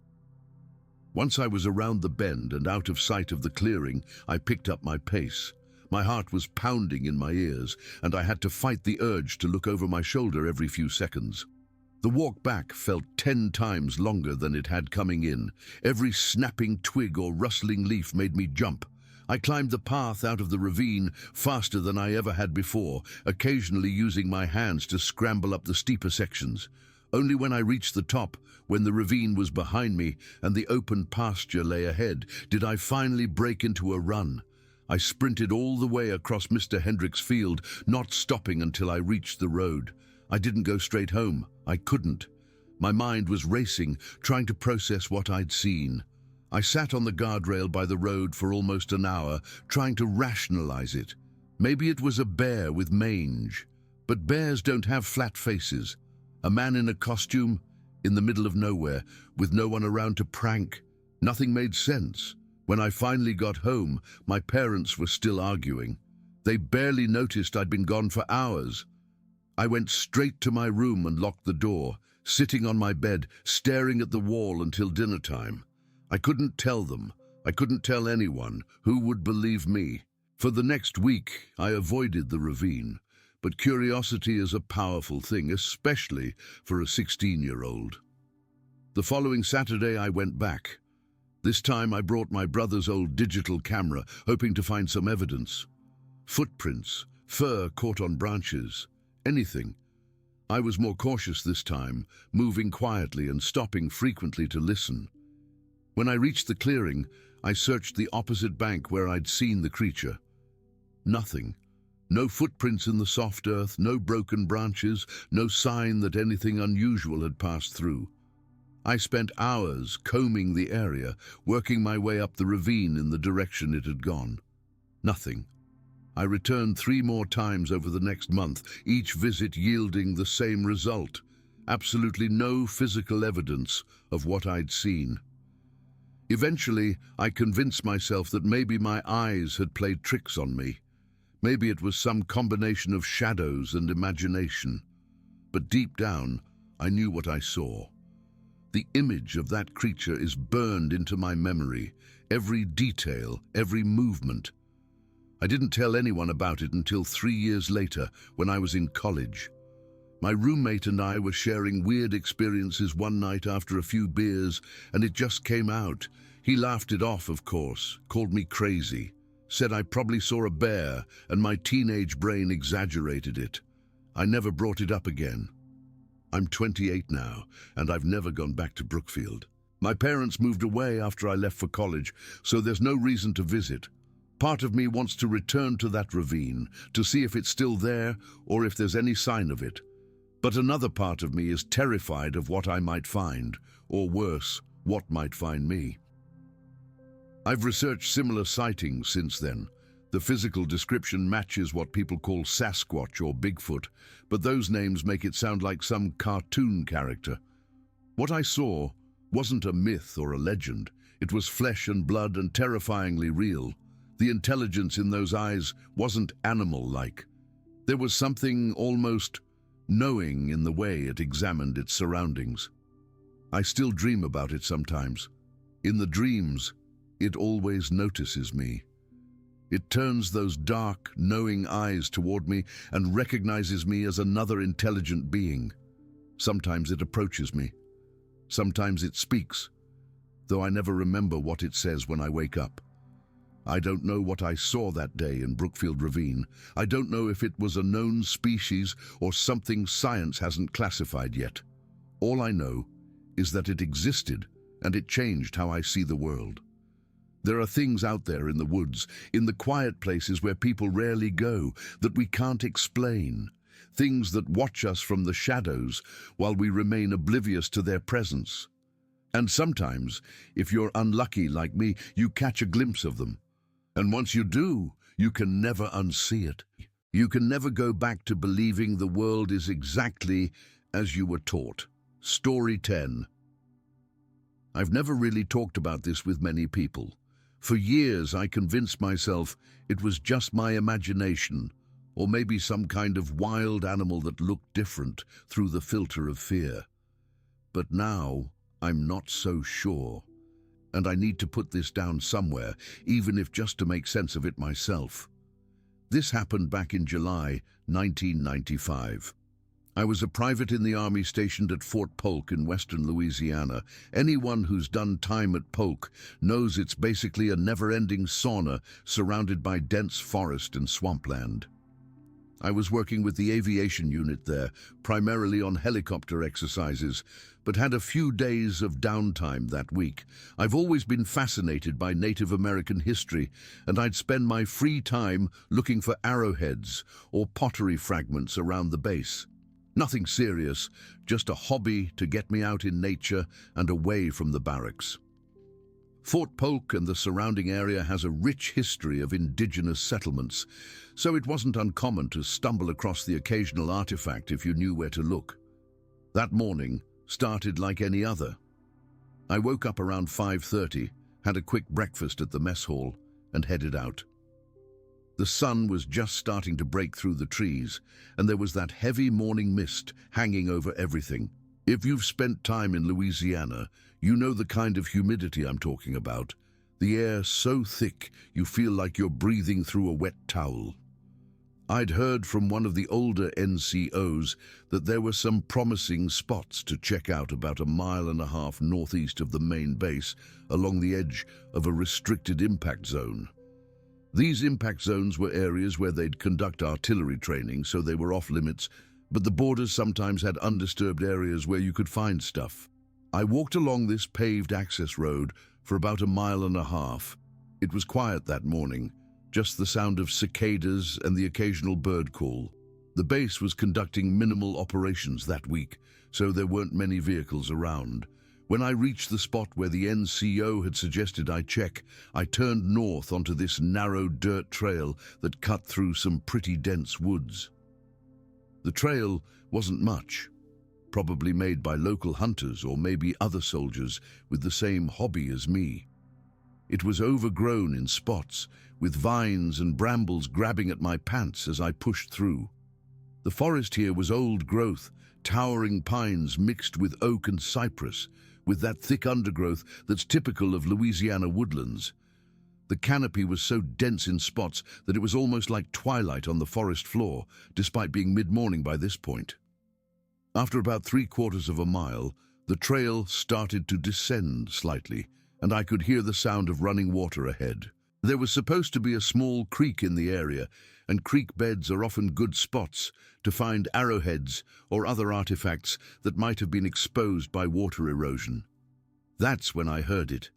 Once I was around the bend and out of sight of the clearing, I picked up my pace. My heart was pounding in my ears, and I had to fight the urge to look over my shoulder every few seconds. The walk back felt 10 times longer than it had coming in. Every snapping twig or rustling leaf made me jump. I climbed the path out of the ravine faster than I ever had before, occasionally using my hands to scramble up the steeper sections. Only when I reached the top, when the ravine was behind me and the open pasture lay ahead, did I finally break into a run. I sprinted all the way across Mr. Hendrick's field, not stopping until I reached the road. I didn't go straight home. I couldn't. My mind was racing, trying to process what I'd seen. I sat on the guardrail by the road for almost an hour, trying to rationalize it. Maybe it was a bear with mange. But bears don't have flat faces. A man in a costume, in the middle of nowhere, with no one around to prank. Nothing made sense. When I finally got home, my parents were still arguing. They barely noticed I'd been gone for hours. I went straight to my room and locked the door, sitting on my bed, staring at the wall until dinner time. I couldn't tell them. I couldn't tell anyone. Who would believe me? For the next week, I avoided the ravine. But curiosity is a powerful thing, especially for a 16-year-old. The following Saturday, I went back. This time, I brought my brother's old digital camera, hoping to find some evidence. Footprints, fur caught on branches, anything. I was more cautious this time, moving quietly and stopping frequently to listen. When I reached the clearing, I searched the opposite bank where I'd seen the creature. Nothing. No footprints in the soft earth, no broken branches, no sign that anything unusual had passed through. I spent hours combing the area, working my way up the ravine in the direction it had gone. Nothing. I returned 3 more times over the next month, each visit yielding the same result. Absolutely no physical evidence of what I'd seen. Eventually, I convinced myself that maybe my eyes had played tricks on me. Maybe it was some combination of shadows and imagination. But deep down, I knew what I saw. The image of that creature is burned into my memory, every detail, every movement. I didn't tell anyone about it until 3 years later, when I was in college. My roommate and I were sharing weird experiences one night after a few beers, and it just came out. He laughed it off, of course, called me crazy, said I probably saw a bear, and my teenage brain exaggerated it. I never brought it up again. I'm 28 now, and I've never gone back to Brookfield. My parents moved away after I left for college, so there's no reason to visit. Part of me wants to return to that ravine, to see if it's still there or if there's any sign of it. But another part of me is terrified of what I might find, or worse, what might find me. I've researched similar sightings since then. The physical description matches what people call Sasquatch or Bigfoot, but those names make it sound like some cartoon character. What I saw wasn't a myth or a legend. It was flesh and blood and terrifyingly real. The intelligence in those eyes wasn't animal-like. There was something almost knowing in the way it examined its surroundings. I still dream about it sometimes. In the dreams, it always notices me. It turns those dark, knowing eyes toward me and recognizes me as another intelligent being. Sometimes it approaches me. Sometimes it speaks, though I never remember what it says when I wake up. I don't know what I saw that day in Brookfield ravine. I don't know if it was a known species or something science hasn't classified yet. All I know is that it existed and it changed how I see the world. There are things out there in the woods, in the quiet places where people rarely go, that we can't explain. Things that watch us from the shadows while we remain oblivious to their presence. And sometimes, if you're unlucky like me, you catch a glimpse of them. And once you do, you can never unsee it. You can never go back to believing the world is exactly as you were taught. Story 10. I've never really talked about this with many people. For years, I convinced myself it was just my imagination, or maybe some kind of wild animal that looked different through the filter of fear. But now, I'm not so sure. And I need to put this down somewhere, even if just to make sense of it myself. This happened back in July 1995. I was a private in the Army stationed at Fort Polk in western Louisiana. Anyone who's done time at Polk knows it's basically a never-ending sauna surrounded by dense forest and swampland. I was working with the aviation unit there, primarily on helicopter exercises, but had a few days of downtime that week. I've always been fascinated by Native American history, and I'd spend my free time looking for arrowheads or pottery fragments around the base. Nothing serious, just a hobby to get me out in nature and away from the barracks. Fort Polk and the surrounding area has a rich history of indigenous settlements, so it wasn't uncommon to stumble across the occasional artifact if you knew where to look. That morning started like any other. I woke up around 5:30, had a quick breakfast at the mess hall, and headed out. The sun was just starting to break through the trees, and there was that heavy morning mist hanging over everything. If you've spent time in Louisiana, you know the kind of humidity I'm talking about. The air so thick you feel like you're breathing through a wet towel. I'd heard from one of the older NCOs that there were some promising spots to check out about 1.5 miles northeast of the main base, along the edge of a restricted impact zone. These impact zones were areas where they'd conduct artillery training, so they were off limits, but the borders sometimes had undisturbed areas where you could find stuff. I walked along this paved access road for about 1.5 miles. It was quiet that morning, just the sound of cicadas and the occasional bird call. The base was conducting minimal operations that week, so there weren't many vehicles around. When I reached the spot where the NCO had suggested I check, I turned north onto this narrow dirt trail that cut through some pretty dense woods. The trail wasn't much, probably made by local hunters or maybe other soldiers with the same hobby as me. It was overgrown in spots, with vines and brambles grabbing at my pants as I pushed through. The forest here was old growth, towering pines mixed with oak and cypress, with that thick undergrowth that's typical of Louisiana woodlands. The canopy was so dense in spots that it was almost like twilight on the forest floor, despite being mid-morning by this point. After about 3/4 mile, the trail started to descend slightly, and I could hear the sound of running water ahead. There was supposed to be a small creek in the area, and creek beds are often good spots to find arrowheads or other artifacts that might have been exposed by water erosion. That's when I heard it.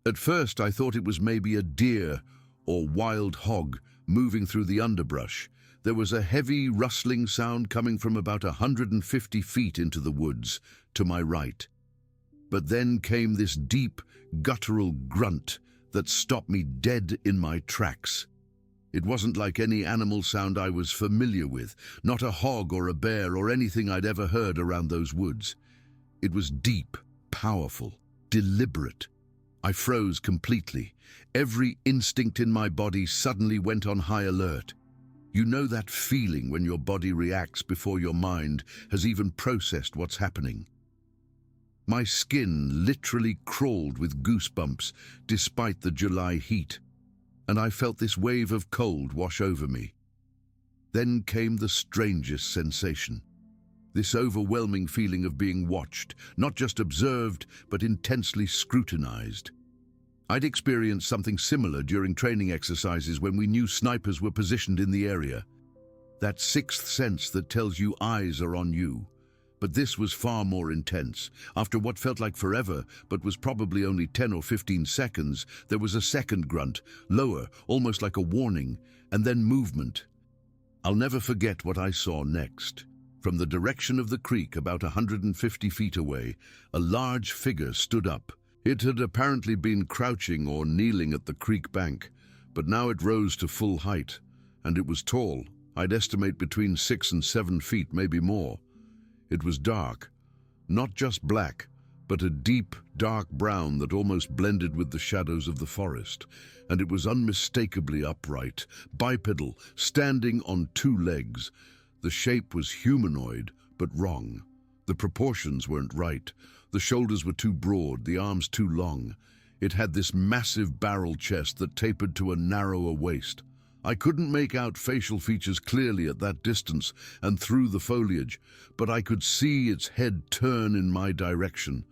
At first I thought it was maybe a deer or wild hog moving through the underbrush. There was a heavy rustling sound coming from about 150 feet into the woods to my right. But then came this deep, guttural grunt that stopped me dead in my tracks. It wasn't like any animal sound I was familiar with, not a hog or a bear or anything I'd ever heard around those woods. It was deep, powerful, deliberate. I froze completely. Every instinct in my body suddenly went on high alert. You know that feeling when your body reacts before your mind has even processed what's happening. My skin literally crawled with goosebumps despite the July heat, and I felt this wave of cold wash over me. Then came the strangest sensation. This overwhelming feeling of being watched, not just observed, but intensely scrutinized. I'd experienced something similar during training exercises when we knew snipers were positioned in the area. That sixth sense that tells you eyes are on you. But this was far more intense. After what felt like forever, but was probably only 10 or 15 seconds, there was a second grunt, lower, almost like a warning, and then movement. I'll never forget what I saw next. From the direction of the creek, about 150 feet away, a large figure stood up. It had apparently been crouching or kneeling at the creek bank, but now it rose to full height, and it was tall. I'd estimate between 6 and 7 feet, maybe more. It was dark, not just black, but a deep, dark brown that almost blended with the shadows of the forest, and it was unmistakably upright, bipedal, standing on 2 legs. The shape was humanoid, but wrong. The proportions weren't right. The shoulders were too broad, the arms too long. It had this massive barrel chest that tapered to a narrower waist. I couldn't make out facial features clearly at that distance and through the foliage, but I could see its head turn in my direction.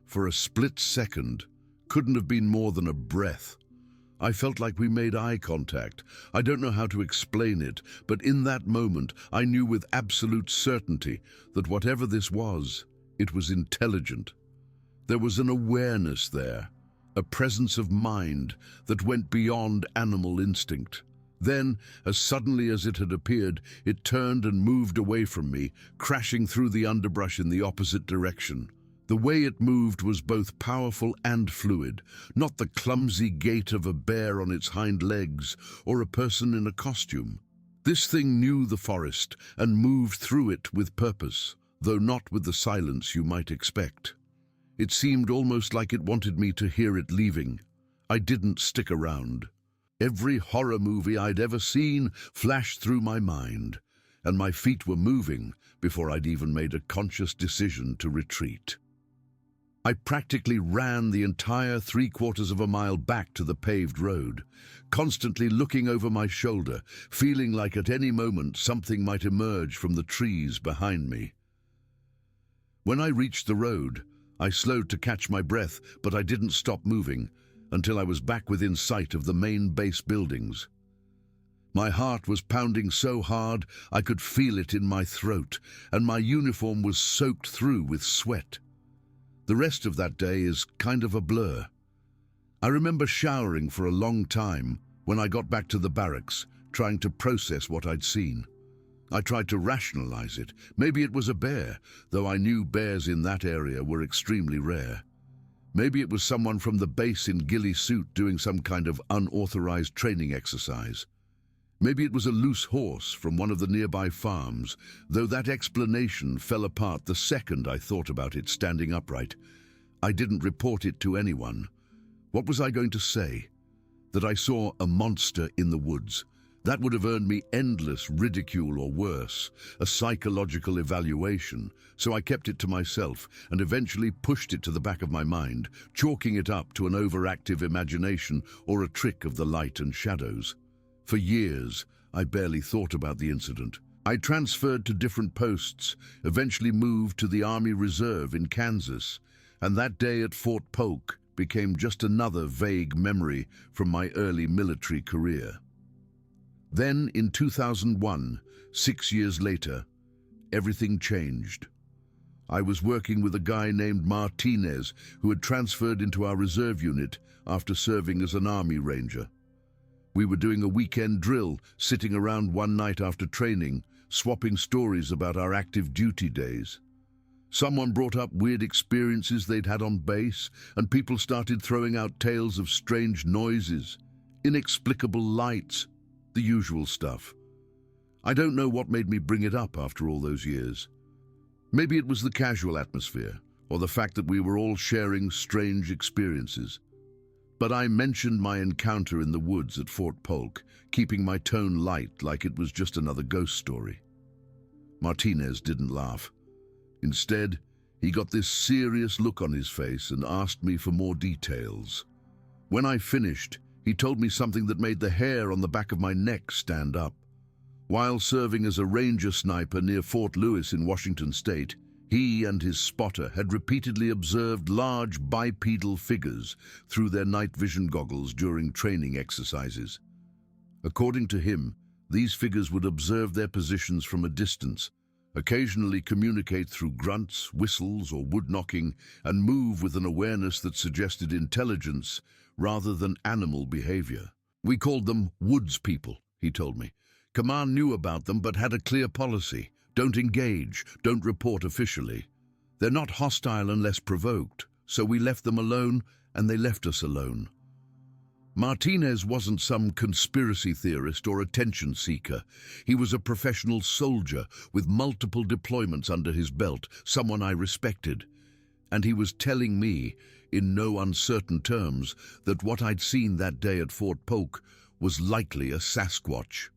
For a split second, couldn't have been more than a breath. I felt like we made eye contact. I don't know how to explain it, but in that moment I knew with absolute certainty that whatever this was, it was intelligent. There was an awareness there, a presence of mind that went beyond animal instinct. Then, as suddenly as it had appeared, it turned and moved away from me, crashing through the underbrush in the opposite direction. The way it moved was both powerful and fluid, not the clumsy gait of a bear on its hind legs or a person in a costume. This thing knew the forest and moved through it with purpose, though not with the silence you might expect. It seemed almost like it wanted me to hear it leaving. I didn't stick around. Every horror movie I'd ever seen flashed through my mind, and my feet were moving before I'd even made a conscious decision to retreat. I practically ran the entire 3/4 of a mile back to the paved road, constantly looking over my shoulder, feeling like at any moment something might emerge from the trees behind me. When I reached the road, I slowed to catch my breath, but I didn't stop moving until I was back within sight of the main base buildings. My heart was pounding so hard I could feel it in my throat, and my uniform was soaked through with sweat. The rest of that day is kind of a blur. I remember showering for a long time when I got back to the barracks, trying to process what I'd seen. I tried to rationalize it. Maybe it was a bear, though I knew bears in that area were extremely rare. Maybe it was someone from the base in ghillie suit doing some kind of unauthorized training exercise. Maybe it was a loose horse from one of the nearby farms, though that explanation fell apart the second I thought about it standing upright. I didn't report it to anyone. What was I going to say? That I saw a monster in the woods? That would have earned me endless ridicule or worse, a psychological evaluation, so I kept it to myself and eventually pushed it to the back of my mind, chalking it up to an overactive imagination or a trick of the light and shadows. For years, I barely thought about the incident. I transferred to different posts, eventually moved to the Army Reserve in Kansas, and that day at Fort Polk became just another vague memory from my early military career. Then, in 2001, 6 years later, everything changed. I was working with a guy named Martinez who had transferred into our reserve unit after serving as an Army Ranger. We were doing a weekend drill, sitting around one night after training, swapping stories about our active duty days. Someone brought up weird experiences they'd had on base, and people started throwing out tales of strange noises, inexplicable lights, the usual stuff. I don't know what made me bring it up after all those years. Maybe it was the casual atmosphere, or the fact that we were all sharing strange experiences. But I mentioned my encounter in the woods at Fort Polk, keeping my tone light like it was just another ghost story. Martinez didn't laugh. Instead, he got this serious look on his face and asked me for more details. When I finished, he told me something that made the hair on the back of my neck stand up. While serving as a ranger sniper near Fort Lewis in Washington state, he and his spotter had repeatedly observed large bipedal figures through their night vision goggles during training exercises. According to him, these figures would observe their positions from a distance, occasionally communicate through grunts, whistles, or wood knocking, and move with an awareness that suggested intelligence rather than animal behavior. We called them woods people, he told me. Command knew about them but had a clear policy. Don't engage, don't report officially. They're not hostile unless provoked, so we left them alone and they left us alone. Martinez wasn't some conspiracy theorist or attention seeker. He was a professional soldier with multiple deployments under his belt, someone I respected. And he was telling me, in no uncertain terms, that what I'd seen that day at Fort Polk was likely a Sasquatch.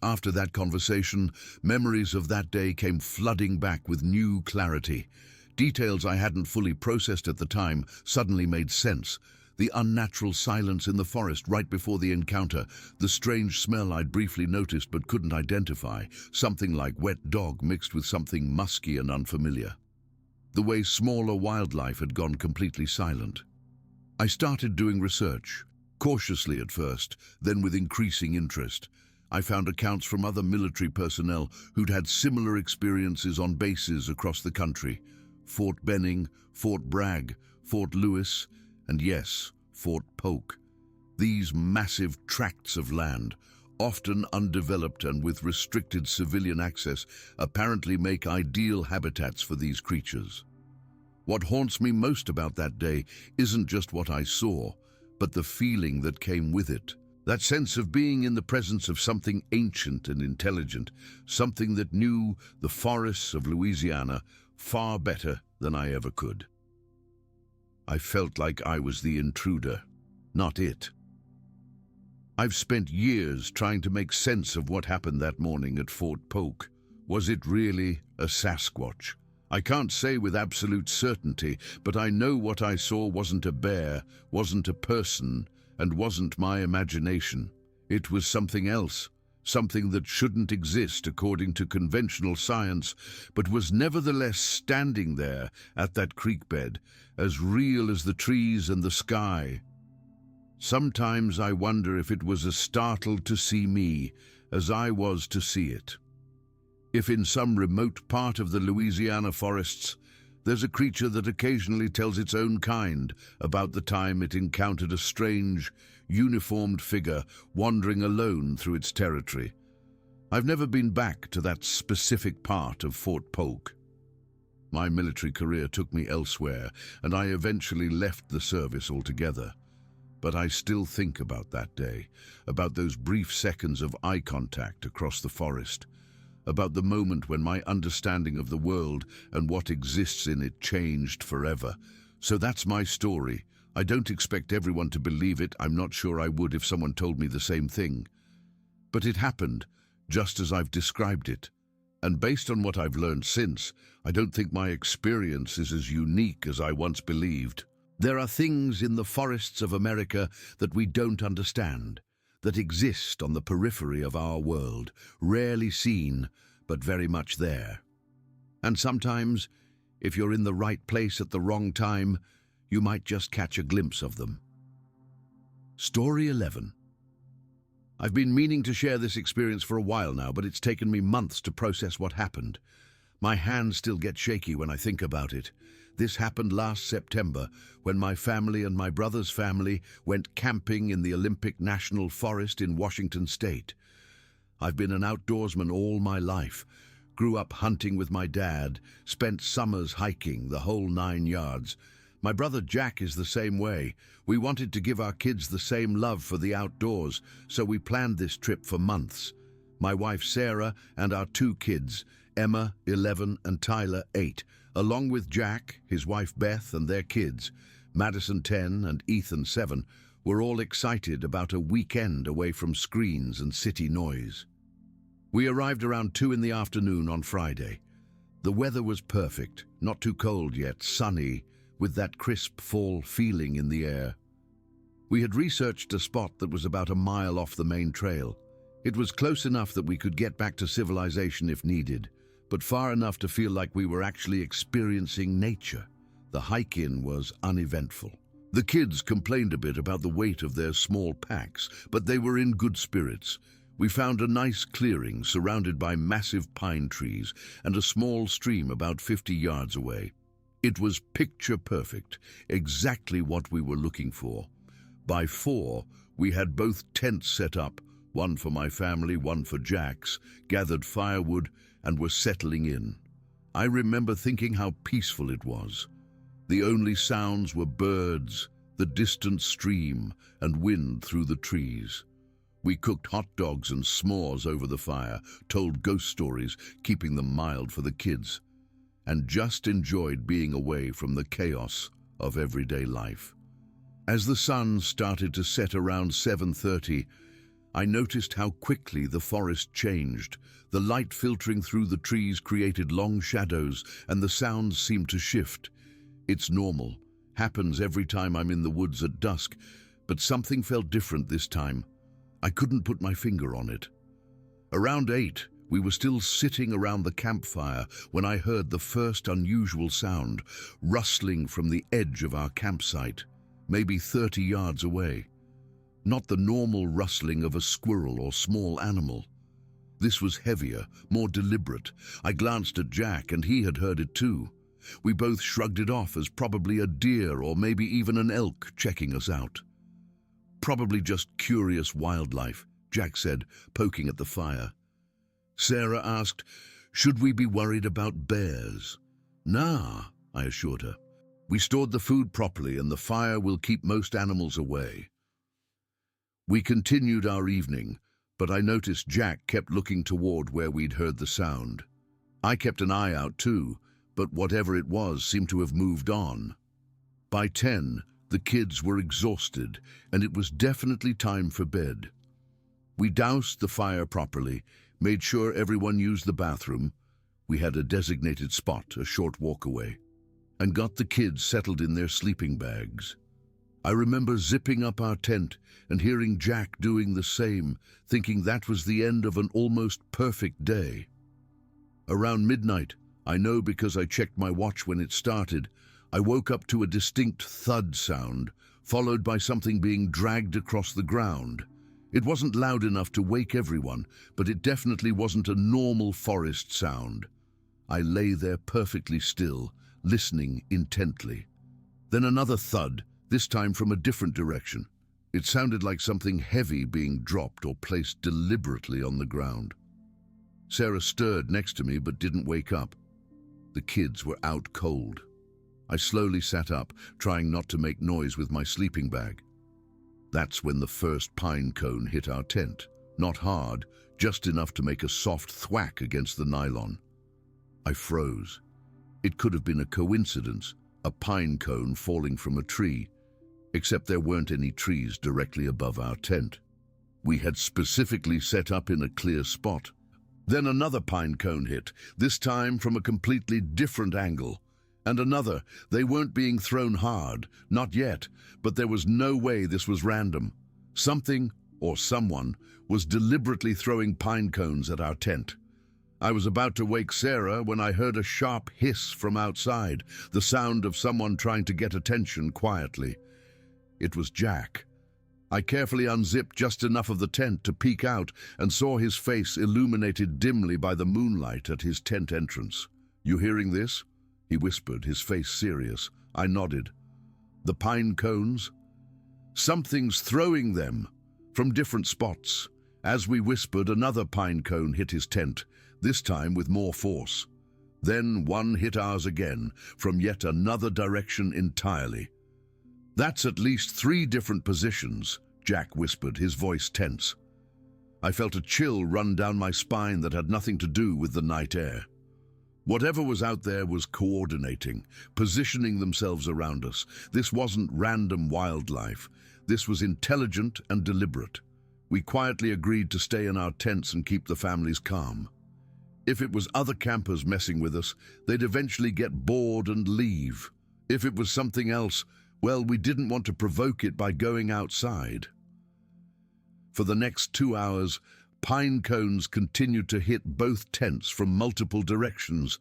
After that conversation, memories of that day came flooding back with new clarity. Details I hadn't fully processed at the time suddenly made sense. The unnatural silence in the forest right before the encounter, the strange smell I'd briefly noticed but couldn't identify, something like wet dog mixed with something musky and unfamiliar. The way smaller wildlife had gone completely silent. I started doing research, cautiously at first, then with increasing interest. I found accounts from other military personnel who'd had similar experiences on bases across the country. Fort Benning, Fort Bragg, Fort Lewis, and yes, Fort Polk. These massive tracts of land, often undeveloped and with restricted civilian access, apparently make ideal habitats for these creatures. What haunts me most about that day isn't just what I saw, but the feeling that came with it. That sense of being in the presence of something ancient and intelligent, something that knew the forests of Louisiana far better than I ever could. I felt like I was the intruder, not it. I've spent years trying to make sense of what happened that morning at Fort Polk. Was it really a Sasquatch? I can't say with absolute certainty, but I know what I saw wasn't a bear, wasn't a person, and wasn't my imagination. It was something else, something that shouldn't exist according to conventional science, but was nevertheless standing there at that creek bed, as real as the trees and the sky. Sometimes I wonder if it was as startled to see me as I was to see it. If in some remote part of the Louisiana forests, there's a creature that occasionally tells its own kind about the time it encountered a strange, uniformed figure wandering alone through its territory. I've never been back to that specific part of Fort Polk. My military career took me elsewhere, and I eventually left the service altogether. But I still think about that day, about those brief seconds of eye contact across the forest, about the moment when my understanding of the world and what exists in it changed forever. So that's my story. I don't expect everyone to believe it. I'm not sure I would if someone told me the same thing. But it happened, just as I've described it. And based on what I've learned since, I don't think my experience is as unique as I once believed. There are things in the forests of America that we don't understand, that exist on the periphery of our world, rarely seen, but very much there. And sometimes, if you're in the right place at the wrong time, you might just catch a glimpse of them. Story 11. I've been meaning to share this experience for a while now, but it's taken me months to process what happened. My hands still get shaky when I think about it. This happened last September, when my family and my brother's family went camping in the Olympic National Forest in Washington state. I've been an outdoorsman all my life, grew up hunting with my dad, spent summers hiking, the whole 9 yards. My brother Jack is the same way. We wanted to give our kids the same love for the outdoors, so we planned this trip for months. My wife Sarah and our 2 kids, Emma, 11, and Tyler, 8, along with Jack, his wife Beth, and their kids, Madison 10 and Ethan 7 were all excited about a weekend away from screens and city noise. We arrived around 2 in the afternoon on Friday. The weather was perfect, not too cold yet, sunny, with that crisp fall feeling in the air. We had researched a spot that was about a mile off the main trail. It was close enough that we could get back to civilization if needed, but far enough to feel like we were actually experiencing nature. The hike-in was uneventful. The kids complained a bit about the weight of their small packs, but they were in good spirits. We found a nice clearing surrounded by massive pine trees and a small stream about 50 yards away. It was picture perfect, exactly what we were looking for. By 4, we had both tents set up, one for my family, one for Jack's, gathered firewood, and were settling in. I remember thinking how peaceful it was. The only sounds were birds, the distant stream, and wind through the trees. We cooked hot dogs and s'mores over the fire, told ghost stories, keeping them mild for the kids, and just enjoyed being away from the chaos of everyday life. As the sun started to set around 7:30, I noticed how quickly the forest changed. The light filtering through the trees created long shadows, and the sounds seemed to shift. It's normal, happens every time I'm in the woods at dusk, but something felt different this time. I couldn't put my finger on it. Around 8, we were still sitting around the campfire when I heard the first unusual sound, rustling from the edge of our campsite, maybe 30 yards away. Not the normal rustling of a squirrel or small animal. This was heavier, more deliberate. I glanced at Jack, and he had heard it too. We both shrugged it off as probably a deer or maybe even an elk checking us out. "Probably just curious wildlife," Jack said, poking at the fire. Sarah asked, "Should we be worried about bears?" "Nah," I assured her. "We stored the food properly and the fire will keep most animals away." We continued our evening, but I noticed Jack kept looking toward where we'd heard the sound. I kept an eye out too, but whatever it was seemed to have moved on. By 10, the kids were exhausted, and it was definitely time for bed. We doused the fire properly, made sure everyone used the bathroom — we had a designated spot a short walk away — and got the kids settled in their sleeping bags. I remember zipping up our tent and hearing Jack doing the same, thinking that was the end of an almost perfect day. Around midnight, I know because I checked my watch when it started, I woke up to a distinct thud sound, followed by something being dragged across the ground. It wasn't loud enough to wake everyone, but it definitely wasn't a normal forest sound. I lay there perfectly still, listening intently. Then another thud, this time from a different direction. It sounded like something heavy being dropped or placed deliberately on the ground. Sarah stirred next to me but didn't wake up. The kids were out cold. I slowly sat up, trying not to make noise with my sleeping bag. That's when the first pine cone hit our tent. Not hard, just enough to make a soft thwack against the nylon. I froze. It could have been a coincidence, a pine cone falling from a tree, except there weren't any trees directly above our tent. We had specifically set up in a clear spot. Then another pine cone hit, this time from a completely different angle. And another. They weren't being thrown hard, not yet, but there was no way this was random. Something, or someone, was deliberately throwing pine cones at our tent. I was about to wake Sarah when I heard a sharp hiss from outside, the sound of someone trying to get attention quietly. It was Jack. I carefully unzipped just enough of the tent to peek out and saw his face illuminated dimly by the moonlight at his tent entrance. "You hearing this?" he whispered, his face serious. I nodded. "The pine cones?" "Something's throwing them from different spots." As we whispered, another pine cone hit his tent, this time with more force. Then one hit ours again, from yet another direction entirely. "That's at least 3 different positions," Jack whispered, his voice tense. I felt a chill run down my spine that had nothing to do with the night air. Whatever was out there was coordinating, positioning themselves around us. This wasn't random wildlife. This was intelligent and deliberate. We quietly agreed to stay in our tents and keep the families calm. If it was other campers messing with us, they'd eventually get bored and leave. If it was something else, well, we didn't want to provoke it by going outside. For the next 2 hours, pine cones continued to hit both tents from multiple directions.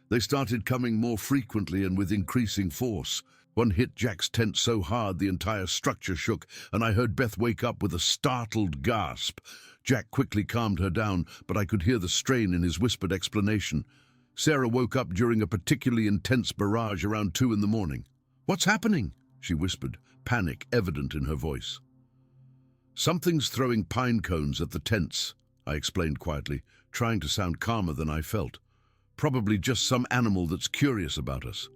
They started coming more frequently and with increasing force. One hit Jack's tent so hard the entire structure shook, and I heard Beth wake up with a startled gasp. Jack quickly calmed her down, but I could hear the strain in his whispered explanation. Sarah woke up during a particularly intense barrage around 2 in the morning. "What's happening?" she whispered, panic evident in her voice. "Something's throwing pine cones at the tents," I explained quietly, trying to sound calmer than I felt. "Probably just some animal that's curious about us."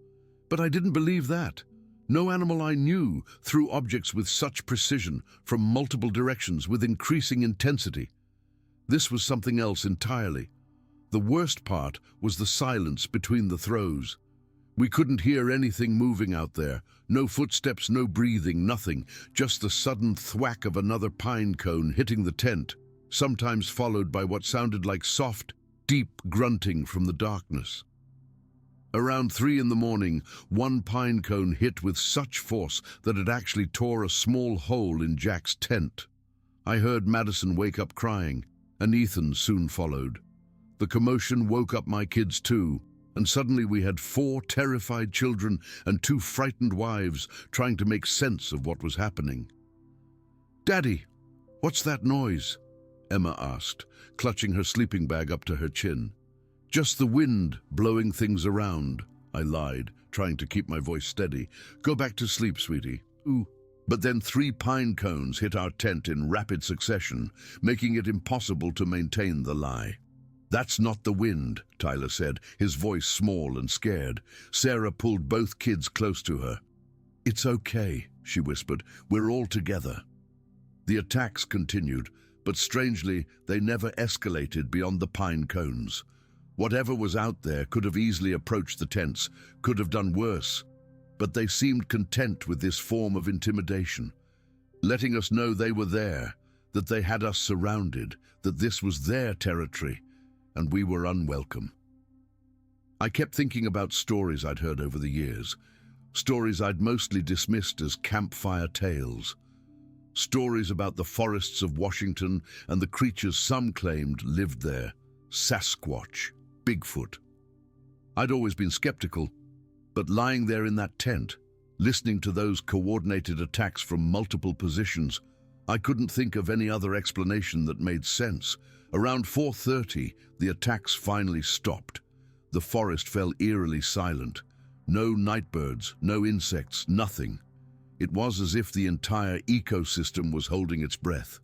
But I didn't believe that. No animal I knew threw objects with such precision from multiple directions with increasing intensity. This was something else entirely. The worst part was the silence between the throws. We couldn't hear anything moving out there. No footsteps, no breathing, nothing. Just the sudden thwack of another pine cone hitting the tent, sometimes followed by what sounded like soft, deep grunting from the darkness. Around 3 in the morning, one pine cone hit with such force that it actually tore a small hole in Jack's tent. I heard Madison wake up crying, and Ethan soon followed. The commotion woke up my kids too, and suddenly we had 4 terrified children and 2 frightened wives trying to make sense of what was happening. "Daddy, what's that noise?" Emma asked, clutching her sleeping bag up to her chin. "Just the wind blowing things around," I lied, trying to keep my voice steady. "Go back to sleep, sweetie." "Ooh." But then 3 pine cones hit our tent in rapid succession, making it impossible to maintain the lie. "That's not the wind," Tyler said, his voice small and scared. Sarah pulled both kids close to her. "It's okay," she whispered. "We're all together." The attacks continued, but strangely, they never escalated beyond the pine cones. Whatever was out there could have easily approached the tents, could have done worse, but they seemed content with this form of intimidation, letting us know they were there, that they had us surrounded, that this was their territory, and we were unwelcome. I kept thinking about stories I'd heard over the years, stories I'd mostly dismissed as campfire tales, stories about the forests of Washington and the creatures some claimed lived there, Sasquatch, Bigfoot. I'd always been skeptical, but lying there in that tent, listening to those coordinated attacks from multiple positions, I couldn't think of any other explanation that made sense. Around 4:30, the attacks finally stopped. The forest fell eerily silent. No nightbirds, no insects, nothing. It was as if the entire ecosystem was holding its breath.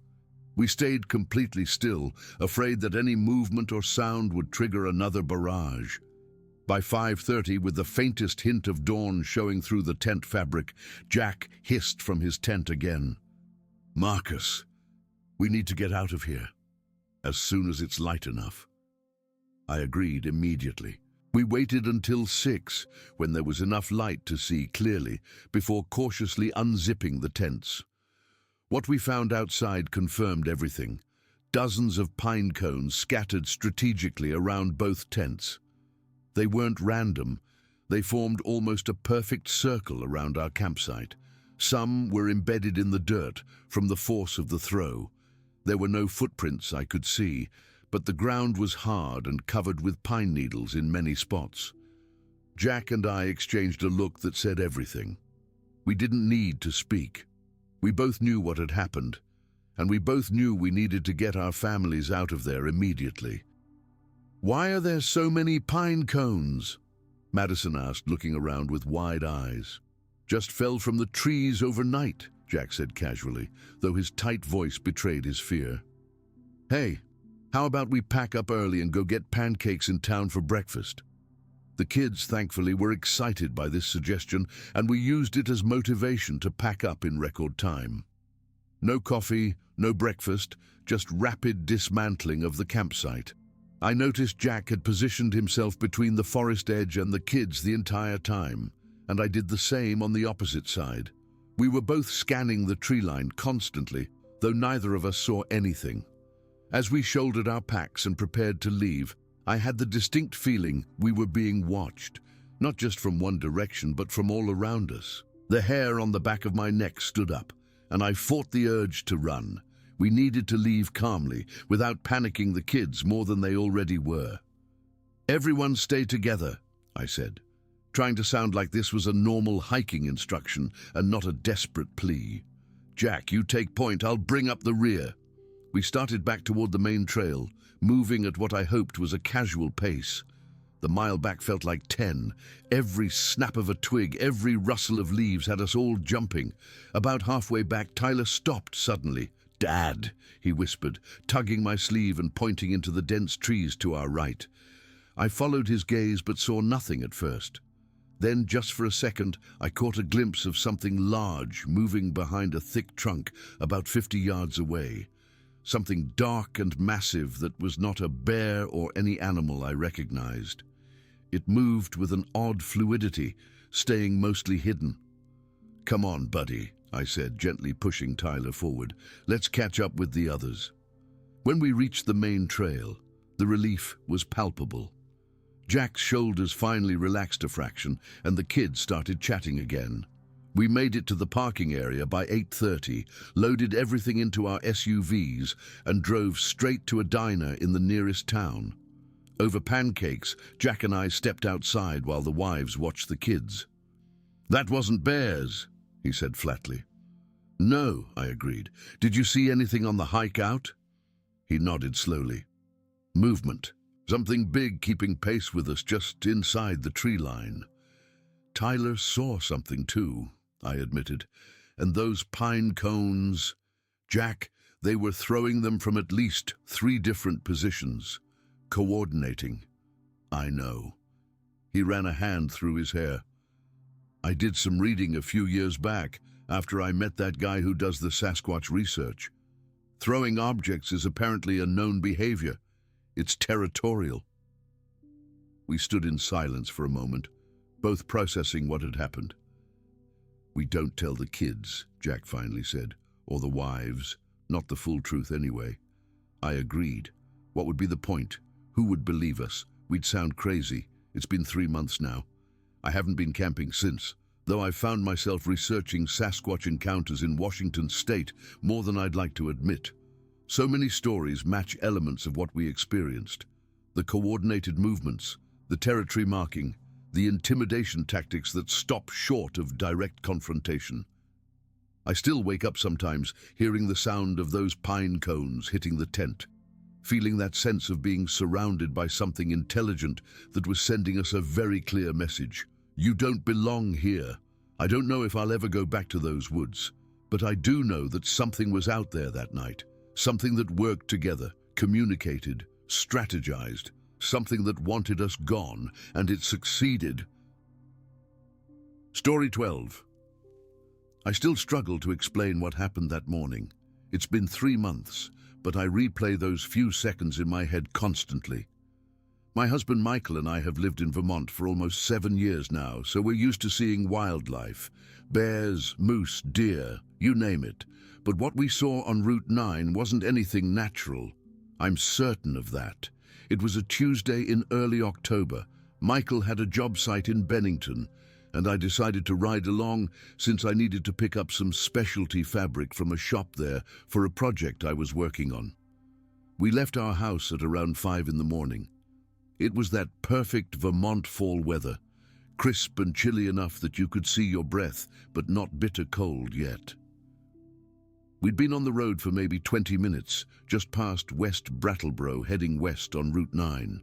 We stayed completely still, afraid that any movement or sound would trigger another barrage. By 5:30, with the faintest hint of dawn showing through the tent fabric, Jack hissed from his tent again. "Marcus, we need to get out of here, as soon as it's light enough." I agreed immediately. We waited until 6, when there was enough light to see clearly, before cautiously unzipping the tents. What we found outside confirmed everything. Dozens of pine cones scattered strategically around both tents. They weren't random. They formed almost a perfect circle around our campsite. Some were embedded in the dirt from the force of the throw. There were no footprints I could see, but the ground was hard and covered with pine needles in many spots. Jack and I exchanged a look that said everything. We didn't need to speak. We both knew what had happened, and we both knew we needed to get our families out of there immediately. "Why are there so many pine cones?" Madison asked, looking around with wide eyes. "Just fell from the trees overnight," Jack said casually, though his tight voice betrayed his fear. "Hey, how about we pack up early and go get pancakes in town for breakfast?" The kids, thankfully, were excited by this suggestion, and we used it as motivation to pack up in record time. No coffee, no breakfast, just rapid dismantling of the campsite. I noticed Jack had positioned himself between the forest edge and the kids the entire time, and I did the same on the opposite side. We were both scanning the tree line constantly, though neither of us saw anything. As we shouldered our packs and prepared to leave, I had the distinct feeling we were being watched, not just from one direction, but from all around us. The hair on the back of my neck stood up, and I fought the urge to run. We needed to leave calmly, without panicking the kids more than they already were. "Everyone stay together," I said, trying to sound like this was a normal hiking instruction and not a desperate plea. "Jack, you take point, I'll bring up the rear." We started back toward the main trail, moving at what I hoped was a casual pace. The mile back felt like 10. Every snap of a twig, every rustle of leaves had us all jumping. About halfway back, Tyler stopped suddenly. "Dad," he whispered, tugging my sleeve and pointing into the dense trees to our right. I followed his gaze but saw nothing at first. Then, just for a second, I caught a glimpse of something large moving behind a thick trunk about 50 yards away. Something dark and massive that was not a bear or any animal I recognized. It moved with an odd fluidity, staying mostly hidden. "Come on, buddy," I said, gently pushing Tyler forward. "Let's catch up with the others." When we reached the main trail, the relief was palpable. Jack's shoulders finally relaxed a fraction, and the kids started chatting again. We made it to the parking area by 8:30, loaded everything into our SUVs, and drove straight to a diner in the nearest town. Over pancakes, Jack and I stepped outside while the wives watched the kids. "That wasn't bears," he said flatly. "No," I agreed. "Did you see anything on the hike out?" He nodded slowly. "Movement. Something big keeping pace with us just inside the tree line." "Tyler saw something too," I admitted. "And those pine cones, Jack, they were throwing them from at least 3 different positions. Coordinating." "I know." He ran a hand through his hair. "I did some reading a few years back, after I met that guy who does the Sasquatch research. Throwing objects is apparently a known behavior. It's territorial." We stood in silence for a moment, both processing what had happened. "We don't tell the kids," Jack finally said, "or the wives. Not the full truth anyway." I agreed. What would be the point? Who would believe us? We'd sound crazy. It's been 3 months now. I haven't been camping since, though I've found myself researching Sasquatch encounters in Washington state more than I'd like to admit. So many stories match elements of what we experienced. The coordinated movements, the territory marking, the intimidation tactics that stop short of direct confrontation. I still wake up sometimes hearing the sound of those pine cones hitting the tent, feeling that sense of being surrounded by something intelligent that was sending us a very clear message. You don't belong here. I don't know if I'll ever go back to those woods, but I do know that something was out there that night, something that worked together, communicated, strategized, something that wanted us gone, and it succeeded. Story 12. I still struggle to explain what happened that morning. It's been 3 months, but I replay those few seconds in my head constantly. My husband Michael and I have lived in Vermont for almost 7 years now, so we're used to seeing wildlife. Bears, moose, deer, you name it. But what we saw on Route 9 wasn't anything natural. I'm certain of that. It was a Tuesday in early October. Michael had a job site in Bennington, and I decided to ride along since I needed to pick up some specialty fabric from a shop there for a project I was working on. We left our house at around 5 in the morning. It was that perfect Vermont fall weather, crisp and chilly enough that you could see your breath, but not bitter cold yet. We'd been on the road for maybe 20 minutes, just past West Brattleboro, heading west on Route 9.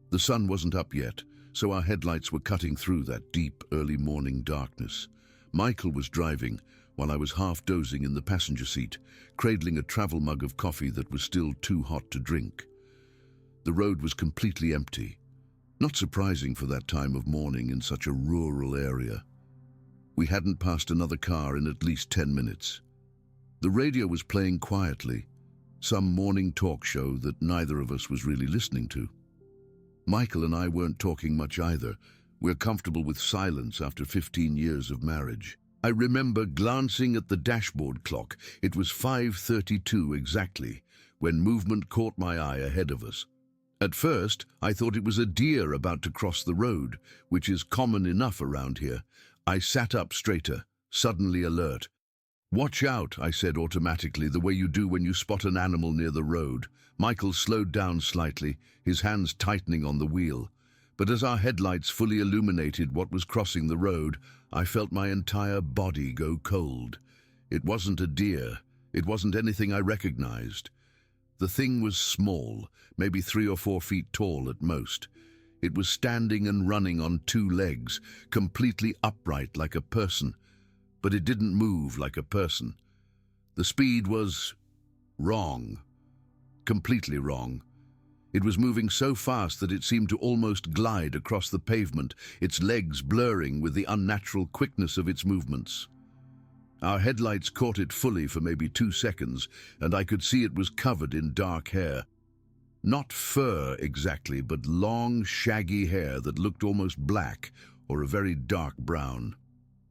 The sun wasn't up yet, so our headlights were cutting through that deep, early morning darkness. Michael was driving, while I was half dozing in the passenger seat, cradling a travel mug of coffee that was still too hot to drink. The road was completely empty, not surprising for that time of morning in such a rural area. We hadn't passed another car in at least 10 minutes. The radio was playing quietly, Some morning talk show that neither of us was really listening to. Michael and I weren't talking much either. We're comfortable with silence after 15 years of marriage. I remember glancing at the dashboard clock. It was 5:32 exactly, when movement caught my eye ahead of us. At first, I thought it was a deer about to cross the road, which is common enough around here. I sat up straighter, suddenly alert. "Watch out," I said automatically, the way you do when you spot an animal near the road. Michael slowed down slightly, his hands tightening on the wheel. But as our headlights fully illuminated what was crossing the road, I felt my entire body go cold. It wasn't a deer. It wasn't anything I recognized. The thing was small, maybe 3 or 4 feet tall at most. It was standing and running on 2 legs, completely upright like a person. But it didn't move like a person. The speed was wrong. Completely wrong. It was moving so fast that it seemed to almost glide across the pavement, its legs blurring with the unnatural quickness of its movements. Our headlights caught it fully for maybe 2 seconds, and I could see it was covered in dark hair. Not fur exactly, but long, shaggy hair that looked almost black or a very dark brown.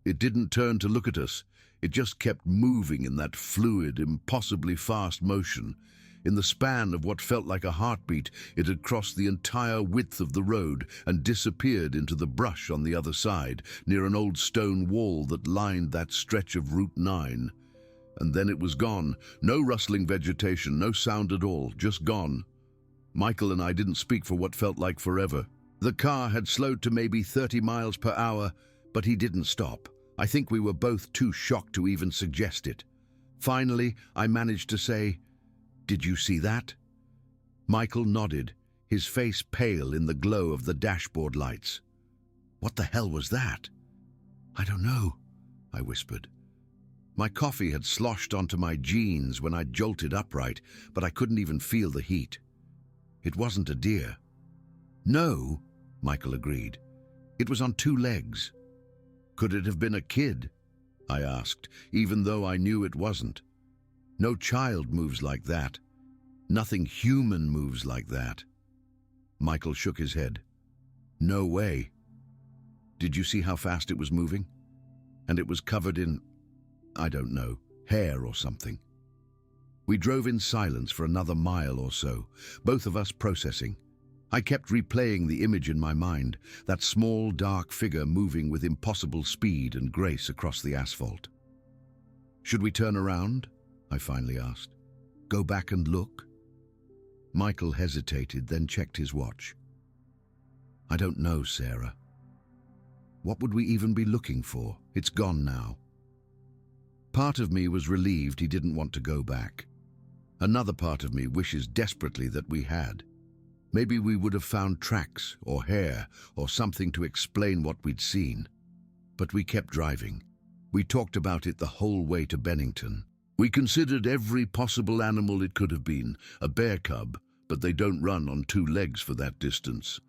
It didn't turn to look at us. It just kept moving in that fluid, impossibly fast motion. In the span of what felt like a heartbeat, it had crossed the entire width of the road and disappeared into the brush on the other side, near an old stone wall that lined that stretch of Route 9. And then it was gone. No rustling vegetation, no sound at all, just gone. Michael and I didn't speak for what felt like forever. The car had slowed to maybe 30 miles per hour, but he didn't stop. I think we were both too shocked to even suggest it. Finally, I managed to say, "Did you see that?" Michael nodded, his face pale in the glow of the dashboard lights. "What the hell was that?" "I don't know," I whispered. My coffee had sloshed onto my jeans when I jolted upright, but I couldn't even feel the heat. It wasn't a deer. "No," Michael agreed. "It was on 2 legs." "Could it have been a kid?" I asked, even though I knew it wasn't. No child moves like that. Nothing human moves like that. Michael shook his head. "No way." "Did you see how fast it was moving? And it was covered in, I don't know, hair or something." We drove in silence for another mile or so, both of us processing. I kept replaying the image in my mind, that small, dark figure moving with impossible speed and grace across the asphalt. "Should we turn around?" I finally asked. "Go back and look?" Michael hesitated, then checked his watch. "I don't know, Sarah. What would we even be looking for? It's gone now." Part of me was relieved he didn't want to go back. Another part of me wishes desperately that we had. Maybe we would have found tracks or hair or something to explain what we'd seen. But we kept driving. We talked about it the whole way to Bennington. We considered every possible animal it could have been. A bear cub, but they don't run on 2 legs for that distance.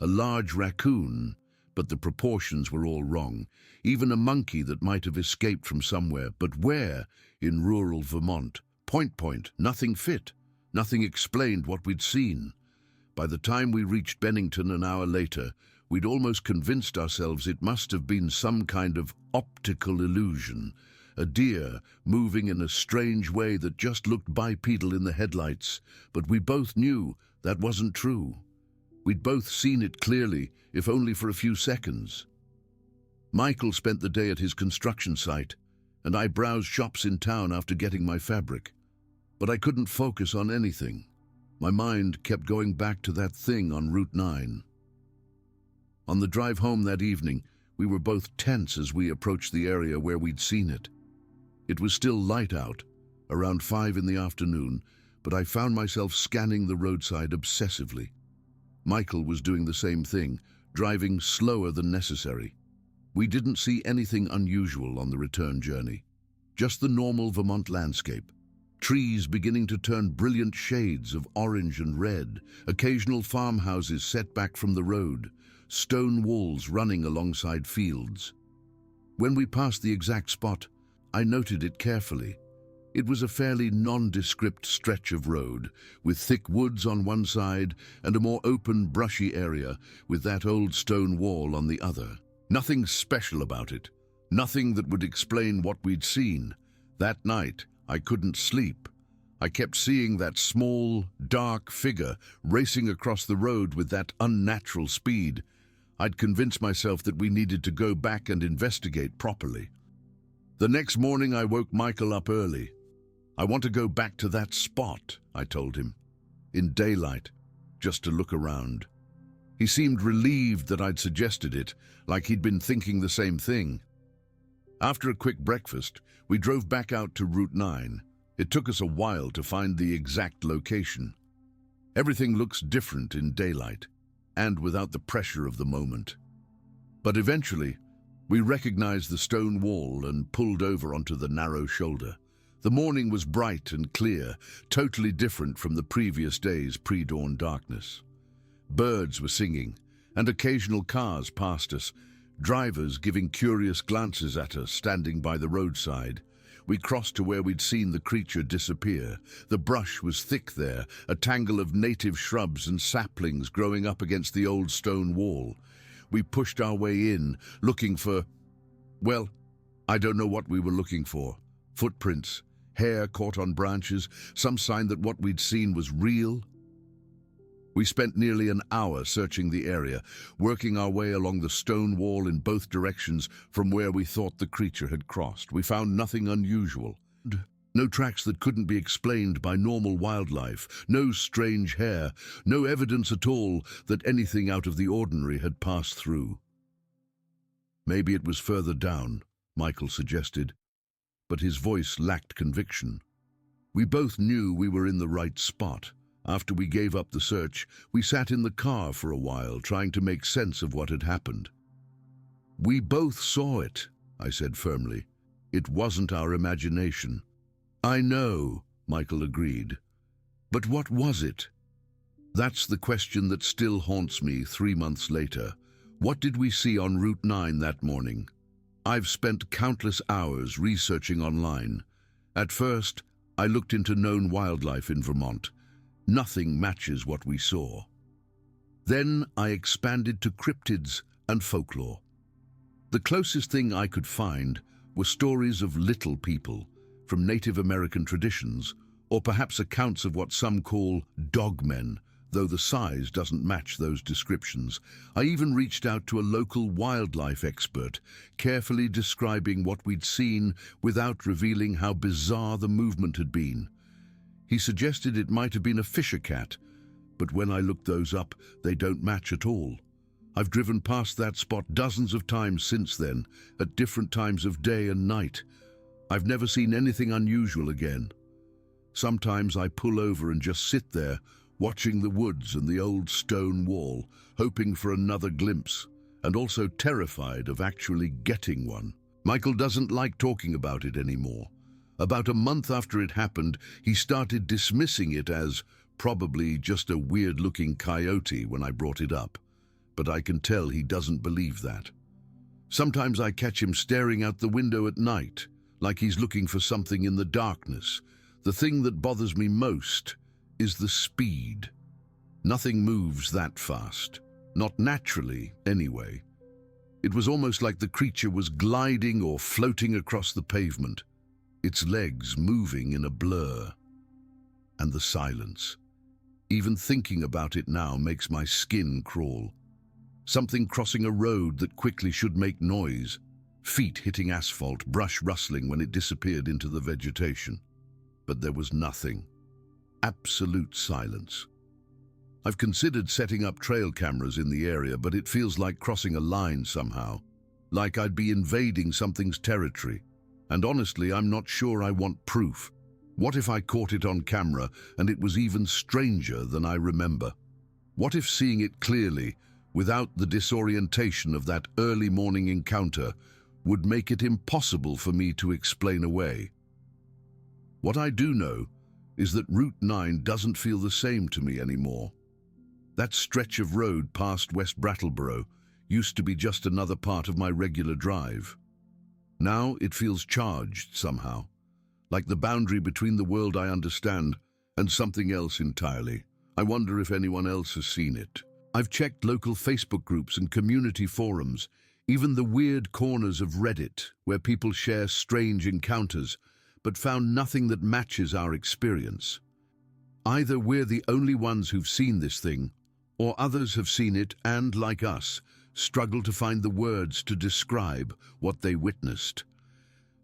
A large raccoon, but the proportions were all wrong. Even a monkey that might have escaped from somewhere, but where? In rural Vermont. Point, nothing fit. Nothing explained what we'd seen. By the time we reached Bennington an hour later, we'd almost convinced ourselves it must have been some kind of optical illusion. A deer moving in a strange way that just looked bipedal in the headlights, but we both knew that wasn't true. We'd both seen it clearly, if only for a few seconds. Michael spent the day at his construction site, and I browsed shops in town after getting my fabric. But I couldn't focus on anything. My mind kept going back to that thing on Route 9. On the drive home that evening, we were both tense as we approached the area where we'd seen it. It was still light out, around 5 in the afternoon, but I found myself scanning the roadside obsessively. Michael was doing the same thing, driving slower than necessary. We didn't see anything unusual on the return journey, just the normal Vermont landscape. Trees beginning to turn brilliant shades of orange and red, occasional farmhouses set back from the road, stone walls running alongside fields. When we passed the exact spot, I noted it carefully. It was a fairly nondescript stretch of road, with thick woods on one side and a more open, brushy area with that old stone wall on the other. Nothing special about it, nothing that would explain what we'd seen. That night, I couldn't sleep. I kept seeing that small, dark figure racing across the road with that unnatural speed. I'd convinced myself that we needed to go back and investigate properly. The next morning, I woke Michael up early. "I want to go back to that spot," I told him, "in daylight, just to look around." He seemed relieved that I'd suggested it, like he'd been thinking the same thing. After a quick breakfast, we drove back out to Route 9. It took us a while to find the exact location. Everything looks different in daylight, and without the pressure of the moment. But eventually, we recognized the stone wall and pulled over onto the narrow shoulder. The morning was bright and clear, totally different from the previous day's pre-dawn darkness. Birds were singing, and occasional cars passed us, drivers giving curious glances at us standing by the roadside. We crossed to where we'd seen the creature disappear. The brush was thick there, a tangle of native shrubs and saplings growing up against the old stone wall. We pushed our way in, looking for, well, I don't know what we were looking for. Footprints, hair caught on branches, some sign that what we'd seen was real. We spent nearly an hour searching the area, working our way along the stone wall in both directions from where we thought the creature had crossed. We found nothing unusual. No tracks that couldn't be explained by normal wildlife, no strange hair, no evidence at all that anything out of the ordinary had passed through. "Maybe it was further down," Michael suggested, but his voice lacked conviction. We both knew we were in the right spot. After we gave up the search, we sat in the car for a while, trying to make sense of what had happened. "We both saw it," I said firmly. "It wasn't our imagination." "I know," Michael agreed. "But what was it?" That's the question that still haunts me 3 months later. What did we see on Route 9 that morning? I've spent countless hours researching online. At first, I looked into known wildlife in Vermont. Nothing matches what we saw. Then I expanded to cryptids and folklore. The closest thing I could find were stories of little people from Native American traditions, or perhaps accounts of what some call dogmen, though the size doesn't match those descriptions. I even reached out to a local wildlife expert, carefully describing what we'd seen without revealing how bizarre the movement had been. He suggested it might have been a fisher cat, but when I looked those up, they don't match at all. I've driven past that spot dozens of times since then, at different times of day and night. I've never seen anything unusual again. Sometimes I pull over and just sit there, watching the woods and the old stone wall, hoping for another glimpse, and also terrified of actually getting one. Michael doesn't like talking about it anymore. About a month after it happened, he started dismissing it as probably just a weird-looking coyote when I brought it up. But I can tell he doesn't believe that. Sometimes I catch him staring out the window at night, like he's looking for something in the darkness. The thing that bothers me most is the speed. Nothing moves that fast. Not naturally, anyway. It was almost like the creature was gliding or floating across the pavement, its legs moving in a blur. And the silence. Even thinking about it now makes my skin crawl. Something crossing a road that quickly should make noise. Feet hitting asphalt, brush rustling when it disappeared into the vegetation. But there was nothing. Absolute silence. I've considered setting up trail cameras in the area, but it feels like crossing a line somehow. Like I'd be invading something's territory. And honestly, I'm not sure I want proof. What if I caught it on camera and it was even stranger than I remember? What if seeing it clearly, without the disorientation of that early morning encounter, would make it impossible for me to explain away? What I do know is that Route 9 doesn't feel the same to me anymore. That stretch of road past West Brattleboro used to be just another part of my regular drive. Now it feels charged somehow, like the boundary between the world I understand and something else entirely. I wonder if anyone else has seen it. I've checked local Facebook groups and community forums, even the weird corners of Reddit where people share strange encounters, but found nothing that matches our experience. Either we're the only ones who've seen this thing, or others have seen it and, like us, struggle to find the words to describe what they witnessed.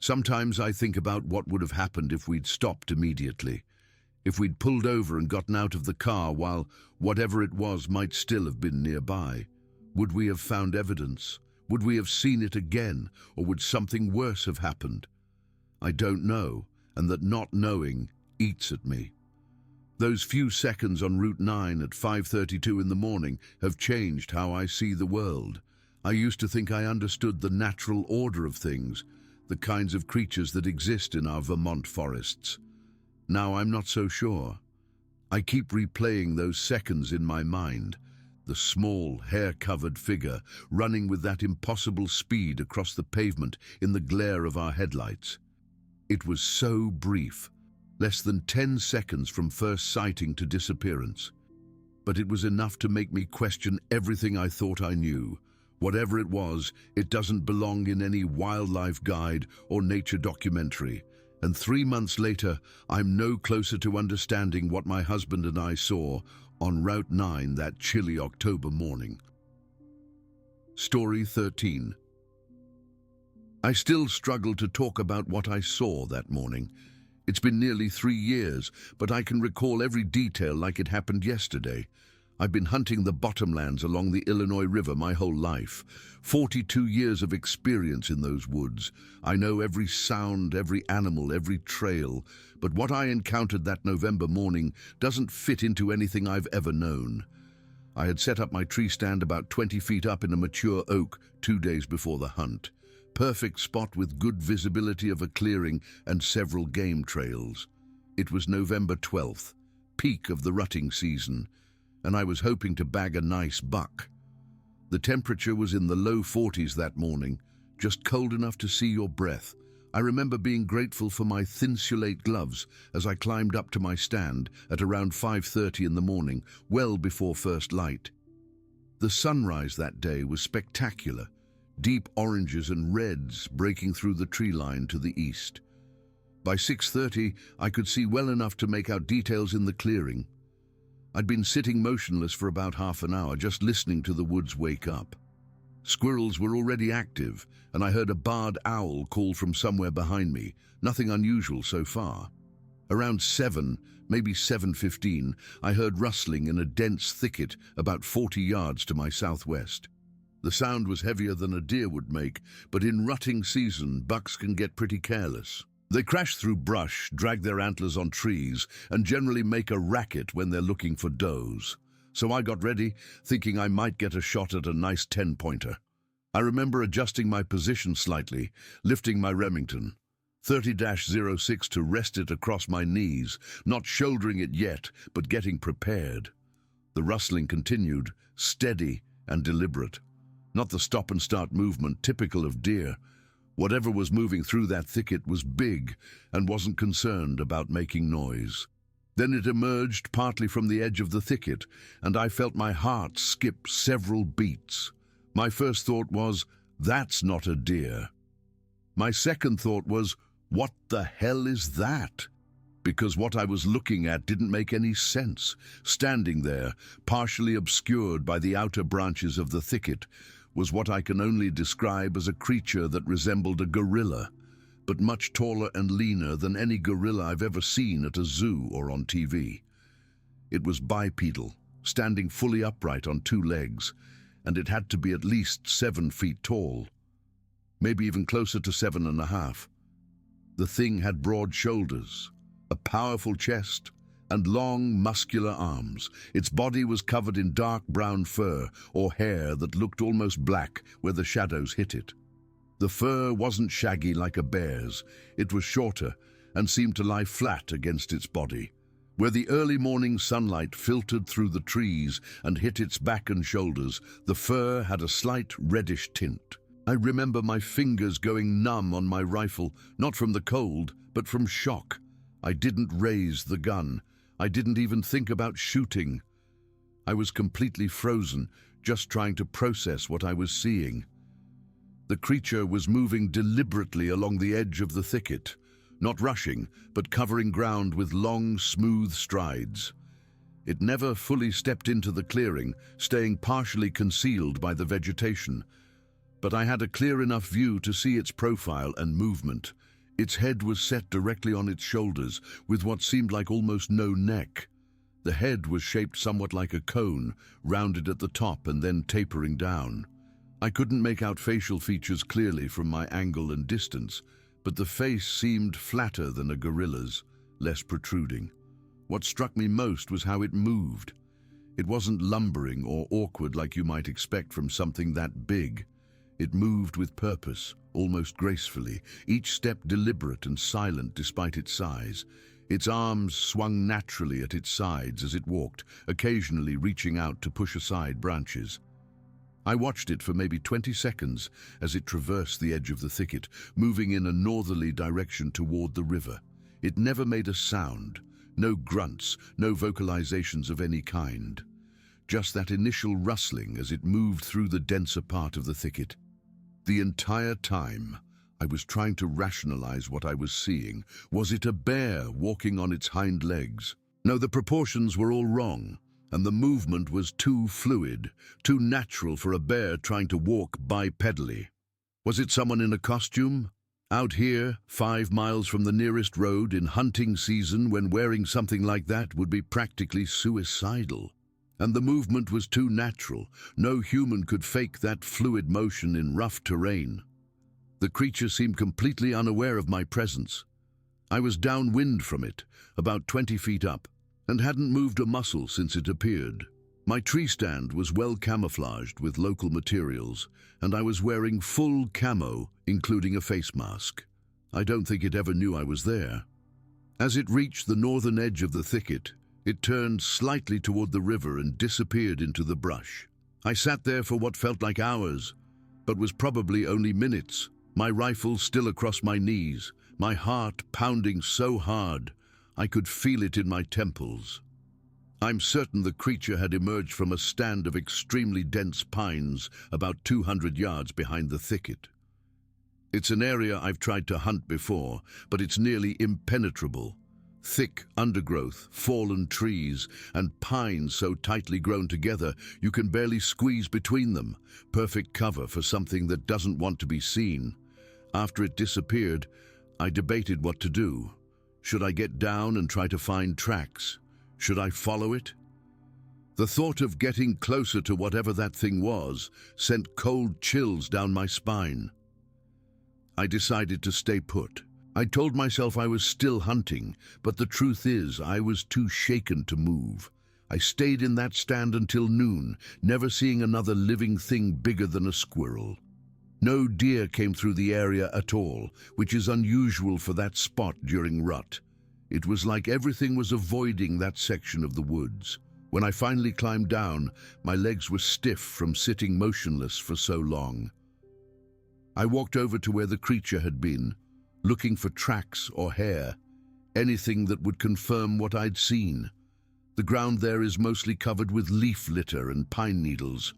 Sometimes I think about what would have happened if we'd stopped immediately, if we'd pulled over and gotten out of the car while whatever it was might still have been nearby. Would we have found evidence? Would we have seen it again, or would something worse have happened? I don't know, and that not knowing eats at me. Those few seconds on Route 9 at 5:32 in the morning have changed how I see the world. I used to think I understood the natural order of things, the kinds of creatures that exist in our Vermont forests. Now I'm not so sure. I keep replaying those seconds in my mind, the small, hair-covered figure running with that impossible speed across the pavement in the glare of our headlights. It was so brief, less than 10 seconds from first sighting to disappearance. But it was enough to make me question everything I thought I knew. Whatever it was, it doesn't belong in any wildlife guide or nature documentary. And 3 months later, I'm no closer to understanding what my husband and I saw on Route 9 that chilly October morning. Story 13. I still struggle to talk about what I saw that morning. It's been nearly 3 years, but I can recall every detail like it happened yesterday. I've been hunting the bottomlands along the Illinois River my whole life. 42 years of experience in those woods. I know every sound, every animal, every trail. But what I encountered that November morning doesn't fit into anything I've ever known. I had set up my tree stand about 20 feet up in a mature oak 2 days before the hunt. Perfect spot with good visibility of a clearing and several game trails. It was November 12th, peak of the rutting season, and I was hoping to bag a nice buck. The temperature was in the low 40s that morning, just cold enough to see your breath. I remember being grateful for my thinsulate gloves as I climbed up to my stand at around 5:30 in the morning, well before first light. The sunrise that day was spectacular, deep oranges and reds breaking through the tree line to the east. By 6:30, I could see well enough to make out details in the clearing. I'd been sitting motionless for about half an hour, just listening to the woods wake up. Squirrels were already active, and I heard a barred owl call from somewhere behind me, nothing unusual so far. Around 7, maybe 7:15, I heard rustling in a dense thicket about 40 yards to my southwest. The sound was heavier than a deer would make, but in rutting season, bucks can get pretty careless. They crash through brush, drag their antlers on trees, and generally make a racket when they're looking for does. So I got ready, thinking I might get a shot at a nice 10-pointer. I remember adjusting my position slightly, lifting my Remington, 30-06 to rest it across my knees, not shouldering it yet, but getting prepared. The rustling continued, steady and deliberate. Not the stop-and-start movement typical of deer. Whatever was moving through that thicket was big and wasn't concerned about making noise. Then it emerged partly from the edge of the thicket, and I felt my heart skip several beats. My first thought was, that's not a deer. My second thought was, what the hell is that? Because what I was looking at didn't make any sense. Standing there, partially obscured by the outer branches of the thicket, was what I can only describe as a creature that resembled a gorilla, but much taller and leaner than any gorilla I've ever seen at a zoo or on TV. It was bipedal, standing fully upright on 2 legs, and it had to be at least 7 feet tall, maybe even closer to 7.5. The thing had broad shoulders, a powerful chest, and long, muscular arms. Its body was covered in dark brown fur or hair that looked almost black where the shadows hit it. The fur wasn't shaggy like a bear's. It was shorter and seemed to lie flat against its body. Where the early morning sunlight filtered through the trees and hit its back and shoulders, the fur had a slight reddish tint. I remember my fingers going numb on my rifle, not from the cold, but from shock. I didn't raise the gun. I didn't even think about shooting. I was completely frozen, just trying to process what I was seeing. The creature was moving deliberately along the edge of the thicket, not rushing, but covering ground with long, smooth strides. It never fully stepped into the clearing, staying partially concealed by the vegetation. But I had a clear enough view to see its profile and movement. Its head was set directly on its shoulders, with what seemed like almost no neck. The head was shaped somewhat like a cone, rounded at the top and then tapering down. I couldn't make out facial features clearly from my angle and distance, but the face seemed flatter than a gorilla's, less protruding. What struck me most was how it moved. It wasn't lumbering or awkward like you might expect from something that big. It moved with purpose, almost gracefully, each step deliberate and silent despite its size. Its arms swung naturally at its sides as it walked, occasionally reaching out to push aside branches. I watched it for maybe 20 seconds as it traversed the edge of the thicket, moving in a northerly direction toward the river. It never made a sound, no grunts, no vocalizations of any kind. Just that initial rustling as it moved through the denser part of the thicket. The entire time, I was trying to rationalize what I was seeing. Was it a bear walking on its hind legs? No, the proportions were all wrong, and the movement was too fluid, too natural for a bear trying to walk bipedally. Was it someone in a costume? Out here, 5 miles from the nearest road in hunting season, when wearing something like that would be practically suicidal. And the movement was too natural. No human could fake that fluid motion in rough terrain. The creature seemed completely unaware of my presence. I was downwind from it, about 20 feet up, and hadn't moved a muscle since it appeared. My tree stand was well camouflaged with local materials, and I was wearing full camo, including a face mask. I don't think it ever knew I was there. As it reached the northern edge of the thicket, it turned slightly toward the river and disappeared into the brush. I sat there for what felt like hours, but was probably only minutes, my rifle still across my knees, my heart pounding so hard I could feel it in my temples. I'm certain the creature had emerged from a stand of extremely dense pines about 200 yards behind the thicket. It's an area I've tried to hunt before, but it's nearly impenetrable. Thick undergrowth, fallen trees, and pines so tightly grown together you can barely squeeze between them. Perfect cover for something that doesn't want to be seen. After it disappeared, I debated what to do. Should I get down and try to find tracks? Should I follow it? The thought of getting closer to whatever that thing was sent cold chills down my spine. I decided to stay put. I told myself I was still hunting, but the truth is I was too shaken to move. I stayed in that stand until noon, never seeing another living thing bigger than a squirrel. No deer came through the area at all, which is unusual for that spot during rut. It was like everything was avoiding that section of the woods. When I finally climbed down, my legs were stiff from sitting motionless for so long. I walked over to where the creature had been, looking for tracks or hair, anything that would confirm what I'd seen. The ground there is mostly covered with leaf litter and pine needles,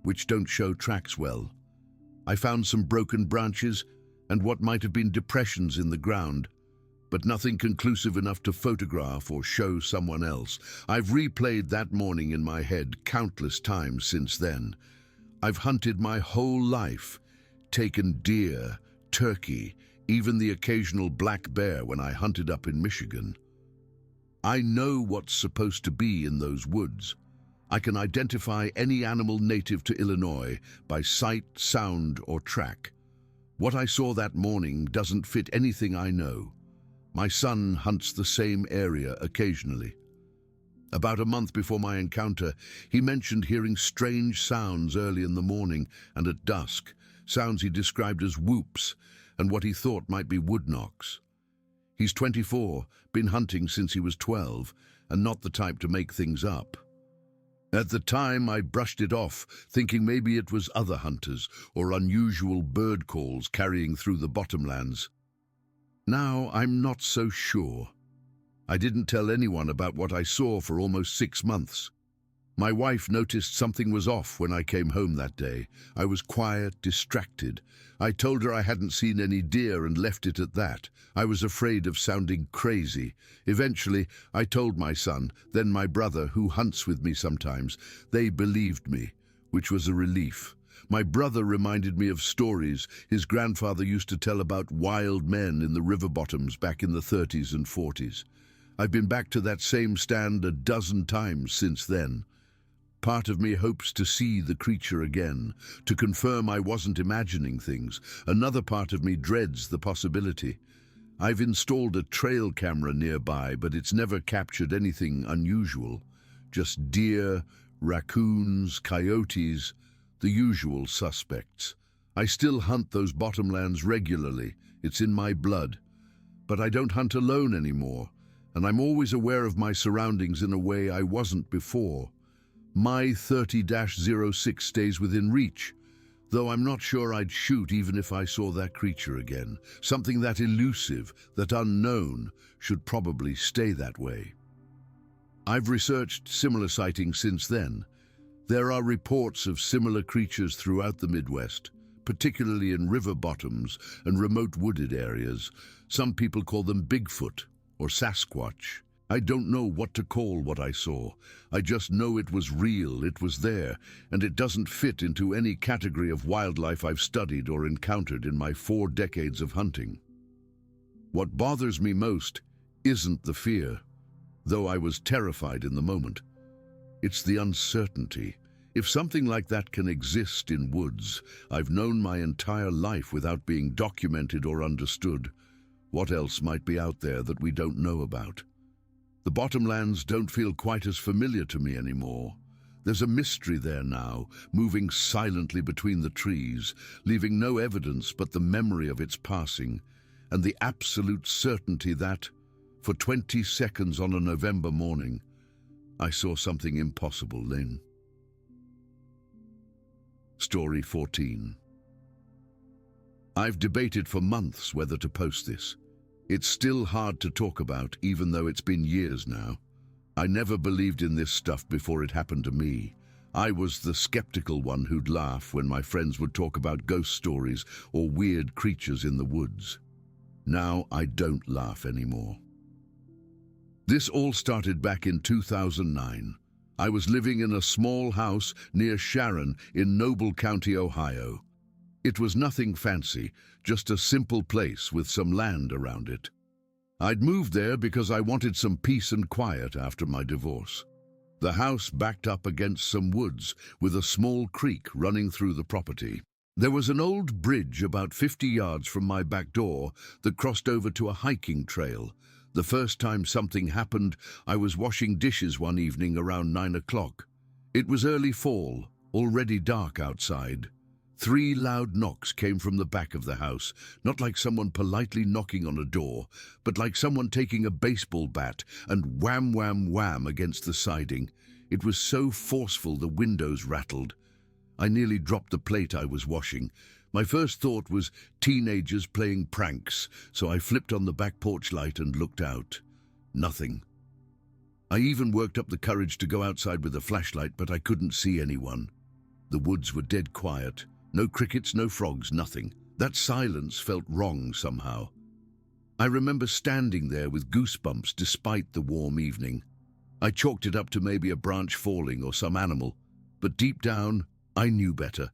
which don't show tracks well. I found some broken branches and what might have been depressions in the ground, but nothing conclusive enough to photograph or show someone else. I've replayed that morning in my head countless times since then. I've hunted my whole life, taken deer, turkey, even the occasional black bear when I hunted up in Michigan. I know what's supposed to be in those woods. I can identify any animal native to Illinois by sight, sound, or track. What I saw that morning doesn't fit anything I know. My son hunts the same area occasionally. About a month before my encounter, he mentioned hearing strange sounds early in the morning and at dusk, sounds he described as whoops and what he thought might be wood knocks. He's 24, been hunting since he was 12, and not the type to make things up. At the time, I brushed it off, thinking maybe it was other hunters or unusual bird calls carrying through the bottomlands. Now, I'm not so sure. I didn't tell anyone about what I saw for almost 6 months. My wife noticed something was off when I came home that day. I was quiet, distracted. I told her I hadn't seen any deer and left it at that. I was afraid of sounding crazy. Eventually, I told my son, then my brother, who hunts with me sometimes. They believed me, which was a relief. My brother reminded me of stories his grandfather used to tell about wild men in the river bottoms back in the 30s and 40s. I've been back to that same stand a dozen times since then. Part of me hopes to see the creature again, to confirm I wasn't imagining things. Another part of me dreads the possibility. I've installed a trail camera nearby, but it's never captured anything unusual. Just deer, raccoons, coyotes, the usual suspects. I still hunt those bottomlands regularly. It's in my blood. But I don't hunt alone anymore, and I'm always aware of my surroundings in a way I wasn't before. My 30-06 stays within reach, though I'm not sure I'd shoot even if I saw that creature again. Something that elusive, that unknown, should probably stay that way. I've researched similar sightings since then. There are reports of similar creatures throughout the Midwest, particularly in river bottoms and remote wooded areas. Some people call them Bigfoot or Sasquatch. I don't know what to call what I saw. I just know it was real, it was there, and it doesn't fit into any category of wildlife I've studied or encountered in my 4 decades of hunting. What bothers me most isn't the fear, though I was terrified in the moment. It's the uncertainty. If something like that can exist in woods I've known my entire life without being documented or understood, what else might be out there that we don't know about? The bottomlands don't feel quite as familiar to me anymore. There's a mystery there now, moving silently between the trees, leaving no evidence but the memory of its passing, and the absolute certainty that, for 20 seconds on a November morning, I saw something impossible then. Story 14. I've debated for months whether to post this. It's still hard to talk about, even though it's been years now. I never believed in this stuff before it happened to me. I was the skeptical one who'd laugh when my friends would talk about ghost stories or weird creatures in the woods. Now I don't laugh anymore. This all started back in 2009. I was living in a small house near Sharon in Noble County, Ohio. It was nothing fancy, just a simple place with some land around it. I'd moved there because I wanted some peace and quiet after my divorce. The house backed up against some woods with a small creek running through the property. There was an old bridge about 50 yards from my back door that crossed over to a hiking trail. The first time something happened, I was washing dishes one evening around 9 o'clock. It was early fall, already dark outside. 3 loud knocks came from the back of the house, not like someone politely knocking on a door, but like someone taking a baseball bat and wham, wham, wham against the siding. It was so forceful the windows rattled. I nearly dropped the plate I was washing. My first thought was teenagers playing pranks, so I flipped on the back porch light and looked out. Nothing. I even worked up the courage to go outside with a flashlight, but I couldn't see anyone. The woods were dead quiet. No crickets, no frogs, nothing. That silence felt wrong somehow. I remember standing there with goosebumps despite the warm evening. I chalked it up to maybe a branch falling or some animal, but deep down, I knew better.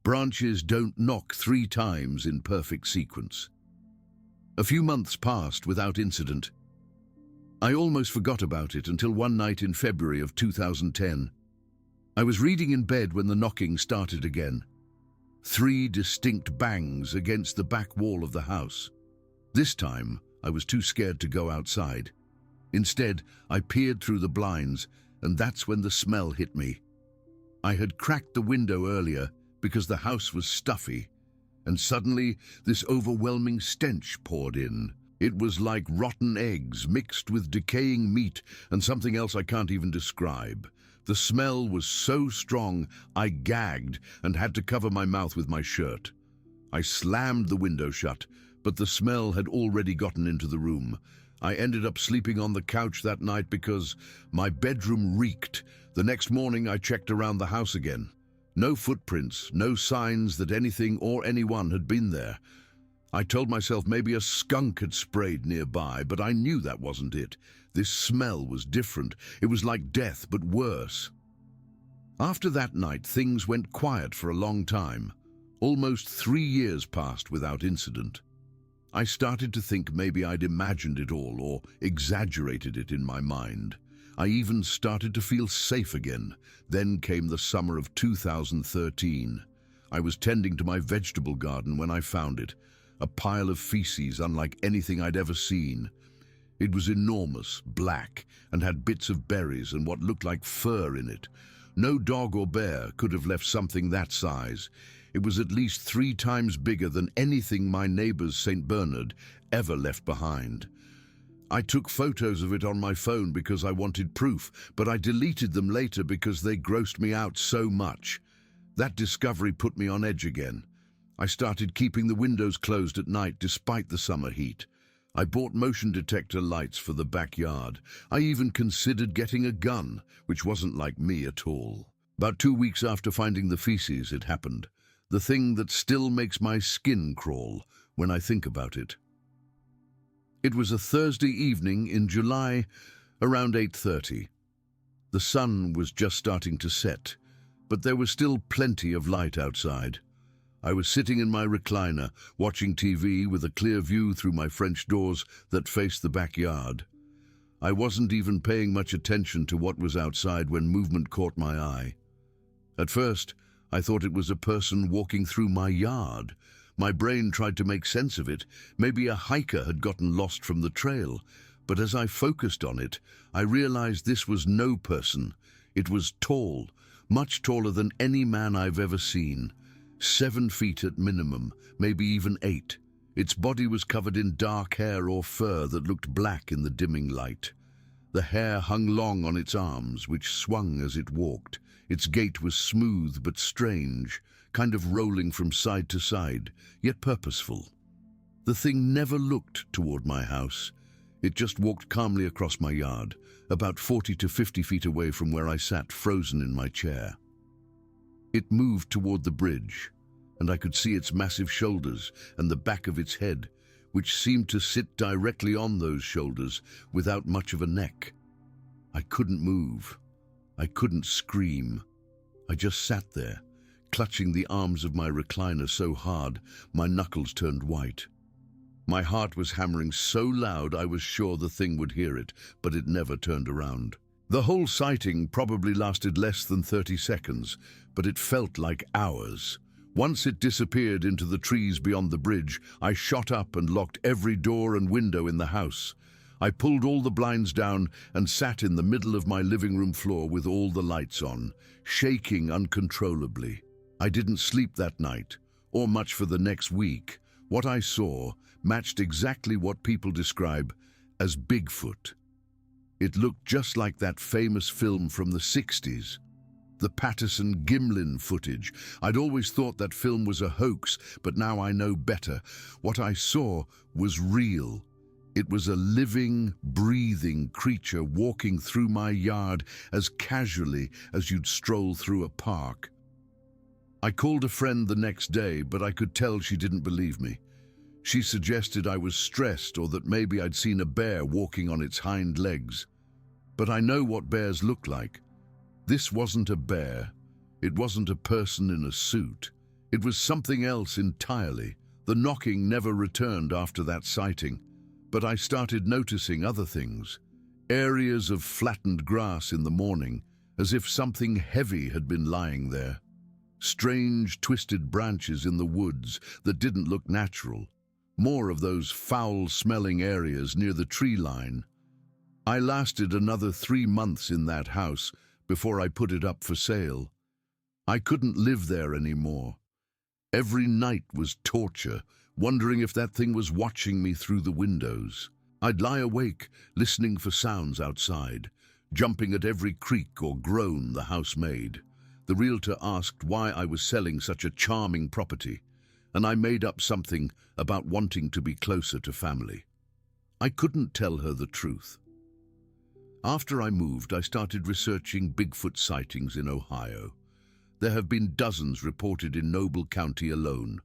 Branches don't knock 3 times in perfect sequence. A few months passed without incident. I almost forgot about it until one night in February of 2010. I was reading in bed when the knocking started again. 3 distinct bangs against the back wall of the house. This time, I was too scared to go outside. Instead, I peered through the blinds, and that's when the smell hit me. I had cracked the window earlier because the house was stuffy, and suddenly this overwhelming stench poured in. It was like rotten eggs mixed with decaying meat and something else I can't even describe. The smell was so strong, I gagged and had to cover my mouth with my shirt. I slammed the window shut, but the smell had already gotten into the room. I ended up sleeping on the couch that night because my bedroom reeked. The next morning, I checked around the house again. No footprints, no signs that anything or anyone had been there. I told myself maybe a skunk had sprayed nearby, but I knew that wasn't it. This smell was different. It was like death, but worse. After that night, things went quiet for a long time. Almost 3 years passed without incident. I started to think maybe I'd imagined it all or exaggerated it in my mind. I even started to feel safe again. Then came the summer of 2013. I was tending to my vegetable garden when I found it. A pile of feces unlike anything I'd ever seen. It was enormous, black, and had bits of berries and what looked like fur in it. No dog or bear could have left something that size. It was at least 3 times bigger than anything my neighbor's St. Bernard ever left behind. I took photos of it on my phone because I wanted proof, but I deleted them later because they grossed me out so much. That discovery put me on edge again. I started keeping the windows closed at night despite the summer heat. I bought motion detector lights for the backyard. I even considered getting a gun, which wasn't like me at all. About 2 weeks after finding the feces, it happened. The thing that still makes my skin crawl when I think about it. It was a Thursday evening in July, around 8:30. The sun was just starting to set, but there was still plenty of light outside. I was sitting in my recliner, watching TV with a clear view through my French doors that faced the backyard. I wasn't even paying much attention to what was outside when movement caught my eye. At first, I thought it was a person walking through my yard. My brain tried to make sense of it. Maybe a hiker had gotten lost from the trail. But as I focused on it, I realized this was no person. It was tall, much taller than any man I've ever seen. 7 feet at minimum, maybe even 8. Its body was covered in dark hair or fur that looked black in the dimming light. The hair hung long on its arms, which swung as it walked. Its gait was smooth but strange, kind of rolling from side to side, yet purposeful. The thing never looked toward my house. It just walked calmly across my yard, about 40 to 50 feet away from where I sat frozen in my chair. It moved toward the bridge, and I could see its massive shoulders and the back of its head, which seemed to sit directly on those shoulders without much of a neck. I couldn't move. I couldn't scream. I just sat there, clutching the arms of my recliner so hard my knuckles turned white. My heart was hammering so loud I was sure the thing would hear it, but it never turned around. The whole sighting probably lasted less than 30 seconds, but it felt like hours. Once it disappeared into the trees beyond the bridge, I shot up and locked every door and window in the house. I pulled all the blinds down and sat in the middle of my living room floor with all the lights on, shaking uncontrollably. I didn't sleep that night, or much for the next week. What I saw matched exactly what people describe as Bigfoot. It looked just like that famous film from the 60s. The Patterson-Gimlin footage. I'd always thought that film was a hoax, but now I know better. What I saw was real. It was a living, breathing creature walking through my yard as casually as you'd stroll through a park. I called a friend the next day, but I could tell she didn't believe me. She suggested I was stressed or that maybe I'd seen a bear walking on its hind legs. But I know what bears look like. This wasn't a bear. It wasn't a person in a suit. It was something else entirely. The knocking never returned after that sighting, but I started noticing other things. Areas of flattened grass in the morning, as if something heavy had been lying there. Strange, twisted branches in the woods that didn't look natural. More of those foul-smelling areas near the tree line. I lasted another 3 months in that house before I put it up for sale. I couldn't live there anymore. Every night was torture, wondering if that thing was watching me through the windows. I'd lie awake, listening for sounds outside, jumping at every creak or groan the house made. The realtor asked why I was selling such a charming property, and I made up something about wanting to be closer to family. I couldn't tell her the truth. After I moved, I started researching Bigfoot sightings in Ohio. There have been dozens reported in Noble County alone.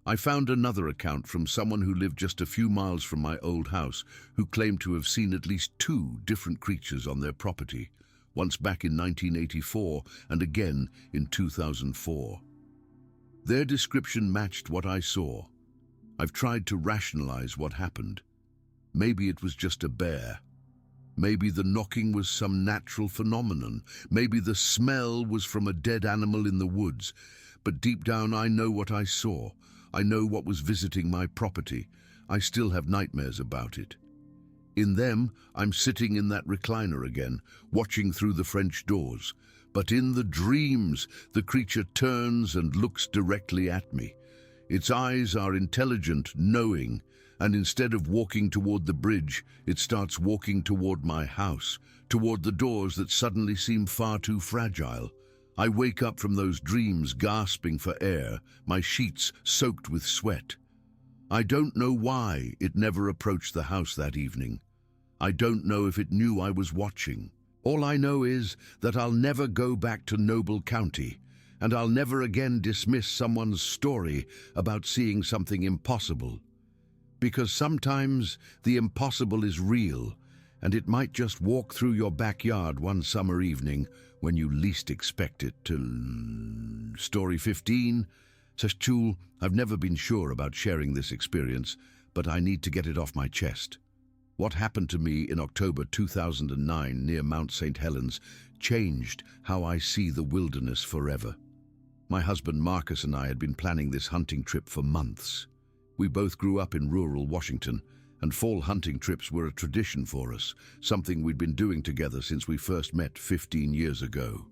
I found another account from someone who lived just a few miles from my old house who claimed to have seen at least 2 different creatures on their property, once back in 1984 and again in 2004. Their description matched what I saw. I've tried to rationalize what happened. Maybe it was just a bear. Maybe the knocking was some natural phenomenon. Maybe the smell was from a dead animal in the woods. But deep down, I know what I saw. I know what was visiting my property. I still have nightmares about it. In them, I'm sitting in that recliner again, watching through the French doors. But in the dreams, the creature turns and looks directly at me. Its eyes are intelligent, knowing, and instead of walking toward the bridge, it starts walking toward my house, toward the doors that suddenly seem far too fragile. I wake up from those dreams gasping for air, my sheets soaked with sweat. I don't know why it never approached the house that evening. I don't know if it knew I was watching. All I know is that I'll never go back to Noble County, and I'll never again dismiss someone's story about seeing something impossible. Because sometimes the impossible is real, and it might just walk through your backyard one summer evening when you least expect it to. Story 15. Chul, I've never been sure about sharing this experience, but I need to get it off my chest. What happened to me in October 2009 near Mount St. Helens changed how I see the wilderness forever. My husband Marcus and I had been planning this hunting trip for months. We both grew up in rural Washington, and fall hunting trips were a tradition for us, something we'd been doing together since we first met 15 years ago.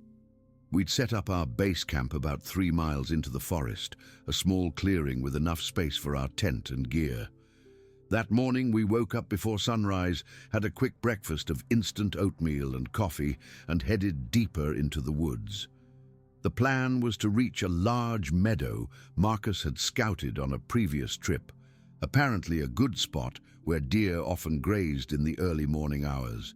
We'd set up our base camp about 3 miles into the forest, a small clearing with enough space for our tent and gear. That morning we woke up before sunrise, had a quick breakfast of instant oatmeal and coffee, and headed deeper into the woods. The plan was to reach a large meadow Marcus had scouted on a previous trip, apparently a good spot where deer often grazed in the early morning hours.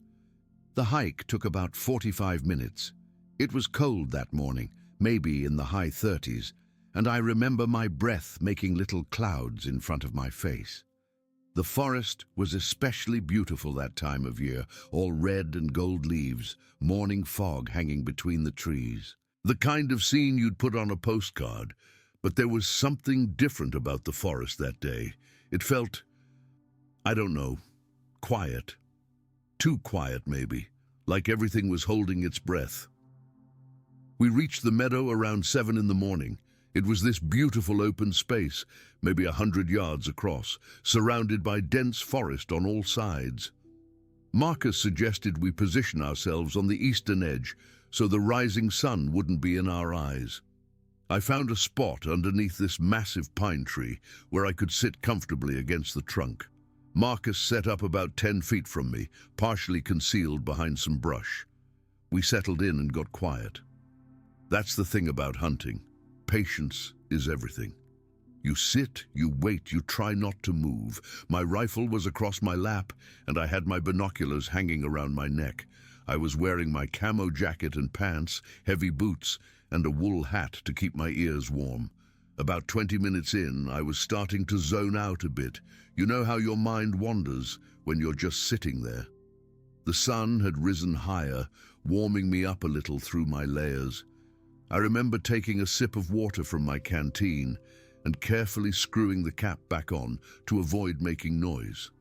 The hike took about 45 minutes. It was cold that morning, maybe in the high 30s, and I remember my breath making little clouds in front of my face. The forest was especially beautiful that time of year, all red and gold leaves, morning fog hanging between the trees. The kind of scene you'd put on a postcard, but there was something different about the forest that day. It felt, I don't know, quiet. Too quiet, maybe, like everything was holding its breath. We reached the meadow around 7 in the morning. It was this beautiful open space, maybe 100 yards across, surrounded by dense forest on all sides. Marcus suggested we position ourselves on the eastern edge so the rising sun wouldn't be in our eyes. I found a spot underneath this massive pine tree where I could sit comfortably against the trunk. Marcus set up about 10 feet from me, partially concealed behind some brush. We settled in and got quiet. That's the thing about hunting. Patience is everything. You sit, you wait, you try not to move. My rifle was across my lap, and I had my binoculars hanging around my neck. I was wearing my camo jacket and pants, heavy boots, and a wool hat to keep my ears warm. About 20 minutes in, I was starting to zone out a bit. You know how your mind wanders when you're just sitting there. The sun had risen higher, warming me up a little through my layers. I remember taking a sip of water from my canteen and carefully screwing the cap back on to avoid making noise.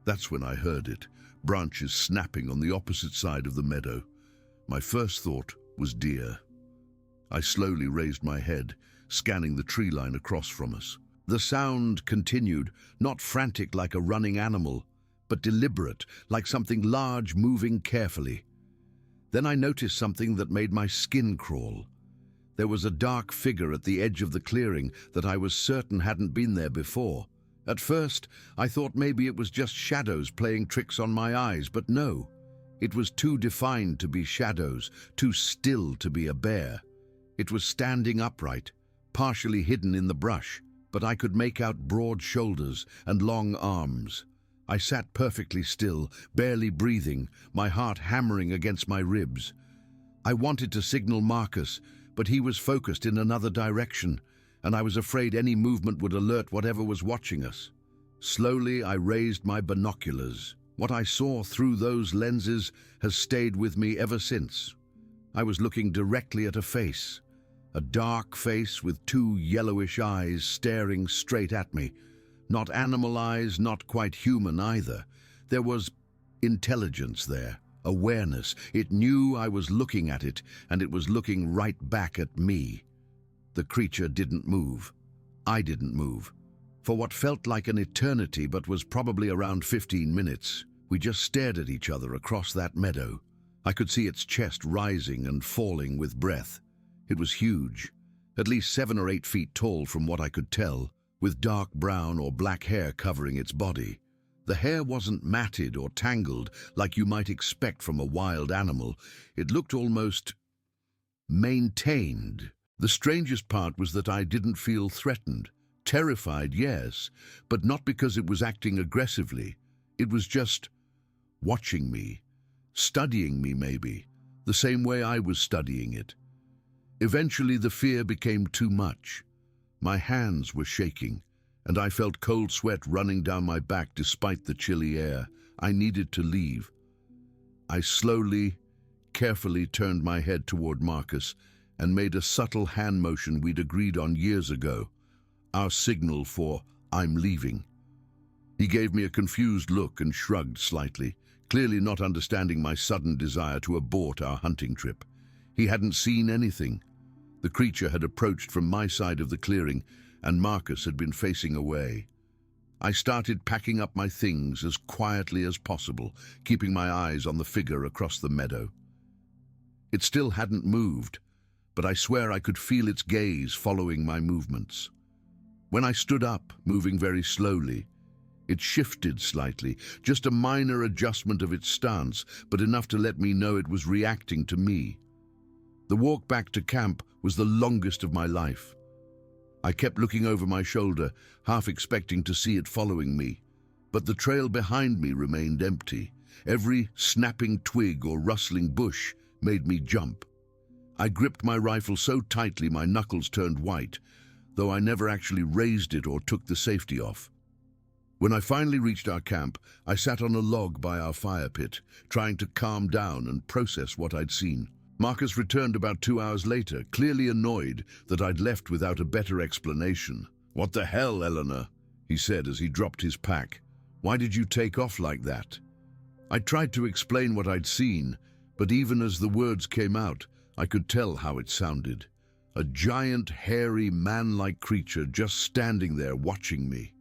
That's when I heard it, branches snapping on the opposite side of the meadow. My first thought was deer. I slowly raised my head, scanning the tree line across from us. The sound continued, not frantic like a running animal, but deliberate, like something large moving carefully. Then I noticed something that made my skin crawl. There was a dark figure at the edge of the clearing that I was certain hadn't been there before. At first, I thought maybe it was just shadows playing tricks on my eyes, but no. It was too defined to be shadows, too still to be a bear. It was standing upright, partially hidden in the brush, but I could make out broad shoulders and long arms. I sat perfectly still, barely breathing, my heart hammering against my ribs. I wanted to signal Marcus, but he was focused in another direction, and I was afraid any movement would alert whatever was watching us. Slowly, I raised my binoculars. What I saw through those lenses has stayed with me ever since. I was looking directly at a face, a dark face with two yellowish eyes staring straight at me. Not animal eyes, not quite human either. There was intelligence there, awareness. It knew I was looking at it, and it was looking right back at me. The creature didn't move. I didn't move. For what felt like an eternity but was probably around 15 minutes, we just stared at each other across that meadow. I could see its chest rising and falling with breath. It was huge, at least 7 or 8 feet tall from what I could tell, with dark brown or black hair covering its body. The hair wasn't matted or tangled like you might expect from a wild animal. It looked almost maintained. The strangest part was that I didn't feel threatened. Terrified, yes, but not because it was acting aggressively. It was just watching me, studying me maybe, the same way I was studying it. Eventually the fear became too much. My hands were shaking, and I felt cold sweat running down my back despite the chilly air. I needed to leave. I slowly, carefully turned my head toward Marcus and made a subtle hand motion we'd agreed on years ago, our signal for "I'm leaving." He gave me a confused look and shrugged slightly, clearly not understanding my sudden desire to abort our hunting trip. He hadn't seen anything. The creature had approached from my side of the clearing, and Marcus had been facing away. I started packing up my things as quietly as possible, keeping my eyes on the figure across the meadow. It still hadn't moved, but I swear I could feel its gaze following my movements. When I stood up, moving very slowly, it shifted slightly, just a minor adjustment of its stance, but enough to let me know it was reacting to me. The walk back to camp was the longest of my life. I kept looking over my shoulder, half expecting to see it following me, but the trail behind me remained empty. Every snapping twig or rustling bush made me jump. I gripped my rifle so tightly my knuckles turned white, though I never actually raised it or took the safety off. When I finally reached our camp, I sat on a log by our fire pit, trying to calm down and process what I'd seen. Marcus returned about 2 hours later, clearly annoyed that I'd left without a better explanation. "What the hell, Eleanor?" he said as he dropped his pack. "Why did you take off like that?" I tried to explain what I'd seen, but even as the words came out, I could tell how it sounded. A giant, hairy, man-like creature just standing there watching me.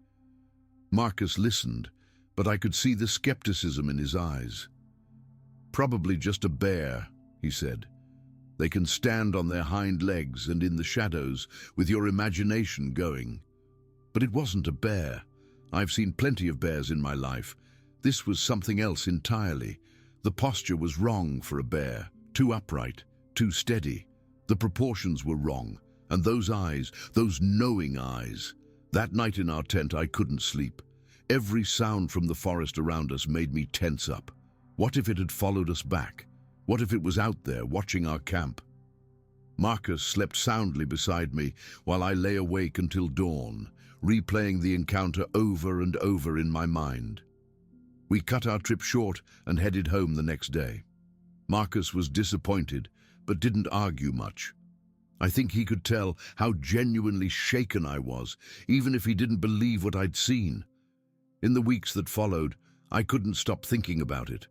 Marcus listened, but I could see the skepticism in his eyes. "Probably just a bear," he said. "They can stand on their hind legs and in the shadows with your imagination going." But it wasn't a bear. I've seen plenty of bears in my life. This was something else entirely. The posture was wrong for a bear, too upright, too steady. The proportions were wrong, and those eyes, those knowing eyes. That night in our tent I couldn't sleep. Every sound from the forest around us made me tense up. What if it had followed us back? What if it was out there watching our camp? Marcus slept soundly beside me while I lay awake until dawn, replaying the encounter over and over in my mind. We cut our trip short and headed home the next day. Marcus was disappointed, but didn't argue much. I think he could tell how genuinely shaken I was, even if he didn't believe what I'd seen. In the weeks that followed, I couldn't stop thinking about it.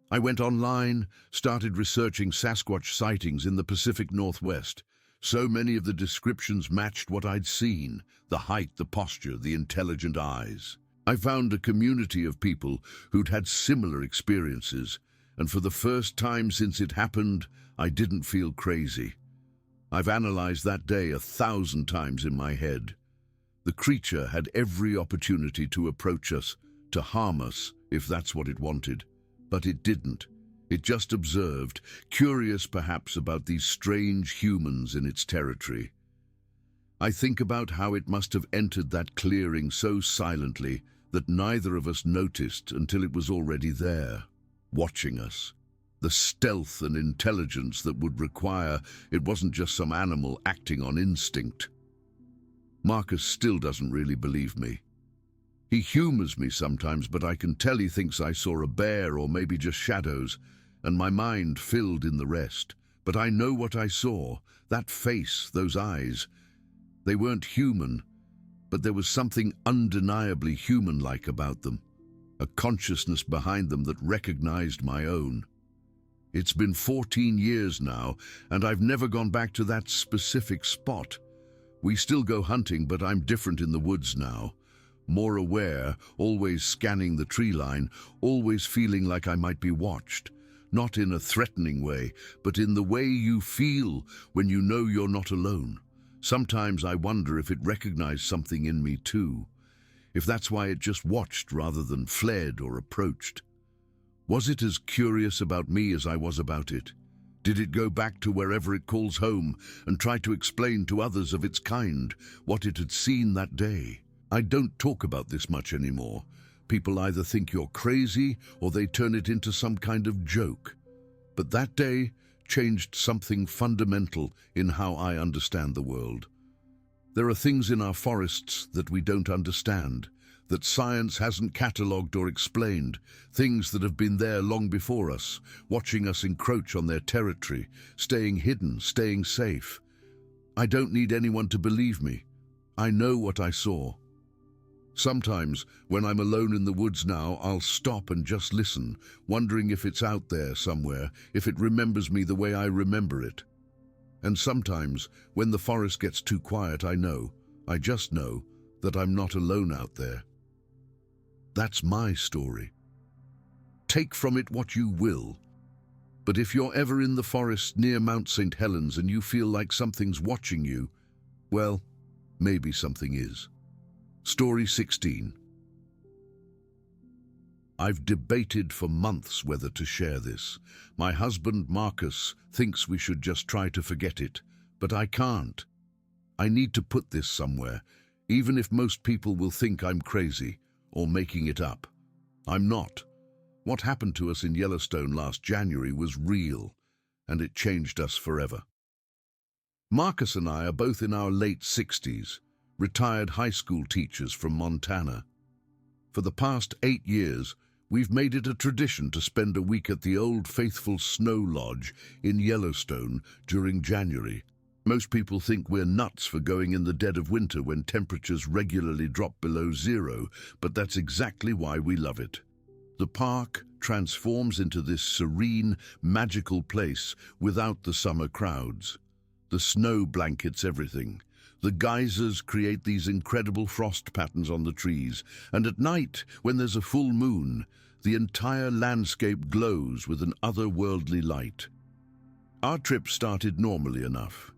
I went online, started researching Sasquatch sightings in the Pacific Northwest. So many of the descriptions matched what I'd seen: the height, the posture, the intelligent eyes. I found a community of people who'd had similar experiences, and for the first time since it happened, I didn't feel crazy. I've analyzed that day 1,000 times in my head. The creature had every opportunity to approach us, to harm us, if that's what it wanted. But it didn't. It just observed, curious perhaps about these strange humans in its territory. I think about how it must have entered that clearing so silently that neither of us noticed until it was already there, watching us. The stealth and intelligence that would require it wasn't just some animal acting on instinct. Marcus still doesn't really believe me. He humors me sometimes, but I can tell he thinks I saw a bear or maybe just shadows, and my mind filled in the rest. But I know what I saw, that face, those eyes. They weren't human, but there was something undeniably human-like about them, a consciousness behind them that recognized my own. It's been 14 years now, and I've never gone back to that specific spot. We still go hunting, but I'm different in the woods now. More aware, always scanning the tree line, always feeling like I might be watched. Not in a threatening way, but in the way you feel when you know you're not alone. Sometimes I wonder if it recognized something in me too. If that's why it just watched rather than fled or approached. Was it as curious about me as I was about it? Did it go back to wherever it calls home and try to explain to others of its kind what it had seen that day? I don't talk about this much anymore. People either think you're crazy or they turn it into some kind of joke. But that day changed something fundamental in how I understand the world. There are things in our forests that we don't understand, that science hasn't catalogued or explained, things that have been there long before us, watching us encroach on their territory, staying hidden, staying safe. I don't need anyone to believe me. I know what I saw. Sometimes, when I'm alone in the woods now, I'll stop and just listen, wondering if it's out there somewhere, if it remembers me the way I remember it. And sometimes, when the forest gets too quiet, I just know, that I'm not alone out there. That's my story. Take from it what you will. But if you're ever in the forest near Mount St. Helens and you feel like something's watching you, well, maybe something is. Story 16. I've debated for months whether to share this. My husband, Marcus, thinks we should just try to forget it, but I can't. I need to put this somewhere, even if most people will think I'm crazy or making it up. I'm not. What happened to us in Yellowstone last January was real, and it changed us forever. Marcus and I are both in our late 60s. Retired high school teachers from Montana. For the past 8 years, we've made it a tradition to spend a week at the Old Faithful Snow Lodge in Yellowstone during January. Most people think we're nuts for going in the dead of winter when temperatures regularly drop below zero, but that's exactly why we love it. The park transforms into this serene, magical place without the summer crowds. The snow blankets everything. The geysers create these incredible frost patterns on the trees, and at night, when there's a full moon, the entire landscape glows with an otherworldly light. Our trip started normally enough.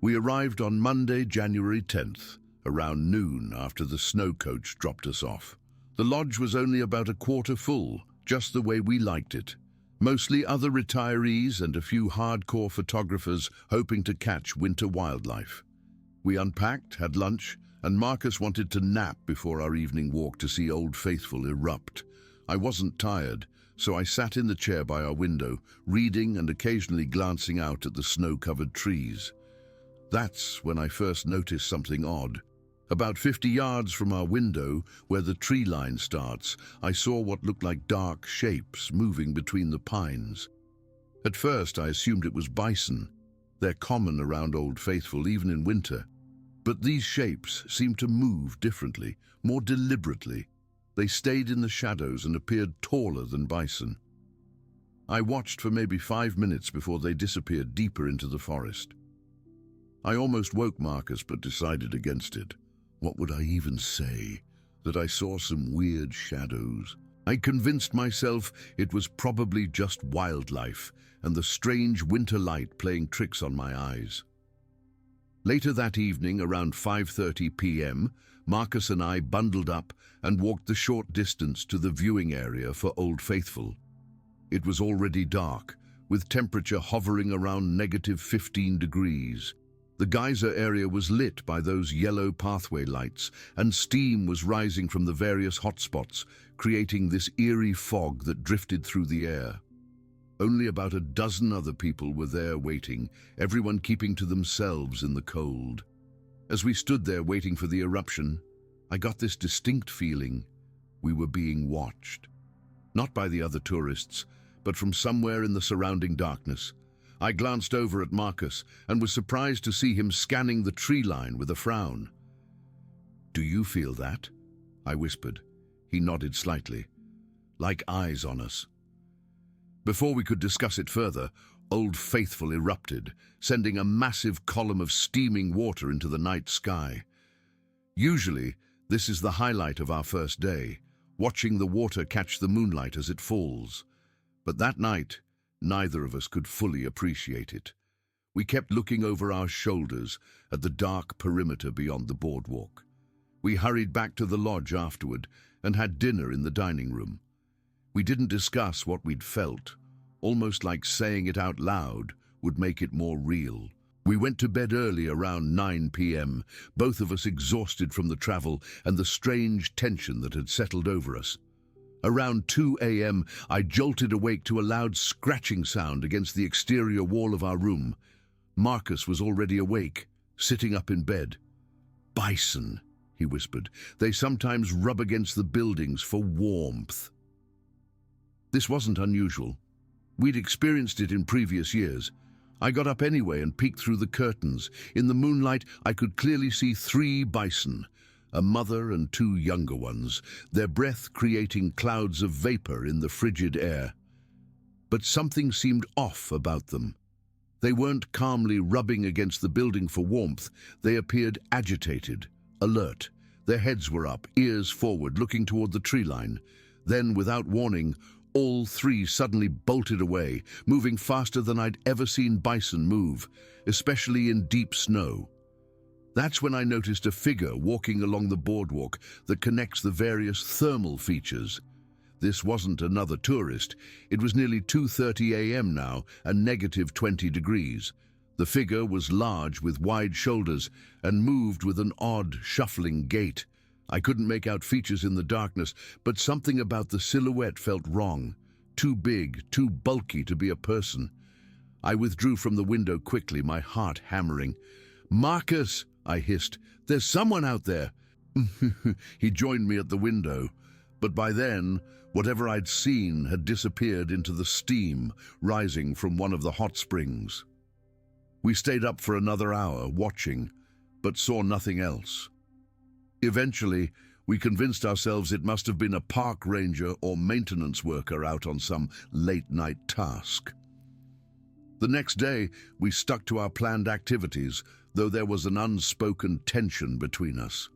We arrived on Monday, January 10th, around noon after the snow coach dropped us off. The lodge was only about a quarter full, just the way we liked it. Mostly other retirees and a few hardcore photographers hoping to catch winter wildlife. We unpacked, had lunch, and Marcus wanted to nap before our evening walk to see Old Faithful erupt. I wasn't tired, so I sat in the chair by our window, reading and occasionally glancing out at the snow-covered trees. That's when I first noticed something odd. About 50 yards from our window, where the tree line starts, I saw what looked like dark shapes moving between the pines. At first, I assumed it was bison. They're common around Old Faithful, even in winter. But these shapes seemed to move differently, more deliberately. They stayed in the shadows and appeared taller than bison. I watched for maybe 5 minutes before they disappeared deeper into the forest. I almost woke Marcus, but decided against it. What would I even say? That I saw some weird shadows? I convinced myself it was probably just wildlife and the strange winter light playing tricks on my eyes. Later that evening, around 5:30 p.m., Marcus and I bundled up and walked the short distance to the viewing area for Old Faithful. It was already dark, with temperature hovering around -15 degrees. The geyser area was lit by those yellow pathway lights, and steam was rising from the various hotspots, creating this eerie fog that drifted through the air. Only about a dozen other people were there waiting, everyone keeping to themselves in the cold. As we stood there waiting for the eruption, I got this distinct feeling we were being watched. Not by the other tourists, but from somewhere in the surrounding darkness. I glanced over at Marcus and was surprised to see him scanning the tree line with a frown. "Do you feel that?" I whispered. He nodded slightly. "Like eyes on us." Before we could discuss it further, Old Faithful erupted, sending a massive column of steaming water into the night sky. Usually, this is the highlight of our first day, watching the water catch the moonlight as it falls. But that night, neither of us could fully appreciate it. We kept looking over our shoulders at the dark perimeter beyond the boardwalk. We hurried back to the lodge afterward and had dinner in the dining room. We didn't discuss what we'd felt, almost like saying it out loud would make it more real. We went to bed early around 9 p.m., both of us exhausted from the travel and the strange tension that had settled over us. Around 2 a.m., I jolted awake to a loud scratching sound against the exterior wall of our room. Marcus was already awake, sitting up in bed. "Bison," he whispered. "They sometimes rub against the buildings for warmth." This wasn't unusual. We'd experienced it in previous years. I got up anyway and peeked through the curtains. In the moonlight, I could clearly see 3 bison, a mother and 2 younger ones, their breath creating clouds of vapor in the frigid air. But something seemed off about them. They weren't calmly rubbing against the building for warmth. They appeared agitated, alert. Their heads were up, ears forward, looking toward the tree line. Then, without warning, all 3 suddenly bolted away, moving faster than I'd ever seen bison move, especially in deep snow. That's when I noticed a figure walking along the boardwalk that connects the various thermal features. This wasn't another tourist. It was nearly 2:30 a.m. now and -20 degrees. The figure was large with wide shoulders and moved with an odd, shuffling gait. I couldn't make out features in the darkness, but something about the silhouette felt wrong. Too big, too bulky to be a person. I withdrew from the window quickly, my heart hammering. "Marcus!" I hissed. "There's someone out there!" He joined me at the window, but by then, whatever I'd seen had disappeared into the steam rising from one of the hot springs. We stayed up for another hour, watching, but saw nothing else. Eventually, we convinced ourselves it must have been a park ranger or maintenance worker out on some late-night task. The next day, we stuck to our planned activities, though there was an unspoken tension between us.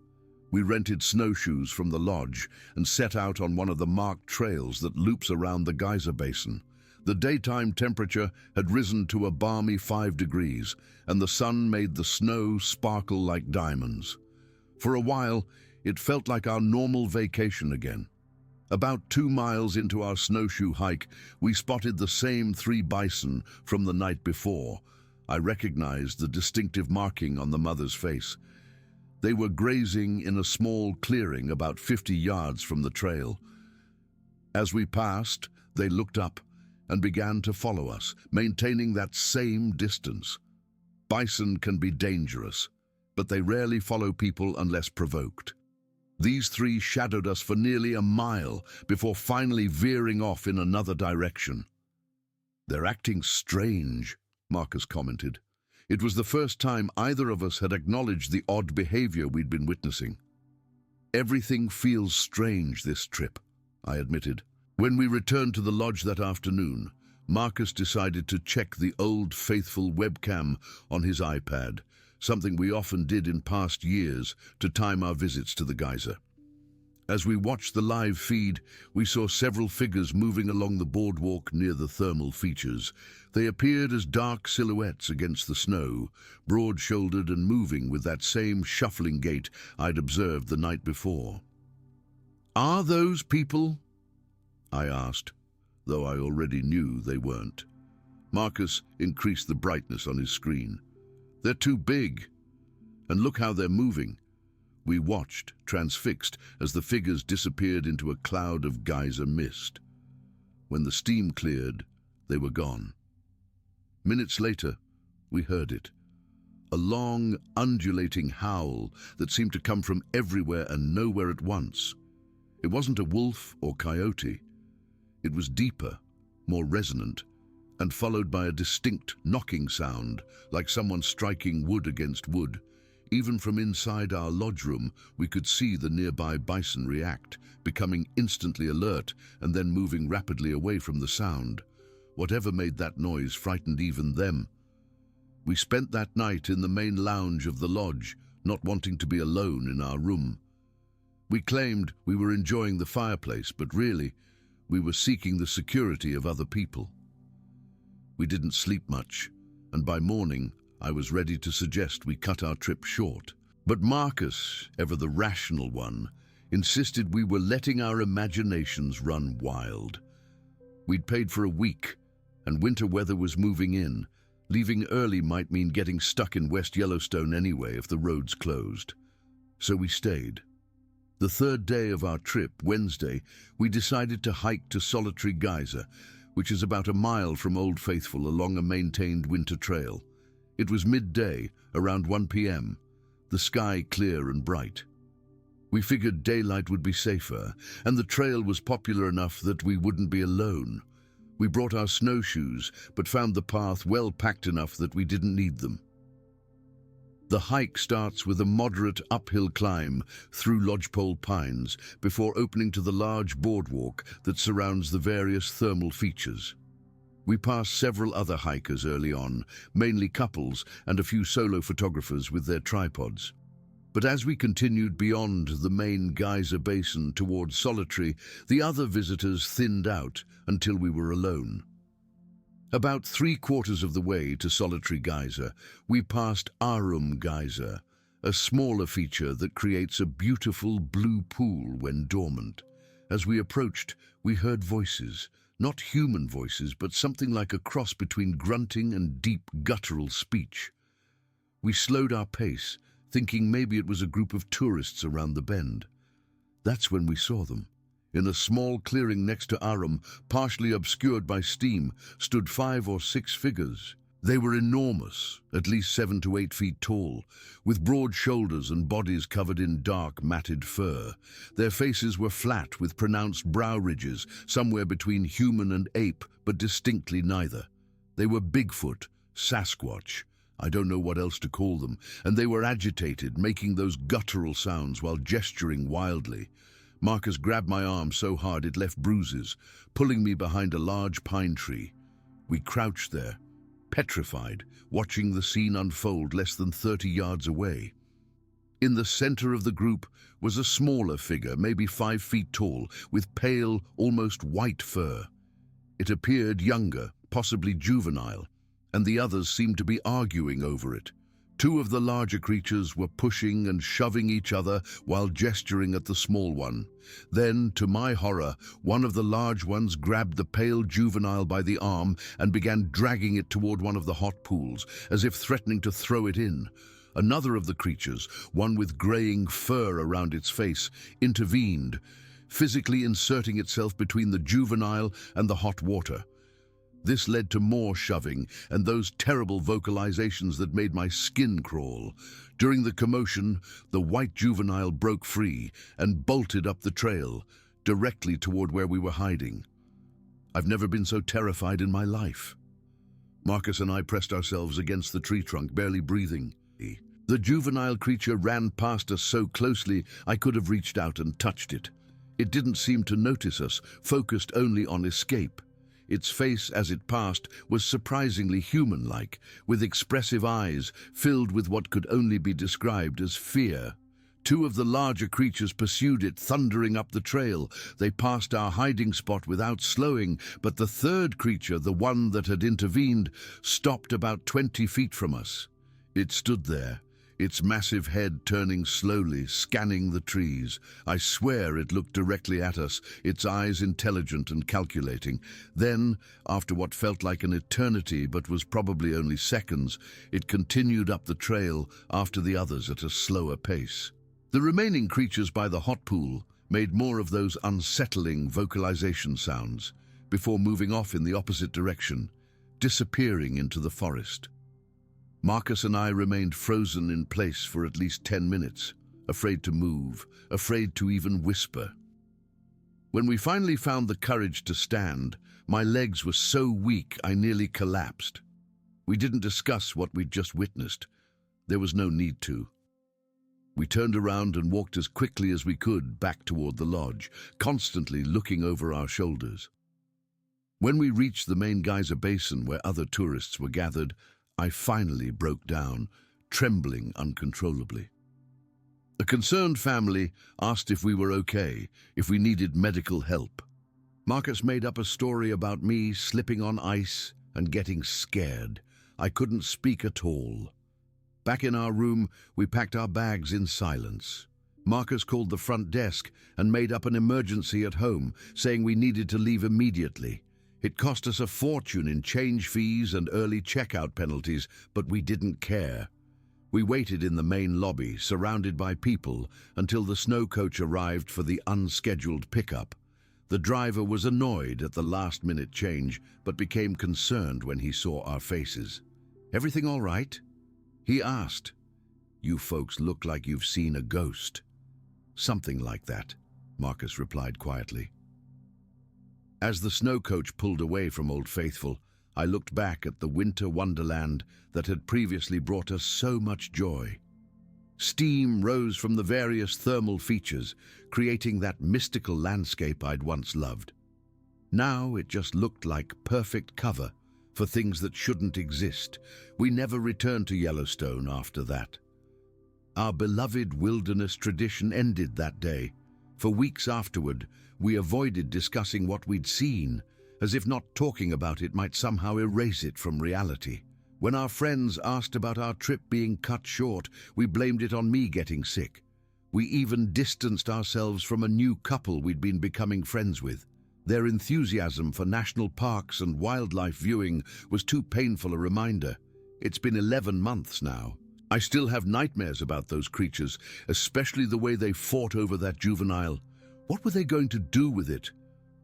We rented snowshoes from the lodge and set out on one of the marked trails that loops around the geyser basin. The daytime temperature had risen to a balmy 5 degrees, and the sun made the snow sparkle like diamonds. For a while, it felt like our normal vacation again. About 2 miles into our snowshoe hike, we spotted the same 3 bison from the night before. I recognized the distinctive marking on the mother's face. They were grazing in a small clearing about 50 yards from the trail. As we passed, they looked up and began to follow us, maintaining that same distance. Bison can be dangerous, but they rarely follow people unless provoked. These 3 shadowed us for nearly a mile before finally veering off in another direction. "They're acting strange," Marcus commented. It was the first time either of us had acknowledged the odd behavior we'd been witnessing. "Everything feels strange this trip," I admitted. When we returned to the lodge that afternoon, Marcus decided to check the Old Faithful webcam on his iPad, something we often did in past years to time our visits to the geyser. As we watched the live feed, we saw several figures moving along the boardwalk near the thermal features. They appeared as dark silhouettes against the snow, broad-shouldered and moving with that same shuffling gait I'd observed the night before. "Are those people?" I asked. though I already knew they weren't. Marcus increased the brightness on his screen. "They're too big. And look how they're moving." We watched, transfixed, as the figures disappeared into a cloud of geyser mist. When the steam cleared, they were gone. Minutes later, we heard it. A long, undulating howl that seemed to come from everywhere and nowhere at once. It wasn't a wolf or coyote. It was deeper, more resonant, and followed by a distinct knocking sound, like someone striking wood against wood. Even from inside our lodge room, we could see the nearby bison react, becoming instantly alert and then moving rapidly away from the sound. Whatever made that noise frightened even them. We spent that night in the main lounge of the lodge, not wanting to be alone in our room. We claimed we were enjoying the fireplace, but really, we were seeking the security of other people. We didn't sleep much, and by morning, I was ready to suggest we cut our trip short. But Marcus, ever the rational one, insisted we were letting our imaginations run wild. We'd paid for a week, and winter weather was moving in. Leaving early might mean getting stuck in West Yellowstone anyway if the roads closed. So we stayed. The third day of our trip, Wednesday, we decided to hike to Solitary Geyser, which is about a mile from Old Faithful along a maintained winter trail. It was midday, around 1 p.m., the sky clear and bright. We figured daylight would be safer, and the trail was popular enough that we wouldn't be alone. We brought our snowshoes, but found the path well packed enough that we didn't need them. The hike starts with a moderate uphill climb through lodgepole pines before opening to the large boardwalk that surrounds the various thermal features. We passed several other hikers early on, mainly couples and a few solo photographers with their tripods. But as we continued beyond the main geyser basin towards Solitary, the other visitors thinned out until we were alone. About 3/4 of the way to Solitary Geyser, we passed Arum Geyser, a smaller feature that creates a beautiful blue pool when dormant. As we approached, we heard voices. Not human voices, but something like a cross between grunting and deep guttural speech. We slowed our pace, thinking maybe it was a group of tourists around the bend. That's when we saw them. In a small clearing next to Arum, partially obscured by steam, stood 5 or 6 figures. They were enormous, at least 7 to 8 feet tall, with broad shoulders and bodies covered in dark, matted fur. Their faces were flat with pronounced brow ridges, somewhere between human and ape, but distinctly neither. They were Bigfoot, Sasquatch, I don't know what else to call them, and they were agitated, making those guttural sounds while gesturing wildly. Marcus grabbed my arm so hard it left bruises, pulling me behind a large pine tree. We crouched there, petrified, watching the scene unfold less than 30 yards away. In the center of the group was a smaller figure, maybe 5 feet tall, with pale, almost white fur. It appeared younger, possibly juvenile, and the others seemed to be arguing over it. 2 of the larger creatures were pushing and shoving each other while gesturing at the small one. Then, to my horror, one of the large ones grabbed the pale juvenile by the arm and began dragging it toward one of the hot pools, as if threatening to throw it in. Another of the creatures, one with graying fur around its face, intervened, physically inserting itself between the juvenile and the hot water. This led to more shoving and those terrible vocalizations that made my skin crawl. During the commotion, the white juvenile broke free and bolted up the trail, directly toward where we were hiding. I've never been so terrified in my life. Marcus and I pressed ourselves against the tree trunk, barely breathing. The juvenile creature ran past us so closely I could have reached out and touched it. It didn't seem to notice us, focused only on escape. Its face, as it passed, was surprisingly human-like, with expressive eyes filled with what could only be described as fear. 2 of the larger creatures pursued it, thundering up the trail. They passed our hiding spot without slowing, but the third creature, the one that had intervened, stopped about 20 feet from us. It stood there, its massive head turning slowly, scanning the trees. I swear it looked directly at us, its eyes intelligent and calculating. Then, after what felt like an eternity but was probably only seconds, it continued up the trail after the others at a slower pace. The remaining creatures by the hot pool made more of those unsettling vocalization sounds before moving off in the opposite direction, disappearing into the forest. Marcus and I remained frozen in place for at least 10 minutes, afraid to move, afraid to even whisper. When we finally found the courage to stand, my legs were so weak I nearly collapsed. We didn't discuss what we'd just witnessed. There was no need to. We turned around and walked as quickly as we could back toward the lodge, constantly looking over our shoulders. When we reached the main geyser basin where other tourists were gathered, I finally broke down, trembling uncontrollably. A concerned family asked if we were okay, if we needed medical help. Marcus made up a story about me slipping on ice and getting scared. I couldn't speak at all. Back in our room, we packed our bags in silence. Marcus called the front desk and made up an emergency at home, saying we needed to leave immediately. It cost us a fortune in change fees and early checkout penalties, but we didn't care. We waited in the main lobby, surrounded by people, until the snow coach arrived for the unscheduled pickup. The driver was annoyed at the last-minute change, but became concerned when he saw our faces. "Everything all right?" he asked. "You folks look like you've seen a ghost." "Something like that," Marcus replied quietly. As the snow coach pulled away from Old Faithful, I looked back at the winter wonderland that had previously brought us so much joy. Steam rose from the various thermal features, creating that mystical landscape I'd once loved. Now it just looked like perfect cover for things that shouldn't exist. We never returned to Yellowstone after that. Our beloved wilderness tradition ended that day. For weeks afterward, we avoided discussing what we'd seen, as if not talking about it might somehow erase it from reality. When our friends asked about our trip being cut short, we blamed it on me getting sick. We even distanced ourselves from a new couple we'd been becoming friends with. Their enthusiasm for national parks and wildlife viewing was too painful a reminder. It's been 11 months now. I still have nightmares about those creatures, especially the way they fought over that juvenile. What were they going to do with it?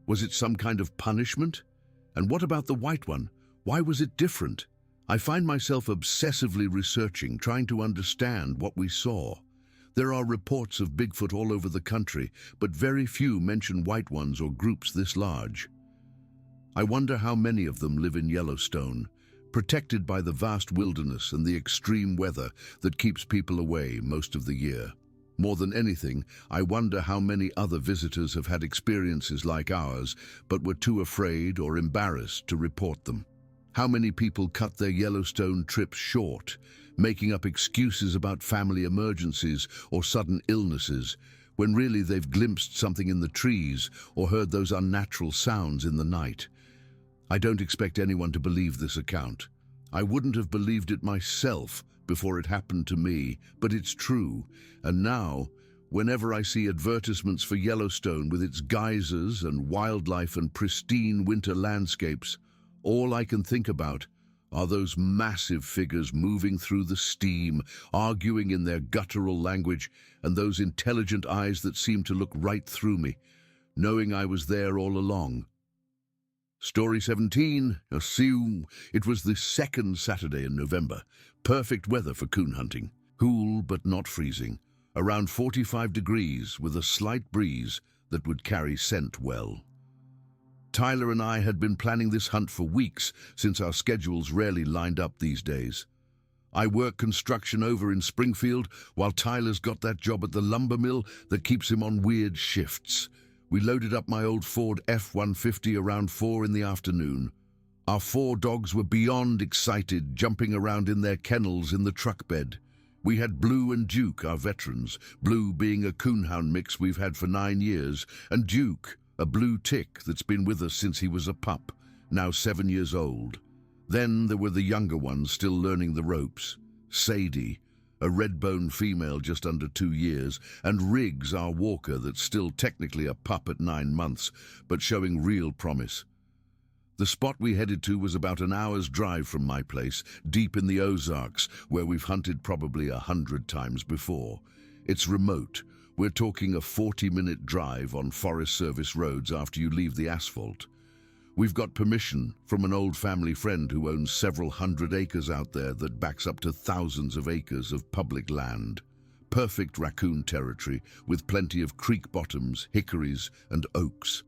Was it some kind of punishment? And what about the white one? Why was it different? I find myself obsessively researching, trying to understand what we saw. There are reports of Bigfoot all over the country, but very few mention white ones or groups this large. I wonder how many of them live in Yellowstone, protected by the vast wilderness and the extreme weather that keeps people away most of the year. More than anything, I wonder how many other visitors have had experiences like ours, but were too afraid or embarrassed to report them. How many people cut their Yellowstone trips short, making up excuses about family emergencies or sudden illnesses, when really they've glimpsed something in the trees or heard those unnatural sounds in the night. I don't expect anyone to believe this account. I wouldn't have believed it myself before it happened to me, but it's true. And now, whenever I see advertisements for Yellowstone with its geysers and wildlife and pristine winter landscapes, all I can think about are those massive figures moving through the steam, arguing in their guttural language, and those intelligent eyes that seem to look right through me, knowing I was there all along. Story 17, Sioux. It was the second Saturday in November. Perfect weather for coon hunting. Cool but not freezing. Around 45 degrees with a slight breeze that would carry scent well. Tyler and I had been planning this hunt for weeks, since our schedules rarely lined up these days. I work construction over in Springfield, while Tyler's got that job at the lumber mill that keeps him on weird shifts. We loaded up my old Ford F-150 around 4 in the afternoon. Our 4 dogs were beyond excited, jumping around in their kennels in the truck bed. We had Blue and Duke, our veterans, Blue being a coonhound mix we've had for 9 years, and Duke, a blue tick that's been with us since he was a pup, now 7 years old. Then there were the younger ones still learning the ropes. Sadie, a red-bone female just under 2 years, and Riggs, our walker that's still technically a pup at 9 months, but showing real promise. The spot we headed to was about an hour's drive from my place, deep in the Ozarks, where we've hunted probably 100 times before. It's remote. We're talking a 40-minute drive on Forest Service roads after you leave the asphalt. We've got permission from an old family friend who owns several hundred acres out there that backs up to thousands of acres of public land. Perfect raccoon territory with plenty of creek bottoms, hickories, and oaks.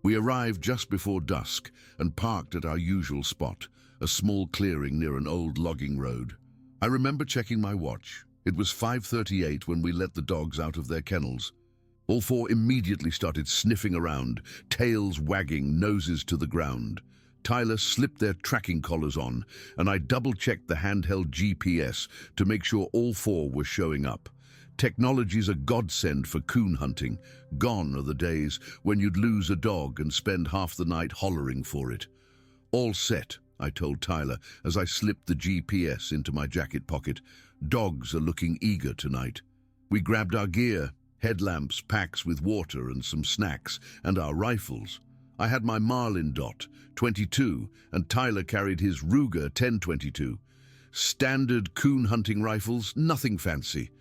We arrived just before dusk and parked at our usual spot, a small clearing near an old logging road. I remember checking my watch. It was 5:38 when we let the dogs out of their kennels. All 4 immediately started sniffing around, tails wagging, noses to the ground. Tyler slipped their tracking collars on, and I double-checked the handheld GPS to make sure all 4 were showing up. Technology's a godsend for coon hunting. Gone are the days when you'd lose a dog and spend half the night hollering for it. All set, I told Tyler as I slipped the GPS into my jacket pocket. Dogs are looking eager tonight. We grabbed our gear, headlamps, packs with water and some snacks, and our rifles. I had my Marlin Dot 22, and Tyler carried his Ruger 10-22. Standard coon hunting rifles, nothing fancy.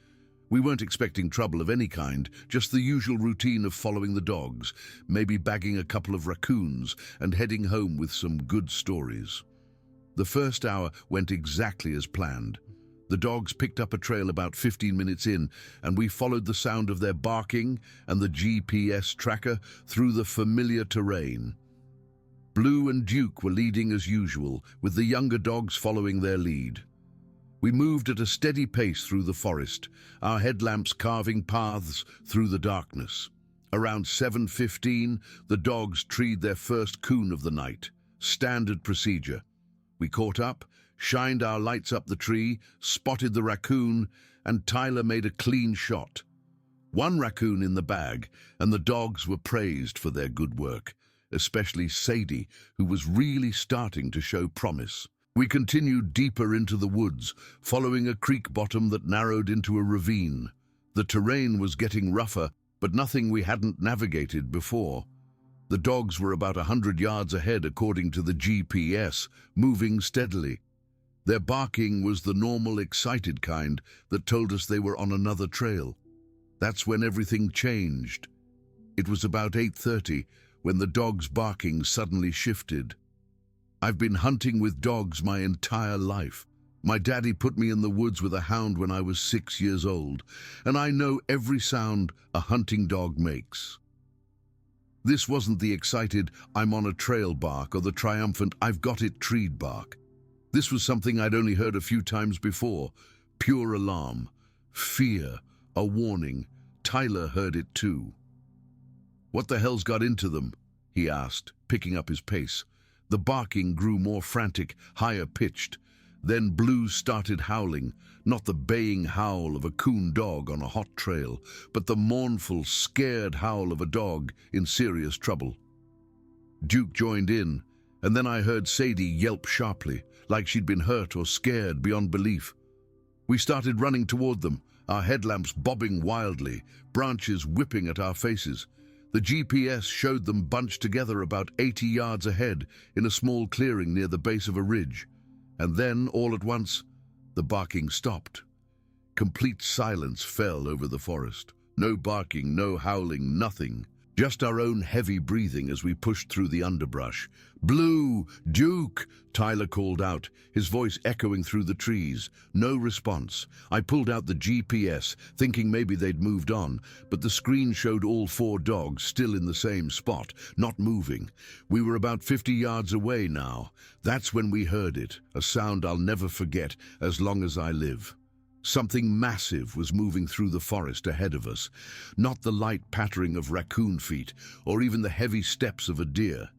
We weren't expecting trouble of any kind, just the usual routine of following the dogs, maybe bagging a couple of raccoons, and heading home with some good stories. The first hour went exactly as planned. The dogs picked up a trail about 15 minutes in, and we followed the sound of their barking and the GPS tracker through the familiar terrain. Blue and Duke were leading as usual, with the younger dogs following their lead. We moved at a steady pace through the forest, our headlamps carving paths through the darkness. Around 7:15, the dogs treed their first coon of the night. Standard procedure. We caught up, shined our lights up the tree, spotted the raccoon, and Tyler made a clean shot. 1 raccoon in the bag, and the dogs were praised for their good work, especially Sadie, who was really starting to show promise. We continued deeper into the woods, following a creek bottom that narrowed into a ravine. The terrain was getting rougher, but nothing we hadn't navigated before. The dogs were about 100 yards ahead according to the GPS, moving steadily. Their barking was the normal, excited kind that told us they were on another trail. That's when everything changed. It was about 8:30 when the dogs' barking suddenly shifted. I've been hunting with dogs my entire life. My daddy put me in the woods with a hound when I was 6 years old, and I know every sound a hunting dog makes. This wasn't the excited, I'm on a trail bark or the triumphant, I've got it treed bark. This was something I'd only heard a few times before. Pure alarm, fear, a warning. Tyler heard it too. "What the hell's got into them?" he asked, picking up his pace. The barking grew more frantic, higher pitched. Then Blue started howling, not the baying howl of a coon dog on a hot trail, but the mournful, scared howl of a dog in serious trouble. Duke joined in, and then I heard Sadie yelp sharply, like she'd been hurt or scared beyond belief. We started running toward them, our headlamps bobbing wildly, branches whipping at our faces. The GPS showed them bunched together about 80 yards ahead in a small clearing near the base of a ridge. And then, all at once, the barking stopped. Complete silence fell over the forest. No barking, no howling, nothing. Just our own heavy breathing as we pushed through the underbrush. "Blue! Duke!" Tyler called out, his voice echoing through the trees. No response. I pulled out the GPS, thinking maybe they'd moved on, but the screen showed all 4 dogs still in the same spot, not moving. We were about 50 yards away now. That's when we heard it, a sound I'll never forget as long as I live. Something massive was moving through the forest ahead of us, not the light pattering of raccoon feet or even the heavy steps of a deer.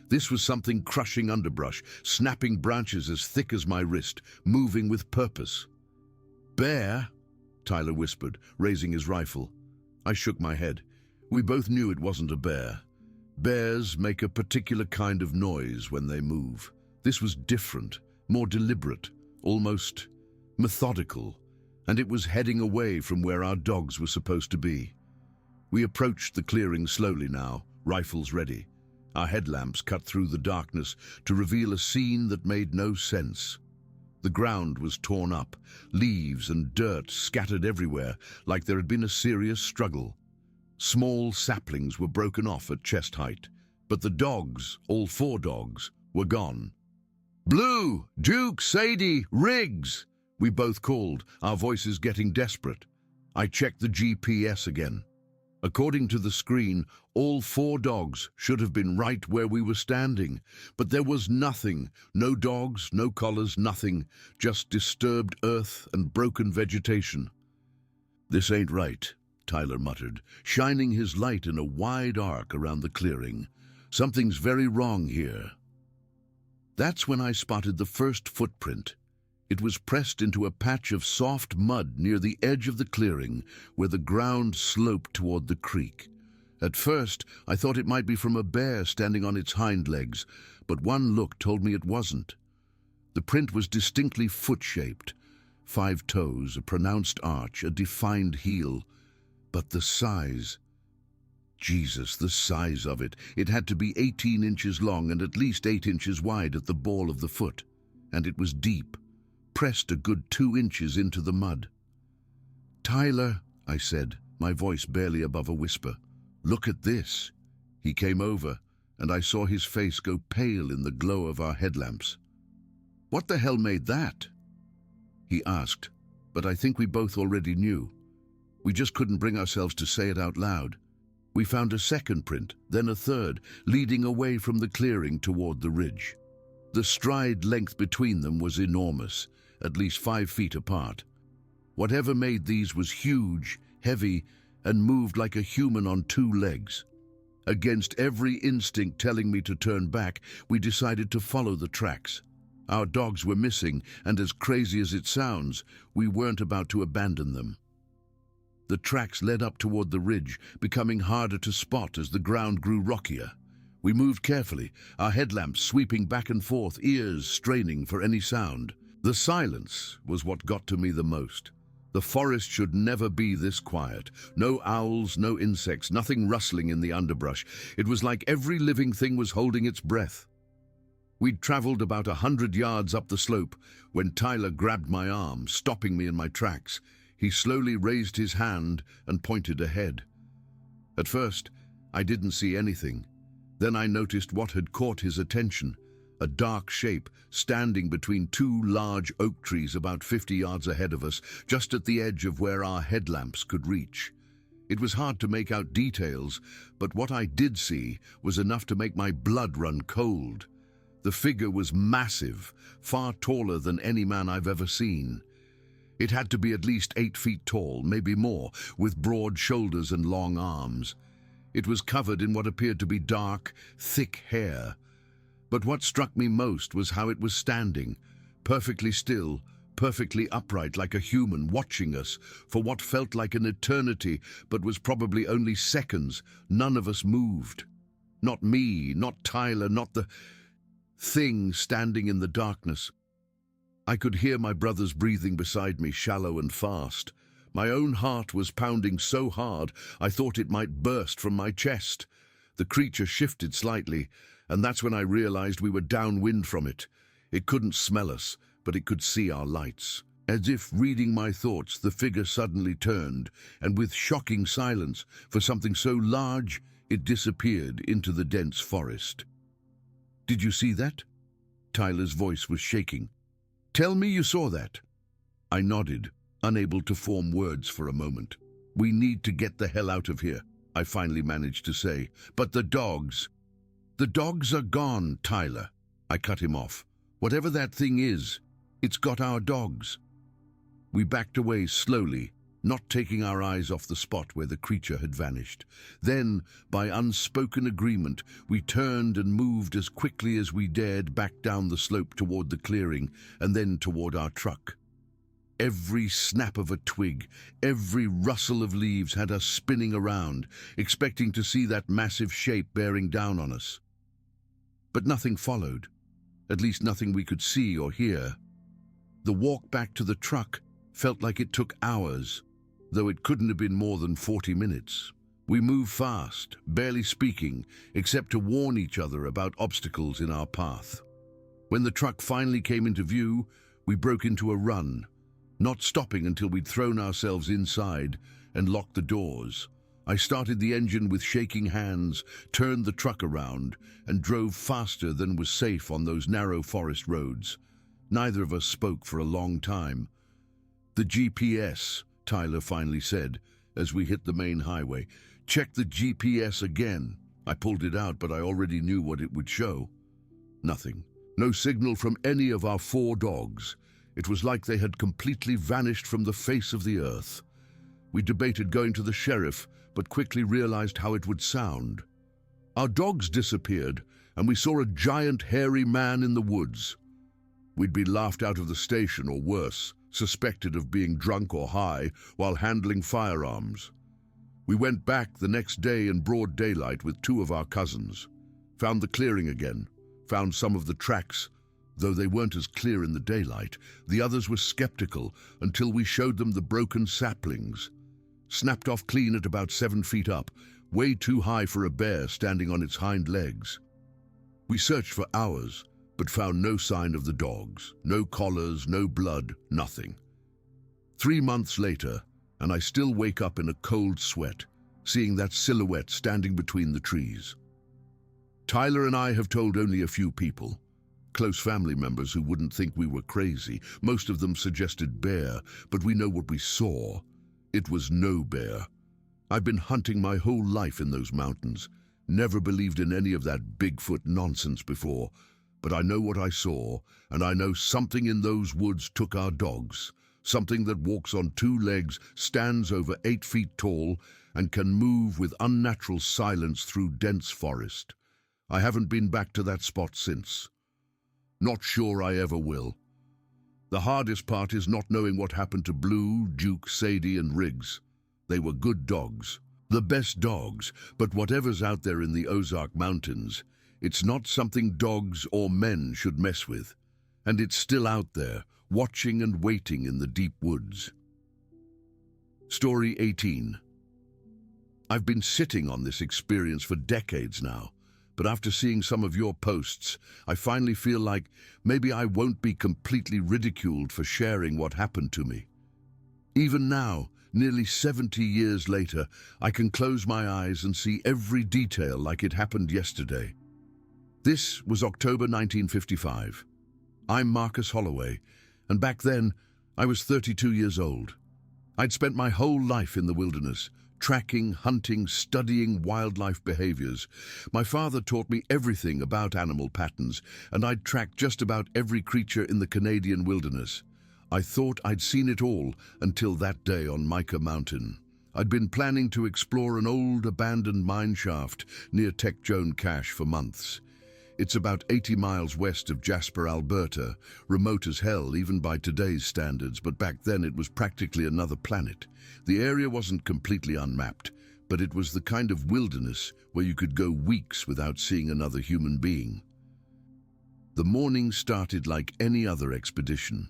This was something crushing underbrush, snapping branches as thick as my wrist, moving with purpose. "Bear?" Tyler whispered, raising his rifle. I shook my head. We both knew it wasn't a bear. Bears make a particular kind of noise when they move. This was different, more deliberate, almost methodical. and it was heading away from where our dogs were supposed to be. We approached the clearing slowly now, rifles ready. Our headlamps cut through the darkness to reveal a scene that made no sense. The ground was torn up, leaves and dirt scattered everywhere, like there had been a serious struggle. Small saplings were broken off at chest height, but the dogs, all 4 dogs, were gone. "Blue! Duke! Sadie! Riggs!" we both called, our voices getting desperate. I checked the GPS again. According to the screen, all 4 dogs should have been right where we were standing, but there was nothing. No dogs, no collars, nothing. Just disturbed earth and broken vegetation. "This ain't right," Tyler muttered, shining his light in a wide arc around the clearing. "Something's very wrong here." That's when I spotted the first footprint. It was pressed into a patch of soft mud near the edge of the clearing, where the ground sloped toward the creek. At first, I thought it might be from a bear standing on its hind legs, but one look told me it wasn't. The print was distinctly foot-shaped. 5 toes, a pronounced arch, a defined heel. But the size... Jesus, the size of it. It had to be 18 inches long and at least 8 inches wide at the ball of the foot. And it was deep, pressed a good 2 inches into the mud. "Tyler," I said, my voice barely above a whisper, "look at this." He came over, and I saw his face go pale in the glow of our headlamps. "What the hell made that?" he asked, but I think we both already knew. We just couldn't bring ourselves to say it out loud. We found a second print, then a third, leading away from the clearing toward the ridge. The stride length between them was enormous, at least 5 feet apart. Whatever made these was huge, heavy, and moved like a human on 2 legs. Against every instinct telling me to turn back, we decided to follow the tracks. Our dogs were missing, and as crazy as it sounds, we weren't about to abandon them. The tracks led up toward the ridge, becoming harder to spot as the ground grew rockier. We moved carefully, our headlamps sweeping back and forth, ears straining for any sound. The silence was what got to me the most. The forest should never be this quiet. No owls, no insects, nothing rustling in the underbrush. It was like every living thing was holding its breath. We'd traveled about 100 yards up the slope when Tyler grabbed my arm, stopping me in my tracks. He slowly raised his hand and pointed ahead. At first, I didn't see anything. Then I noticed what had caught his attention, a dark shape standing between 2 large oak trees about 50 yards ahead of us, just at the edge of where our headlamps could reach. It was hard to make out details, but what I did see was enough to make my blood run cold. The figure was massive, far taller than any man I've ever seen. It had to be at least 8 feet tall, maybe more, with broad shoulders and long arms. It was covered in what appeared to be dark, thick hair. But what struck me most was how it was standing, perfectly still, perfectly upright like a human, watching us for what felt like an eternity, but was probably only seconds. None of us moved. Not me, not Tyler, not the thing standing in the darkness. I could hear my brother's breathing beside me, shallow and fast. My own heart was pounding so hard I thought it might burst from my chest. The creature shifted slightly, and that's when I realized we were downwind from it. It couldn't smell us, but it could see our lights. As if reading my thoughts, the figure suddenly turned, and with shocking silence, for something so large, it disappeared into the dense forest. "Did you see that?" Tyler's voice was shaking. "Tell me you saw that." I nodded, unable to form words for a moment. "We need to get the hell out of here," I finally managed to say. "But the dogs..." "The dogs are gone, Tyler." I cut him off. "Whatever that thing is, it's got our dogs." We backed away slowly, not taking our eyes off the spot where the creature had vanished. Then, by unspoken agreement, we turned and moved as quickly as we dared back down the slope toward the clearing and then toward our truck. Every snap of a twig, every rustle of leaves had us spinning around, expecting to see that massive shape bearing down on us. But nothing followed, at least nothing we could see or hear. The walk back to the truck felt like it took hours, though it couldn't have been more than 40 minutes. We moved fast, barely speaking, except to warn each other about obstacles in our path. When the truck finally came into view, we broke into a run, not stopping until we'd thrown ourselves inside and locked the doors. I started the engine with shaking hands, turned the truck around, and drove faster than was safe on those narrow forest roads. Neither of us spoke for a long time. "The GPS," Tyler finally said, as we hit the main highway. "Check the GPS again." I pulled it out, but I already knew what it would show. Nothing. No signal from any of our 4 dogs. It was like they had completely vanished from the face of the earth. We debated going to the sheriff, but quickly realized how it would sound. Our dogs disappeared, and we saw a giant hairy man in the woods. We'd been laughed out of the station, or worse, suspected of being drunk or high while handling firearms. We went back the next day in broad daylight with 2 of our cousins. Found the clearing again, found some of the tracks, though they weren't as clear in the daylight. The others were skeptical until we showed them the broken saplings. Snapped off clean at about 7 feet up, way too high for a bear standing on its hind legs. We searched for hours, but found no sign of the dogs. No collars, no blood, nothing. 3 months later, and I still wake up in a cold sweat, seeing that silhouette standing between the trees. Tyler and I have told only a few people. Close family members who wouldn't think we were crazy. Most of them suggested bear, but we know what we saw. It was no bear. I've been hunting my whole life in those mountains. Never believed in any of that Bigfoot nonsense before. But I know what I saw, and I know something in those woods took our dogs. Something that walks on 2 legs, stands over 8 feet tall, and can move with unnatural silence through dense forest. I haven't been back to that spot since. Not sure I ever will. The hardest part is not knowing what happened to Blue, Duke, Sadie, and Riggs. They were good dogs. The best dogs, but whatever's out there in the Ozark Mountains, it's not something dogs or men should mess with. And it's still out there, watching and waiting in the deep woods. Story 18. I've been sitting on this experience for decades now, but after seeing some of your posts, I finally feel like maybe I won't be completely ridiculed for sharing what happened to me. Even now, nearly 70 years later, I can close my eyes and see every detail like it happened yesterday. This was October 1955. I'm Marcus Holloway, and back then, I was 32 years old. I'd spent my whole life in the wilderness, tracking, hunting, studying wildlife behaviors. My father taught me everything about animal patterns, and I'd tracked just about every creature in the Canadian wilderness. I thought I'd seen it all until that day on Micah Mountain. I'd been planning to explore an old abandoned mine shaft near Tech Joan Cache for months. It's about 80 miles west of Jasper, Alberta, remote as hell even by today's standards, but back then it was practically another planet. The area wasn't completely unmapped, but it was the kind of wilderness where you could go weeks without seeing another human being. The morning started like any other expedition.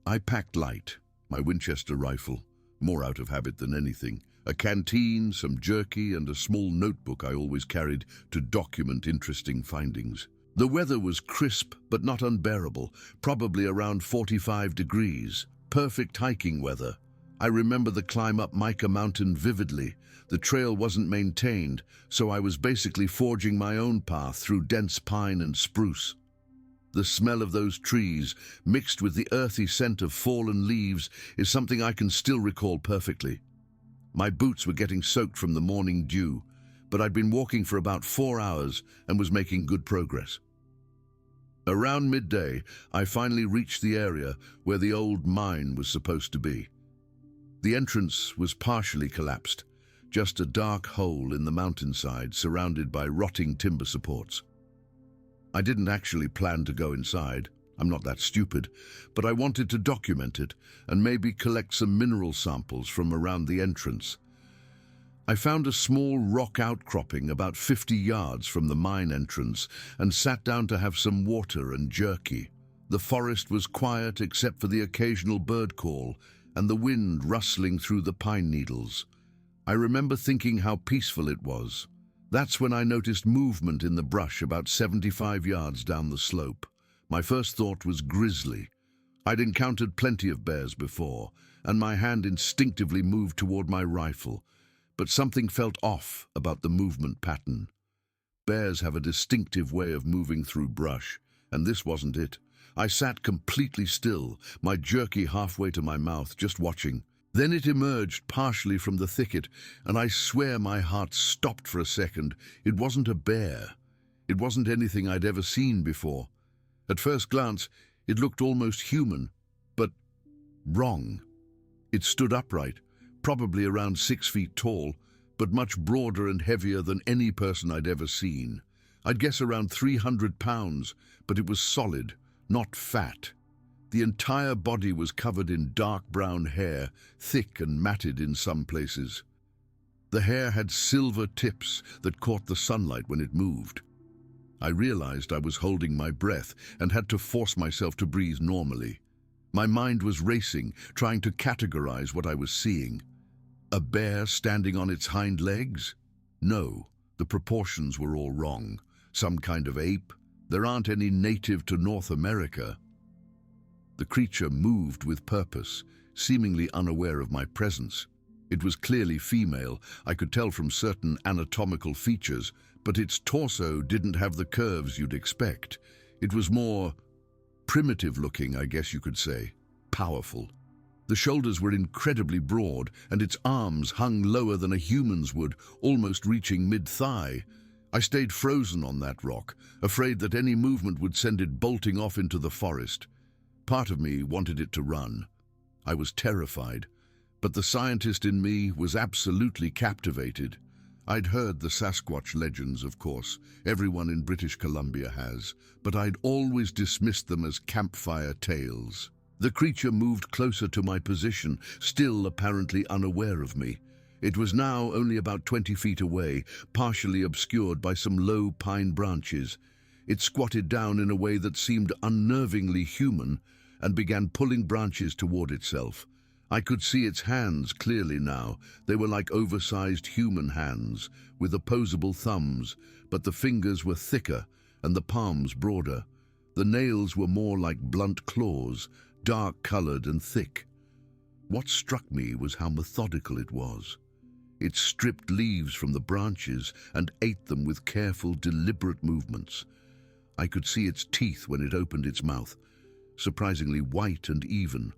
I packed light, my Winchester rifle, more out of habit than anything, a canteen, some jerky, and a small notebook I always carried to document interesting findings. The weather was crisp but not unbearable, probably around 45 degrees. Perfect hiking weather. I remember the climb up Micah Mountain vividly. The trail wasn't maintained, so I was basically forging my own path through dense pine and spruce. The smell of those trees, mixed with the earthy scent of fallen leaves, is something I can still recall perfectly. My boots were getting soaked from the morning dew, but I'd been walking for about 4 hours and was making good progress. Around midday, I finally reached the area where the old mine was supposed to be. The entrance was partially collapsed, just a dark hole in the mountainside surrounded by rotting timber supports. I didn't actually plan to go inside. I'm not that stupid, but I wanted to document it and maybe collect some mineral samples from around the entrance. I found a small rock outcropping about 50 yards from the mine entrance and sat down to have some water and jerky. The forest was quiet except for the occasional bird call and the wind rustling through the pine needles. I remember thinking how peaceful it was. That's when I noticed movement in the brush about 75 yards down the slope. My first thought was grizzly. I'd encountered plenty of bears before, and my hand instinctively moved toward my rifle, but something felt off about the movement pattern. Bears have a distinctive way of moving through brush, and this wasn't it. I sat completely still, my jerky halfway to my mouth, just watching. Then it emerged partially from the thicket, and I swear my heart stopped for a second. It wasn't a bear. It wasn't anything I'd ever seen before. At first glance, it looked almost human, but wrong. It stood upright, probably around 6 feet tall, but much broader and heavier than any person I'd ever seen. I'd guess around 300 pounds, but it was solid, not fat. The entire body was covered in dark brown hair, thick and matted in some places. The hair had silver tips that caught the sunlight when it moved. I realized I was holding my breath and had to force myself to breathe normally. My mind was racing, trying to categorize what I was seeing. A bear standing on its hind legs? No, the proportions were all wrong. Some kind of ape? There aren't any native to North America. The creature moved with purpose, seemingly unaware of my presence. It was clearly female, I could tell from certain anatomical features, but its torso didn't have the curves you'd expect. It was more primitive looking, I guess you could say, powerful. The shoulders were incredibly broad, and its arms hung lower than a human's would, almost reaching mid-thigh. I stayed frozen on that rock, afraid that any movement would send it bolting off into the forest. Part of me wanted it to run. I was terrified, but the scientist in me was absolutely captivated. I'd heard the Sasquatch legends, of course. Everyone in British Columbia has, but I'd always dismissed them as campfire tales. The creature moved closer to my position, still apparently unaware of me. It was now only about 20 feet away, partially obscured by some low pine branches. It squatted down in a way that seemed unnervingly human and began pulling branches toward itself. I could see its hands clearly now. They were like oversized human hands, with opposable thumbs, but the fingers were thicker and the palms broader. The nails were more like blunt claws, dark-colored and thick. What struck me was how methodical it was. It stripped leaves from the branches and ate them with careful, deliberate movements. I could see its teeth when it opened its mouth, surprisingly white and even,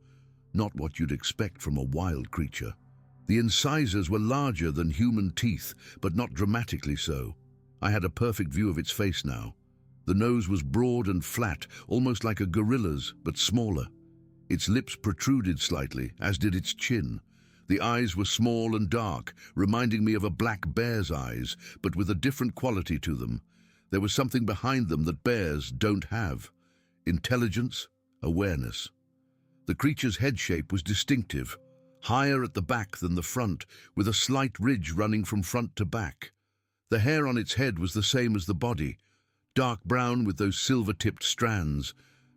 not what you'd expect from a wild creature. The incisors were larger than human teeth, but not dramatically so. I had a perfect view of its face now. The nose was broad and flat, almost like a gorilla's, but smaller. Its lips protruded slightly, as did its chin. The eyes were small and dark, reminding me of a black bear's eyes, but with a different quality to them. There was something behind them that bears don't have. Intelligence, awareness. The creature's head shape was distinctive, higher at the back than the front, with a slight ridge running from front to back. The hair on its head was the same as the body, dark brown with those silver-tipped strands,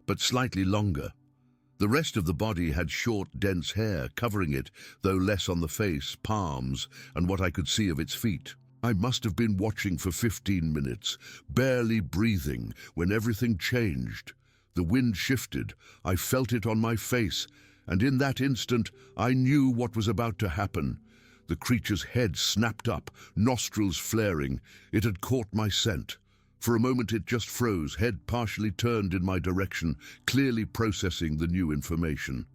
but slightly longer. The rest of the body had short, dense hair covering it, though less on the face, palms, and what I could see of its feet. I must have been watching for 15 minutes, barely breathing, when everything changed. The wind shifted, I felt it on my face, and in that instant I knew what was about to happen. The creature's head snapped up, nostrils flaring. It had caught my scent. For a moment it just froze, head partially turned in my direction, clearly processing the new information.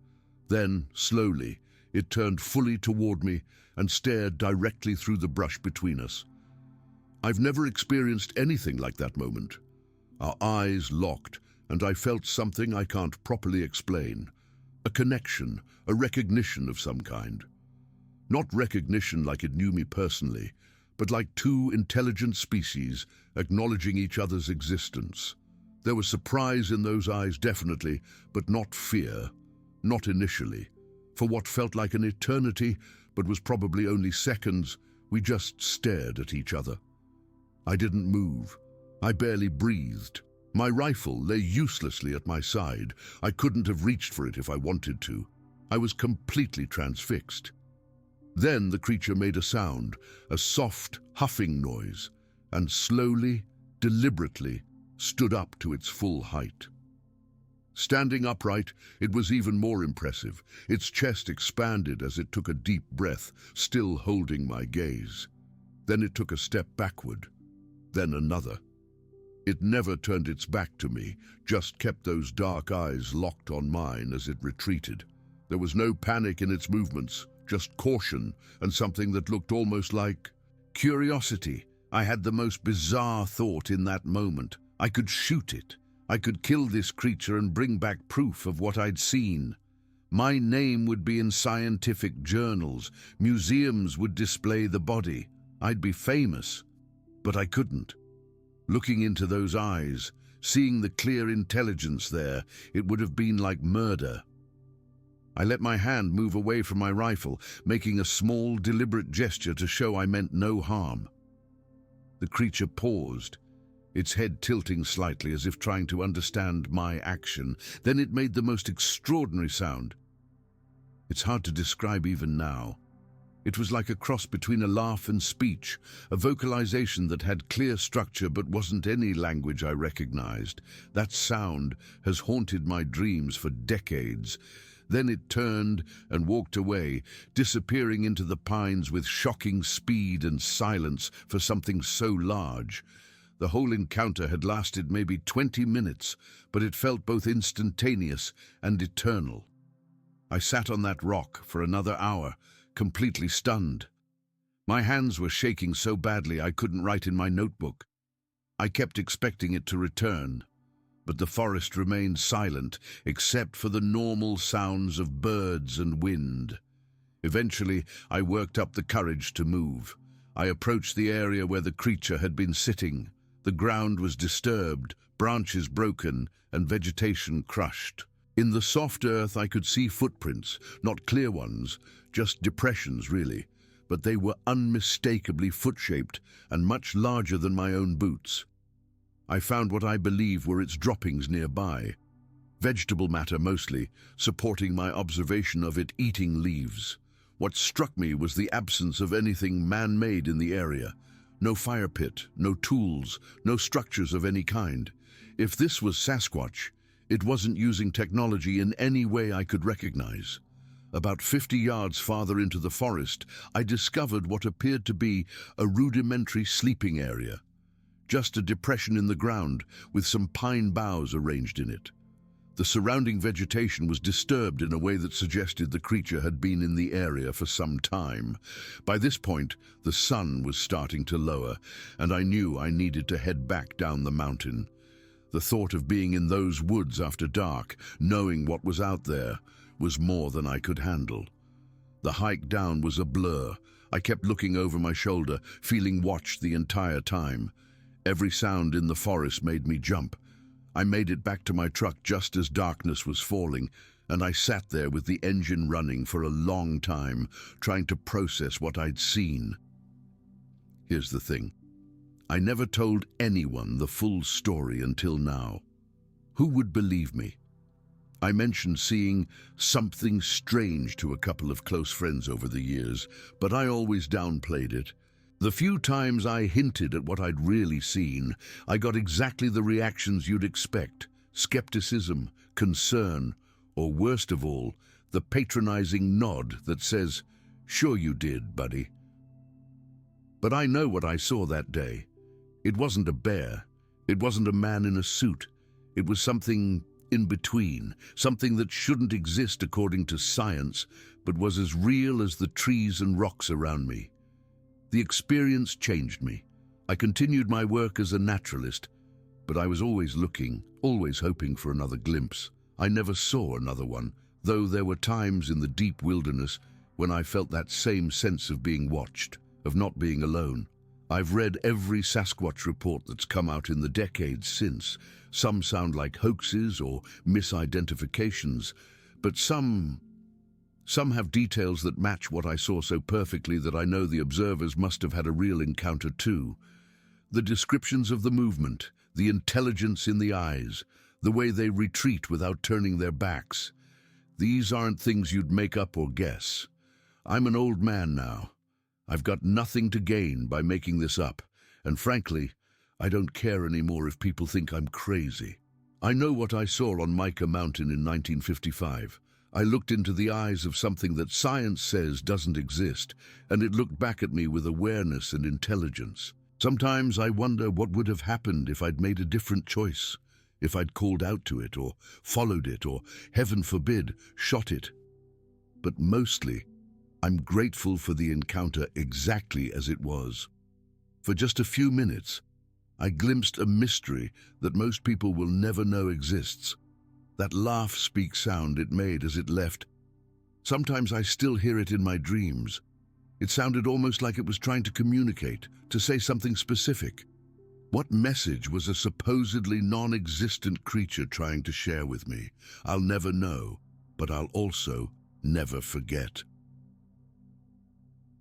Then, slowly, it turned fully toward me and stared directly through the brush between us. I've never experienced anything like that moment. Our eyes locked, and I felt something I can't properly explain. A connection, a recognition of some kind. Not recognition like it knew me personally, but like two intelligent species acknowledging each other's existence. There was surprise in those eyes, definitely, but not fear. Not initially. For what felt like an eternity, but was probably only seconds, we just stared at each other. I didn't move. I barely breathed. My rifle lay uselessly at my side. I couldn't have reached for it if I wanted to. I was completely transfixed. Then the creature made a sound, a soft, huffing noise, and slowly, deliberately, stood up to its full height. Standing upright, it was even more impressive. Its chest expanded as it took a deep breath, still holding my gaze. Then it took a step backward, then another. It never turned its back to me, just kept those dark eyes locked on mine as it retreated. There was no panic in its movements, just caution and something that looked almost like curiosity. I had the most bizarre thought in that moment. I could shoot it. I could kill this creature and bring back proof of what I'd seen. My name would be in scientific journals. Museums would display the body. I'd be famous. But I couldn't. Looking into those eyes, seeing the clear intelligence there, it would have been like murder. I let my hand move away from my rifle, making a small, deliberate gesture to show I meant no harm. The creature paused, its head tilting slightly as if trying to understand my action. Then it made the most extraordinary sound. It's hard to describe even now. It was like a cross between a laugh and speech, a vocalization that had clear structure but wasn't any language I recognized. That sound has haunted my dreams for decades. Then it turned and walked away, disappearing into the pines with shocking speed and silence for something so large. The whole encounter had lasted maybe 20 minutes, but it felt both instantaneous and eternal. I sat on that rock for another hour, completely stunned. My hands were shaking so badly I couldn't write in my notebook. I kept expecting it to return, but the forest remained silent except for the normal sounds of birds and wind. Eventually, I worked up the courage to move. I approached the area where the creature had been sitting. The ground was disturbed, branches broken, and vegetation crushed. In the soft earth I could see footprints, not clear ones, just depressions really, but they were unmistakably foot-shaped and much larger than my own boots. I found what I believe were its droppings nearby, vegetable matter mostly, supporting my observation of it eating leaves. What struck me was the absence of anything man-made in the area. No fire pit, no tools, no structures of any kind. If this was Sasquatch, it wasn't using technology in any way I could recognize. About 50 yards farther into the forest, I discovered what appeared to be a rudimentary sleeping area. Just a depression in the ground with some pine boughs arranged in it. The surrounding vegetation was disturbed in a way that suggested the creature had been in the area for some time. By this point, the sun was starting to lower, and I knew I needed to head back down the mountain. The thought of being in those woods after dark, knowing what was out there, was more than I could handle. The hike down was a blur. I kept looking over my shoulder, feeling watched the entire time. Every sound in the forest made me jump. I made it back to my truck just as darkness was falling, and I sat there with the engine running for a long time, trying to process what I'd seen. Here's the thing. I never told anyone the full story until now. Who would believe me? I mentioned seeing something strange to a couple of close friends over the years, but I always downplayed it. The few times I hinted at what I'd really seen, I got exactly the reactions you'd expect: skepticism, concern, or worst of all, the patronizing nod that says, "Sure you did, buddy." But I know what I saw that day. It wasn't a bear. It wasn't a man in a suit. It was something in between, something that shouldn't exist according to science, but was as real as the trees and rocks around me. The experience changed me. I continued my work as a naturalist, but I was always looking, always hoping for another glimpse. I never saw another one, though there were times in the deep wilderness when I felt that same sense of being watched, of not being alone. I've read every Sasquatch report that's come out in the decades since. Some sound like hoaxes or misidentifications, but some have details that match what I saw so perfectly that I know the observers must have had a real encounter too. The descriptions of the movement, The intelligence in the eyes, the way they retreat without turning their backs. These aren't things you'd make up or guess. I'm an old man now. I've got nothing to gain by making this up, and frankly, I don't care anymore if people think I'm crazy. I know what I saw on Micah Mountain in 1955. I looked into the eyes of something that science says doesn't exist, and it looked back at me with awareness and intelligence. Sometimes I wonder what would have happened if I'd made a different choice, if I'd called out to it, or followed it, or, heaven forbid, shot it. But mostly, I'm grateful for the encounter exactly as it was. For just a few minutes, I glimpsed a mystery that most people will never know exists. That laugh-speak sound it made as it left. Sometimes I still hear it in my dreams. It sounded almost like it was trying to communicate, to say something specific. What message was a supposedly non-existent creature trying to share with me? I'll never know, but I'll also never forget.